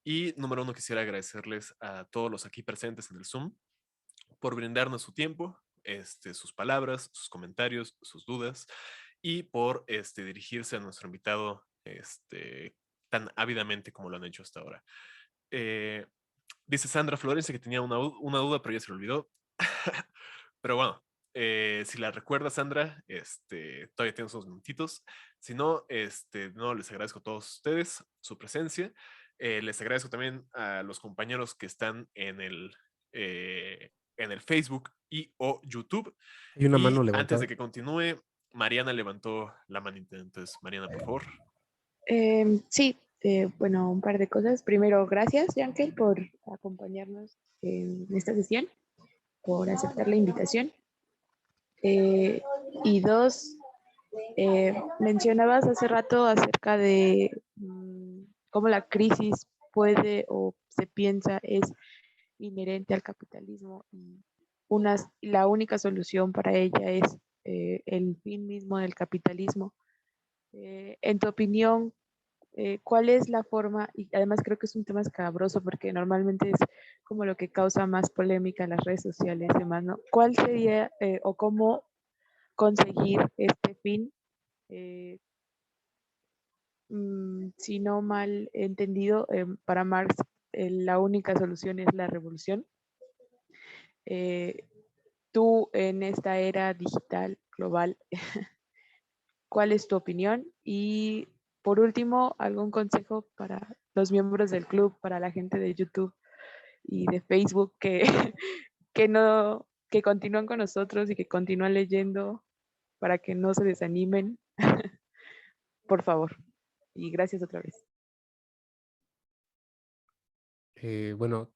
Y número uno, quisiera agradecerles a todos los aquí presentes en el Zoom por brindarnos su tiempo, sus palabras, sus comentarios, sus dudas, y por dirigirse a nuestro invitado tan ávidamente como lo han hecho hasta ahora. Dice Sandra Florencia que tenía una duda, pero ya se le olvidó. Pero bueno, si la recuerda, Sandra, todavía tienes unos minutitos. Si no, no, les agradezco a todos ustedes su presencia. Les agradezco también a los compañeros que están en el Facebook y o YouTube. Hay una mano Y antes de levantada. que continúe, Mariana levantó la manita. Entonces, Mariana, por favor. Sí, bueno, un par de cosas. Primero, gracias, Yankel, por acompañarnos en esta sesión, por aceptar la invitación. Y dos, mencionabas hace rato acerca de cómo la crisis puede o se piensa es inherente al capitalismo y la única solución para ella es el fin mismo del capitalismo. En tu opinión, ¿cuál es la forma? Y además creo que es un tema escabroso porque normalmente es como lo que causa más polémica en las redes sociales y demás, ¿no? ¿Cuál sería o cómo conseguir este fin? Eh, si no mal entendido, para Marx la única solución es la revolución. Tú en esta era digital global, ¿cuál es tu opinión? Y por último, ¿algún consejo para los miembros del club, para la gente de YouTube y de Facebook que, que continúan con nosotros y que continúan leyendo para que no se desanimen? Por favor. Y gracias otra vez. Bueno,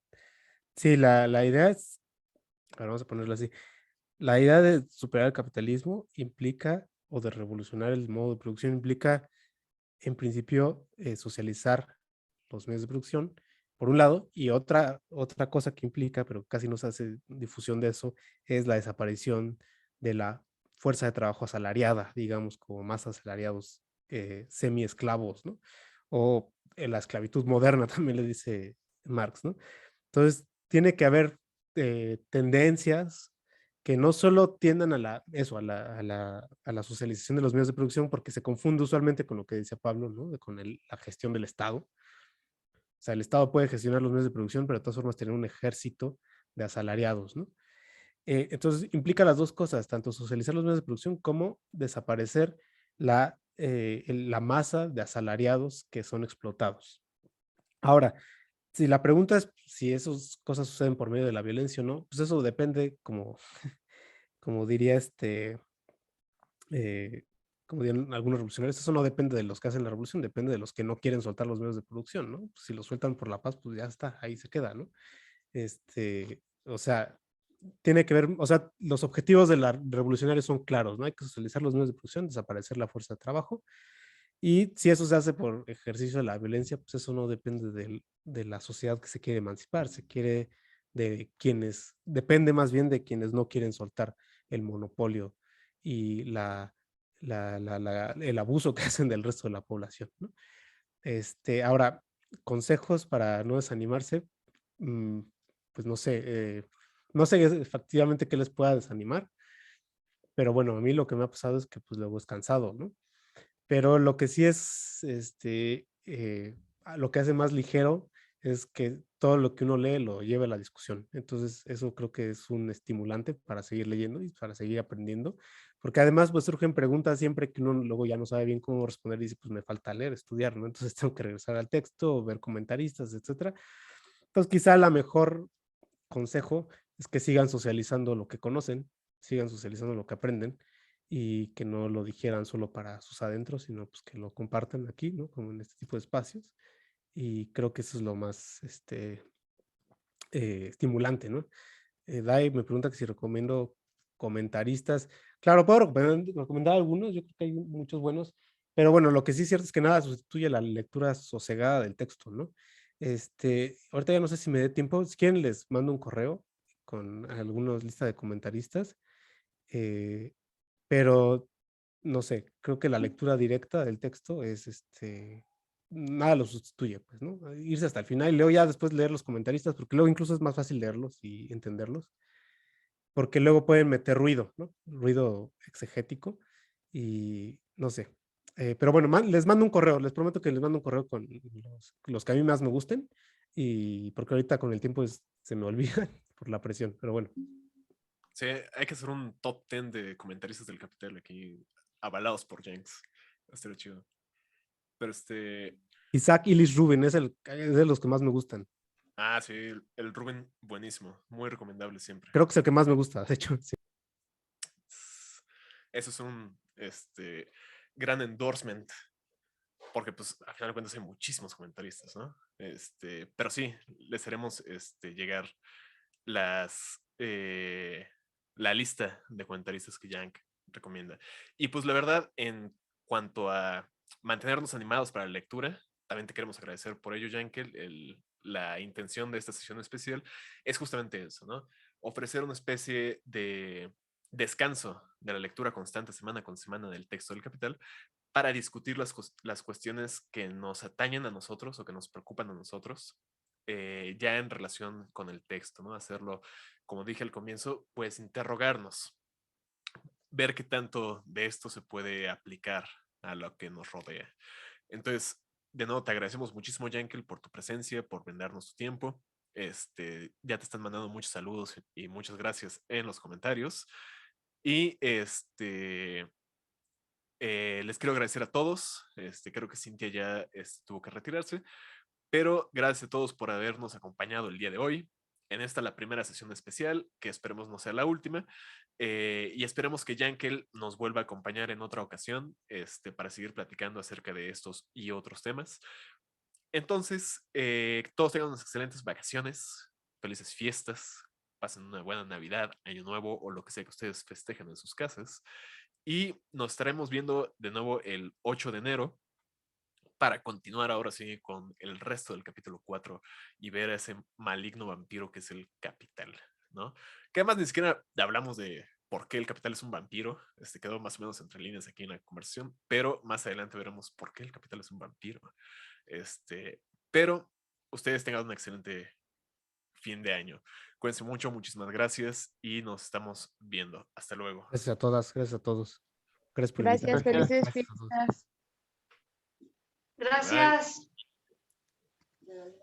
sí, la idea es, ahora vamos a ponerlo así, la idea de superar el capitalismo implica, o de revolucionar el modo de producción, implica, en principio, socializar los medios de producción, por un lado, y otra cosa que implica, pero casi no se hace difusión de eso, es la desaparición de la fuerza de trabajo asalariada, digamos, como más asalariados, semi-esclavos, ¿no? O la esclavitud moderna, también le dice Marx, ¿no? Entonces, tiene que haber tendencias que no solo tiendan a la socialización de los medios de producción, porque se confunde usualmente con lo que decía Pablo, ¿no? Con la gestión del Estado. O sea, el Estado puede gestionar los medios de producción, pero de todas formas tener un ejército de asalariados, ¿no? Entonces, implica las dos cosas, tanto socializar los medios de producción como desaparecer la masa de asalariados que son explotados. Ahora, si la pregunta es si esas cosas suceden por medio de la violencia o no, pues eso depende, como diría como dirían algunos revolucionarios, eso no depende de los que hacen la revolución, depende de los que no quieren soltar los medios de producción, ¿no? Pues si los sueltan por la paz, pues ya está, ahí se queda, ¿no? O sea, tiene que ver, o sea, los objetivos de la revolucionaria son claros, ¿no? Hay que socializar los medios de producción, desaparecer la fuerza de trabajo, y si eso se hace por ejercicio de la violencia, pues eso no depende de la sociedad que se quiere emancipar, se quiere depende más bien de quienes no quieren soltar el monopolio y el abuso que hacen del resto de la población, ¿no? Ahora, consejos para no desanimarse, mm, pues no sé efectivamente qué les pueda desanimar, pero bueno, a mí lo que me ha pasado es que pues luego es cansado, ¿no? Pero lo que sí es, lo que hace más ligero es que todo lo que uno lee lo lleve a la discusión. Entonces, eso creo que es un estimulante para seguir leyendo y para seguir aprendiendo, porque además pues surgen preguntas siempre que uno luego ya no sabe bien cómo responder y dice, pues me falta leer, estudiar, ¿no? Entonces tengo que regresar al texto, ver comentaristas, etcétera. Entonces, quizá la mejor consejo es que sigan socializando lo que conocen, sigan socializando lo que aprenden y que no lo dijeran solo para sus adentros, sino pues que lo compartan aquí, ¿no? Como en este tipo de espacios. Y creo que eso es lo más estimulante, ¿no? Dai me pregunta que si recomiendo comentaristas. Claro, puedo recomendar algunos, yo creo que hay muchos buenos, pero bueno, lo que sí es cierto es que nada sustituye la lectura sosegada del texto, ¿no? Ahorita ya no sé si me dé tiempo, si quieren les mando un correo con algunos listas de comentaristas, pero no sé, creo que la lectura directa del texto es nada lo sustituye, pues, ¿no? Irse hasta el final y luego ya después leer los comentaristas, porque luego incluso es más fácil leerlos y entenderlos, porque luego pueden meter ruido, ¿no? Ruido exegético y no sé. Pero bueno, les mando un correo, les prometo que les mando un correo con los que a mí más me gusten, y porque ahorita con el tiempo se me olvida por la presión, pero bueno. Sí, hay que hacer un top 10 de comentaristas del Capital aquí, avalados por Jenks. Estaría chido. Pero Isaac Illich Rubin es de los que más me gustan. Ah, sí, el Rubén, buenísimo. Muy recomendable siempre. Creo que es el que más me gusta, de hecho. Sí. Eso es un gran endorsement. Porque, pues, al final de cuentas hay muchísimos comentaristas, ¿no? Pero sí, les haremos llegar la lista de comentaristas que Yank recomienda. Y pues la verdad, en cuanto a mantenernos animados para la lectura, también te queremos agradecer por ello, Yankel. La intención de esta sesión especial es justamente eso, ¿no? Ofrecer una especie de descanso de la lectura constante semana con semana del texto del Capital para discutir las cuestiones que nos atañen a nosotros o que nos preocupan a nosotros, ya en relación con el texto, ¿no? Hacerlo, como dije al comienzo, pues interrogarnos, ver qué tanto de esto se puede aplicar a lo que nos rodea. Entonces, de nuevo, te agradecemos muchísimo, Yankel, por tu presencia, por brindarnos tu tiempo. Ya te están mandando muchos saludos y muchas gracias en los comentarios. Y les quiero agradecer a todos. Creo que Cintia ya tuvo que retirarse, pero gracias a todos por habernos acompañado el día de hoy. En esta la primera sesión especial, que esperemos no sea la última, y esperemos que Yankel nos vuelva a acompañar en otra ocasión para seguir platicando acerca de estos y otros temas. Entonces, todos tengan unas excelentes vacaciones, felices fiestas, pasen una buena Navidad, Año Nuevo o lo que sea que ustedes festejen en sus casas. Y nos estaremos viendo de nuevo el 8 de enero para continuar ahora sí con el resto del capítulo 4 y ver a ese maligno vampiro que es el Capital, ¿no? Que además ni siquiera hablamos de por qué el Capital es un vampiro, quedó más o menos entre líneas aquí en la conversación, pero más adelante veremos por qué el Capital es un vampiro. Pero ustedes tengan un excelente fin de año. Cuídense mucho, muchísimas gracias y nos estamos viendo. Hasta luego. Gracias a todas, gracias a todos. Gracias por Gracias, invitarme. felices Gracias a todos. fiestas. Gracias.